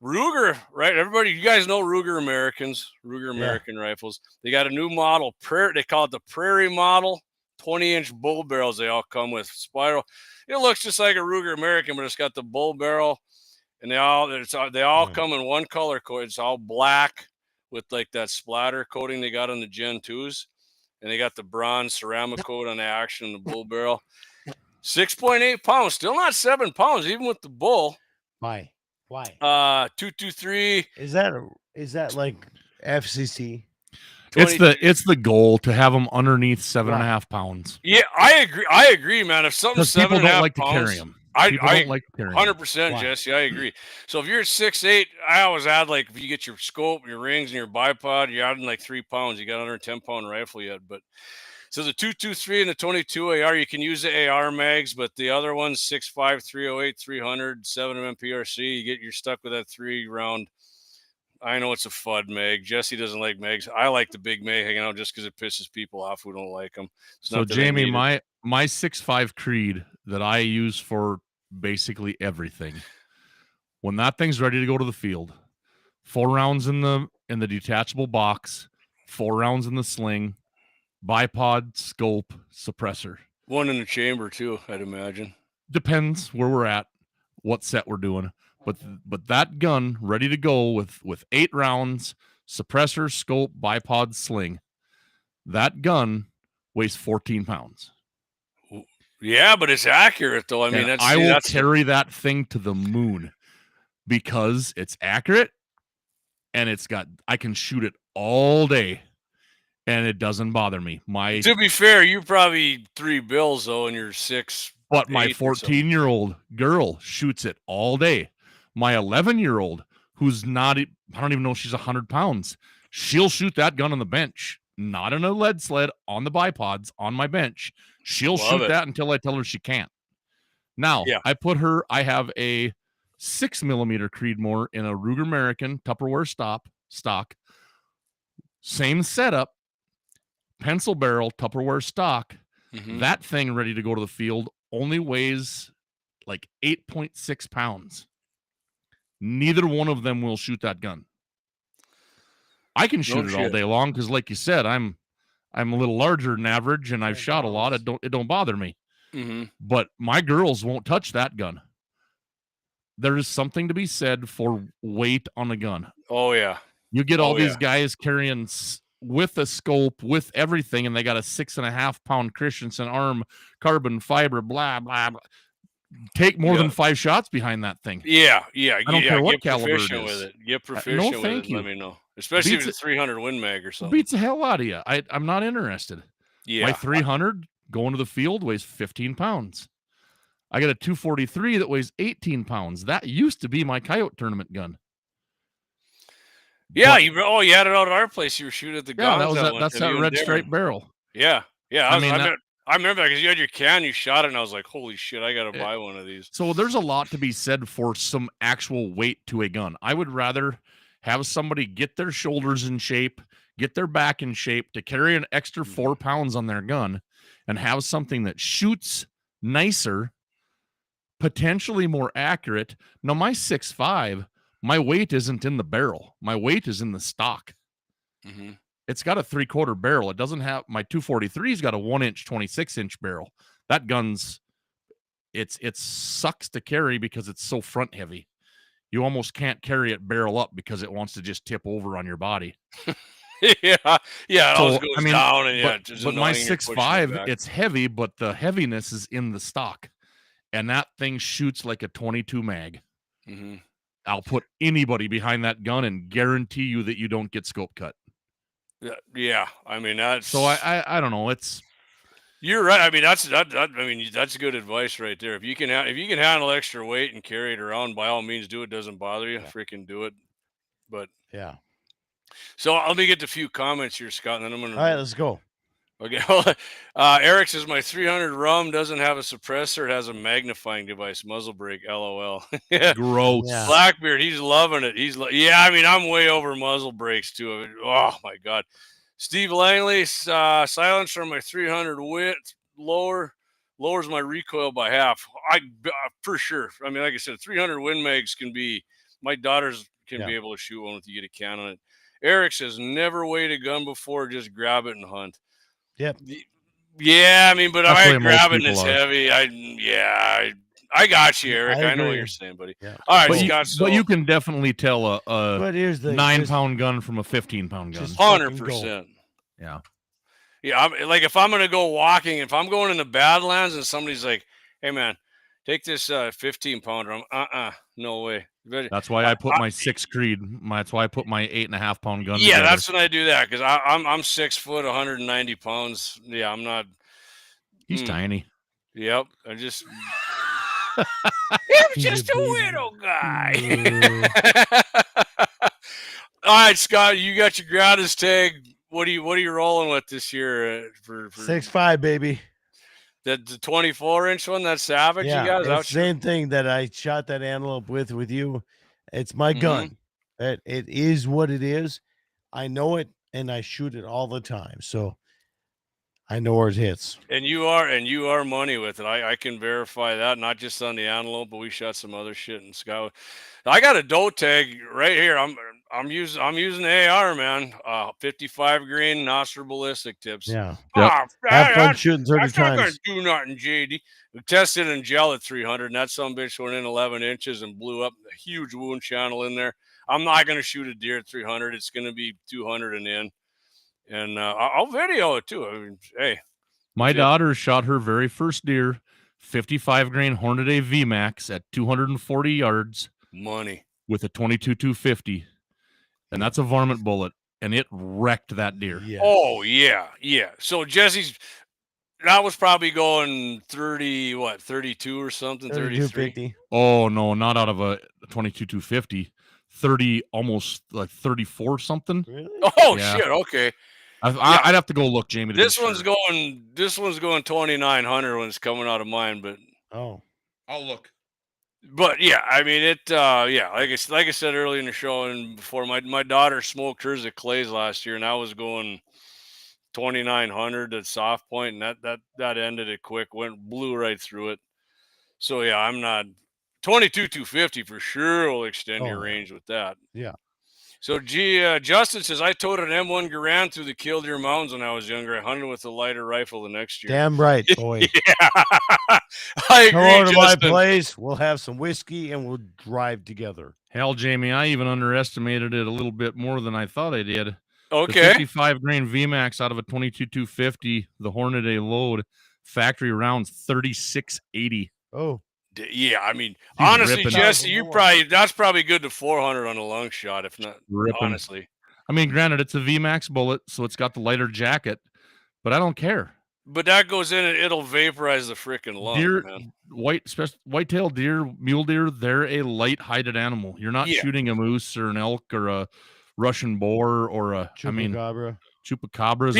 Ruger, right? Everybody, you guys know Ruger Americans, Ruger American rifles. They got a new model, they call it the Prairie model, 20-inch bull barrels they all come with. Spiral. It looks just like a Ruger American, but it's got the bull barrel, and they all come in one color code. It's all black with like that splatter coating they got on the Gen 2s, and they got the bronze ceramic coat on the action of the bull barrel. 6.8 pounds, still not 7 pounds, even with the bull. Why? 223. Is that like FCC? It's the goal to have them underneath 7.5 pounds. Yeah, I agree, man. If something's 7.5 people don't like pounds, to carry them. I don't like to carry 100%, Jesse. I agree. So if you're 6'8", I always add like if you get your scope, your rings, and your bipod, you're adding like 3 pounds. You got under a 10-pound rifle yet, but. So the 223 and the 22 AR, you can use the AR mags, but the other ones, 6.5, 308, 300, 7mm PRC, you're stuck with that 3-round. I know it's a FUD mag. Jesse doesn't like mags. I like the big mag hanging out just because it pisses people off who don't like them. So Jamie, my 6.5 Creed that I use for basically everything, when that thing's ready to go to the field, 4 rounds in the detachable box, 4 rounds in the sling, bipod, scope, suppressor. 1 in the chamber too, I'd imagine. Depends where we're at, what set we're doing. But that gun ready to go with 8 rounds, suppressor, scope, bipod, sling. That gun weighs 14 pounds. Yeah, but it's accurate though. I mean, I will carry that thing to the moon because it's accurate and I can shoot it all day. And it doesn't bother me. To be fair, you're probably 3 bills though, and you're 6. But my 14-year-old girl shoots it all day. My 11-year-old, who's not, I don't even know if she's 100 pounds, she'll shoot that gun on the bench, not in a lead sled, on the bipods, on my bench. She'll shoot that until I tell her she can't. Now, I have a 6mm Creedmoor in a Ruger American Tupperware stock. Same setup. Pencil barrel, Tupperware stock. Mm-hmm. That thing ready to go to the field only weighs like 8.6 pounds. Neither one of them will shoot that gun. I can shoot it all day long because, like you said, I'm a little larger than average, and I've shot a lot. It don't bother me. Mm-hmm. But my girls won't touch that gun. There is something to be said for weight on a gun. Oh yeah, you get all these guys carrying with a scope, with everything, and they got a 6.5 pound Christensen arm, carbon fiber, blah blah blah. Take more than 5 shots behind that thing. Yeah. I don't care what caliber it is. With it. Get proficient with it. Let me know, especially if it's a 300 Win Mag or something. Beats the hell out of you. I'm not interested. Yeah, my 300 going to the field weighs 15 pounds. I got a 243 that weighs 18 pounds. That used to be my coyote tournament gun. Yeah, you had it out at our place. You were shooting at the gun. That's that red stripe barrel. Yeah. I remember that because you had your can, you shot it, and I was like, holy shit, I got to buy one of these. So there's a lot to be said for some actual weight to a gun. I would rather have somebody get their shoulders in shape, get their back in shape to carry an extra 4 pounds on their gun and have something that shoots nicer, potentially more accurate. Now, my 6.5, my weight isn't in the barrel. My weight is in the stock. Mm-hmm. It's got a 3/4 barrel. It doesn't have, my 243's got a 1-inch, 26-inch barrel. That gun's, it sucks to carry because it's so front heavy. you almost can't carry it barrel up because it wants to just tip over on your body. yeah, it always So, goes I mean, down, and but, it's but my annoying, you're pushing it 6'5", back. it's heavy, but the heaviness is in the stock, and that thing shoots like a 22 mag. Mm-hmm. I'll put anybody behind that gun and guarantee you that you don't get scope cut. Yeah. I mean, that's So I don't know. You're right. I mean, that's good advice right there. If you can handle extra weight and carry it around, by all means, do it. Doesn't bother you. Freaking do it. But Yeah. so let me get a few comments here, Scott, and then I'm gonna. All right, let's go. Okay. Eric says my 300 rum doesn't have a suppressor. It has a magnifying device. Muzzle brake. LOL. Yeah. Gross. Yeah. Blackbeard. He's loving it. Yeah. I mean, I'm way over muzzle brakes too. Oh my God. Steve Langley, silencer on my 300 width lowers my recoil by half. For sure. I mean, like I said, 300 Win Mags can be. My daughters can be able to shoot one if you get a can on it. Eric says never weighed a gun before, just grab it and hunt. Yep. Yeah, I mean, but That's I the way grab most it and it's people are. heavy. I got you, Eric. I know what agree. you're saying, buddy. Yeah. All right, But, Scott. but you can definitely tell a But here's the 9-pound gun from a 15-pound gun. just fucking 100%. Yeah. Yeah, like if I'm gonna go walking, if I'm going in the Badlands and somebody's like, "Hey, man, take this 15-pounder," I'm no way. That's why I put my 6 Creed. That's why I put my 8.5-pound gun. Yeah, together. that's when I do that because I'm 6 foot, 190 pounds. Yeah, I'm not. He's tiny. Yep, I just. I'm He's just a a baby. widow guy. All right, Scott, you got your Gratis tag. What are you rolling with this year for 6'5", baby. the 24-inch one? That's Savage. Yeah, You guys, it's the same thing that I shot that antelope with you. It's my gun. It is what it is. I know it, and I shoot it all the time. So I know where it hits. And you are money with it. I can verify that, not just on the antelope, but we shot some other shit in Scott. I got a doe tag right here. I'm using the AR, man. 55 grain Nostra ballistic tips. Yeah. Yep. Have fun shooting 30 That's not gonna times. do nothing, JD. We tested in gel at 300, and that sumbitch went in 11 inches and blew up a huge wound channel in there. I'm not gonna shoot a deer at 300. It's gonna be 200 and in, and I'll video it too. I mean, hey. My daughter shot her very first deer, 55 grain Hornady VMAX at 240 yards. Money. With a 22-250. And that's a varmint bullet. And it wrecked that deer. Yeah. Oh, yeah. Yeah. So that was probably going 32 or something, 33. 32.50. Oh, no, not out of a 22-250. 30, almost like 34 something. Really? Oh, Yeah. shit. Okay. I'd have to go look, Jamie. This one's going 2,900 when it's coming out of mine, but Oh. I'll look. But yeah, I mean it. Yeah, like I said earlier in the show and before, my daughter smoked hers at Clay's last year, and I was going 2,900 at soft point, and that ended it quick. Blew right through it. So yeah, I'm not 22-250 for sure. Will extend your range with that. Yeah. So Justin says I towed an M1 Garand through the Killdeer Mountains when I was younger. I hunted with a lighter rifle the next year. Damn right, boy. Yeah, I agree. Come over to my Justin. place. We'll have some whiskey and we'll drive together. Hell, Jamie, I even underestimated it a little bit more than I thought I did. Okay. The 55 grain VMAX out of a 22-250, the Hornady load, factory rounds 3680. Oh. Yeah, I mean, He's honestly, ripping. Jesse, that's probably good to 400 on a long shot, if not Ripping. honestly. I mean, granted, it's a VMAX bullet, so it's got the lighter jacket, but I don't care. But that goes in and it'll vaporize the freaking lung, Deer, man. whitetail deer, mule deer, they're a light-hided animal. You're not shooting a moose or an elk or a Russian boar or Chupacabra. Chupacabras.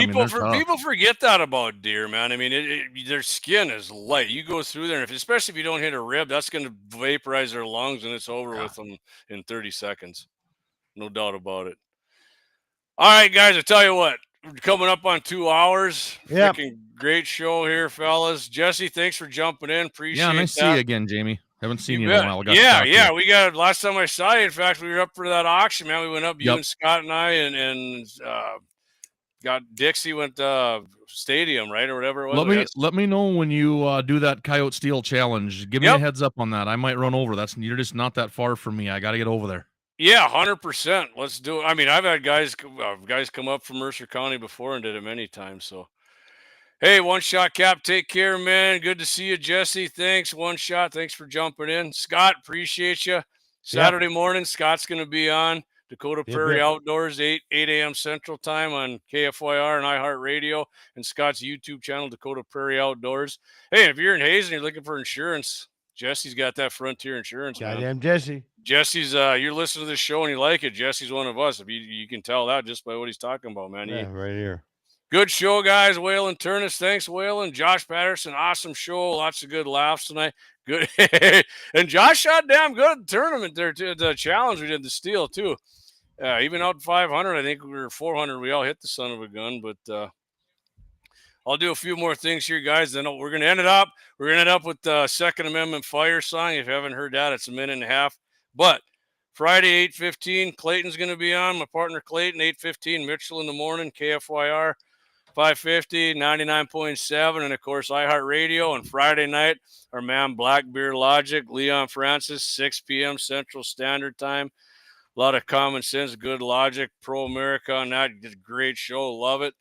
People forget that about deer, man. I mean, their skin is light. You go through there, and especially if you don't hit a rib, that's going to vaporize their lungs, and it's over with them in 30 seconds. No doubt about it. All right, guys, I tell you what, we're coming up on 2 hours. Yep. Freaking great show here, fellas. Jesse, thanks for jumping in. Appreciate it. Yeah, nice to see you again, Jamie. Haven't seen you in a while. Yeah. We got last time I saw you. In fact, we were up for that auction, man. We went up, you Yep. and Scott and I, and got Dixie went stadium, right, or whatever it was. Let me know when you do that Coyote Steel challenge. Give me a heads up on that. I might run over. You're just not that far from me. I got to get over there. Yeah, 100%. Let's do it. I mean, I've had guys come up from Mercer County before and did it many times. So, hey, One Shot Cap, take care, man. Good to see you, Jesse. Thanks, One Shot. Thanks for jumping in. Scott, appreciate you. Saturday morning, Scott's going to be on Dakota Prairie Outdoors, 8 a.m. Central Time on KFYR and iHeart Radio, and Scott's YouTube channel, Dakota Prairie Outdoors. Hey, if you're in Hazen and you're looking for insurance, Jesse's got that Frontier Insurance. Goddamn Jesse. Jesse's, you're listening to this show and you like it. Jesse's one of us. If you can tell that just by what he's talking about, man. Yeah, right here. Good show, guys. Waylon Turnus, thanks, Waylon. Josh Patterson, awesome show. Lots of good laughs tonight. Good. And Josh shot damn good at the tournament there, too. The challenge we did, the steel, too. Even out 500, I think we were 400. We all hit the son of a gun, but I'll do a few more things here, guys. Then we're going to end it up. We're going to end up with the Second Amendment Fire song. If you haven't heard that, it's a minute and a half. But Friday, 8:15, Clayton's going to be on. My partner Clayton, 8:15, Mitchell in the morning, KFYR. 550, 99.7, and of course iHeart Radio. And Friday night, our man Blackbeard Logic, Leon Francis, 6 p.m. Central Standard Time. A lot of common sense, good logic, pro-America on that. Great show, love it.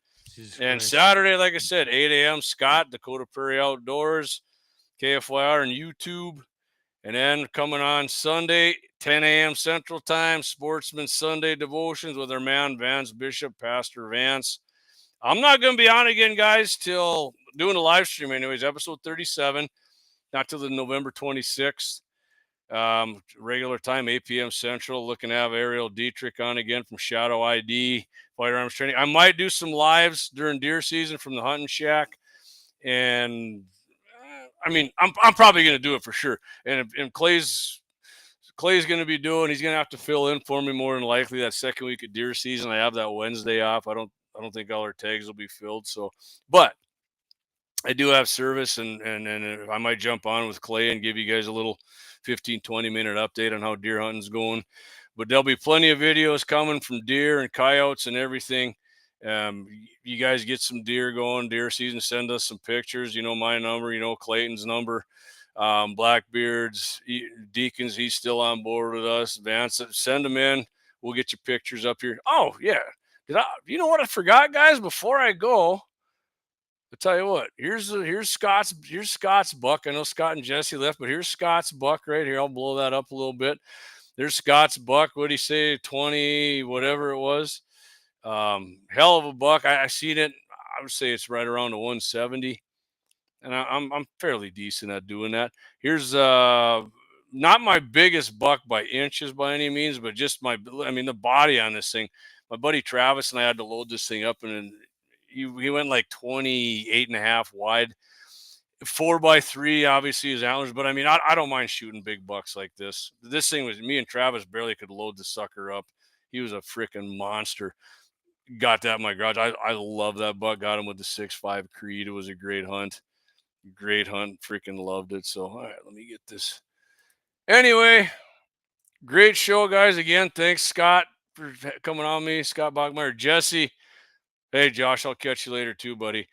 And Saturday, like I said, 8 a.m. Scott, Dakota Prairie Outdoors, KFYR and YouTube. And then coming on Sunday, 10 a.m. Central Time, Sportsman Sunday Devotions with our man Vance Bishop, Pastor Vance. I'm not going to be on again, guys, till doing a live stream anyways, episode 37, not till the November 26th. Regular time, 8 p.m. Central. Looking to have Ariel Dietrich on again from Shadow ID, Firearms Training. I might do some lives during deer season from the hunting shack. And, I mean, I'm probably going to do it for sure. And Clay's going to be doing, he's going to have to fill in for me more than likely that second week of deer season. I have that Wednesday off. I don't think all our tags will be filled. So, but I do have service and I might jump on with Clay and give you guys a little 15, 20 minute update on how deer hunting's going. But there'll be plenty of videos coming from deer and coyotes and everything. You guys get some deer going, deer season, send us some pictures. You know my number, you know Clayton's number. Blackbeard's, Deacons, he's still on board with us. Vance, send them in. We'll get your pictures up here. Oh, yeah. You know what I forgot, guys? Before I go, I'll tell you what. Here's Scott's buck. I know Scott and Jesse left, but here's Scott's buck right here. I'll blow that up a little bit. There's Scott's buck. What'd he say? 20, whatever it was. Hell of a buck. I seen it. I would say it's right around the 170, and I'm fairly decent at doing that. Here's not my biggest buck by inches by any means, but just the body on this thing. My buddy Travis and I had to load this thing up, and he went like 28 and a half wide, 4x3, obviously his antlers. But I mean, I don't mind shooting big bucks like this. This thing was, me and Travis barely could load the sucker up. He was a freaking monster. Got that in my garage. I love that buck. Got him with the 6.5 Creed. It was a great hunt. Freaking loved it. So, all right, let me get this. Anyway, great show, guys. Again, thanks, Scott, for coming on me. Scott Bachmeier. Jesse. Hey, Josh, I'll catch you later too, buddy.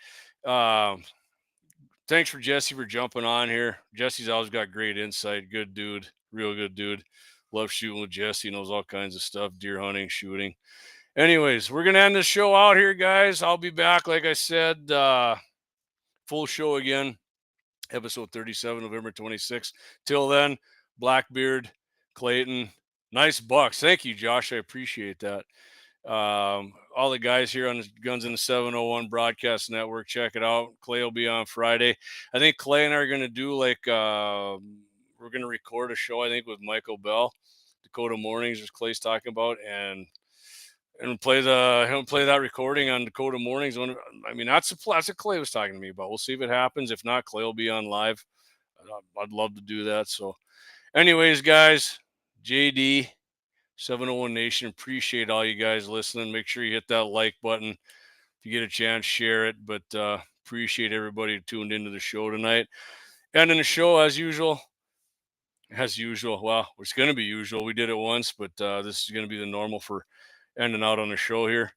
Thanks for Jesse for jumping on here. Jesse's always got great insight. Good dude. Real good dude. Love shooting with Jesse. Knows all kinds of stuff. Deer hunting, shooting. Anyways, we're going to end this show out here, guys. I'll be back, like I said, full show again. Episode 37, November 26th. Till then, Blackbeard, Clayton, nice bucks. Thank you, Josh. I appreciate that. All the guys here on the Guns in the 701 Broadcast Network, check it out. Clay will be on Friday. I think Clay and I are going to do we're going to record a show, I think, with Michael Bell, Dakota Mornings, as Clay's talking about, and play that recording on Dakota Mornings. I mean, that's what Clay was talking to me about. We'll see if it happens. If not, Clay will be on live. I'd love to do that. So anyways, guys, JD, 701 Nation, appreciate all you guys listening. Make sure you hit that like button. If you get a chance, share it. But appreciate everybody who tuned into the show tonight. Ending the show as usual. Well, it's going to be usual. We did it once, but this is going to be the normal for ending out on the show here.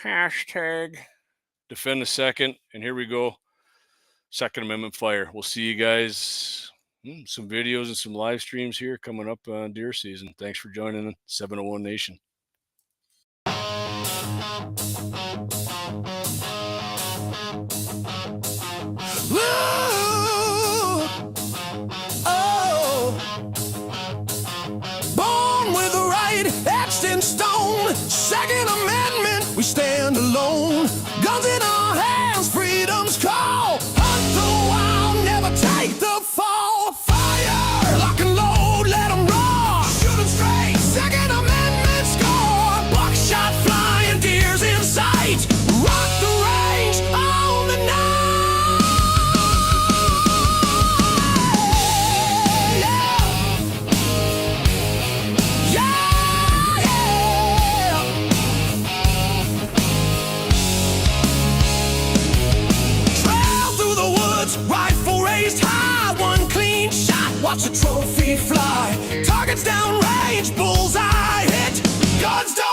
Hashtag defend the second. And here we go. Second Amendment fire. We'll see you guys. Some videos and some live streams here coming up on deer season. Thanks for joining 701 Nation. Born with the right, etched in stone. Second Amendment, we stand alone. Guns in our hands, freedom's call. Hunt the wild, never take the fall. Fire, lock and load, let them roar. Shoot 'em straight, Second Amendment score. Buckshot flying, deers in sight. Rock the range on the night. Rifle raised high, one clean shot, watch a trophy fly. Targets down range, bullseye hit, guns down.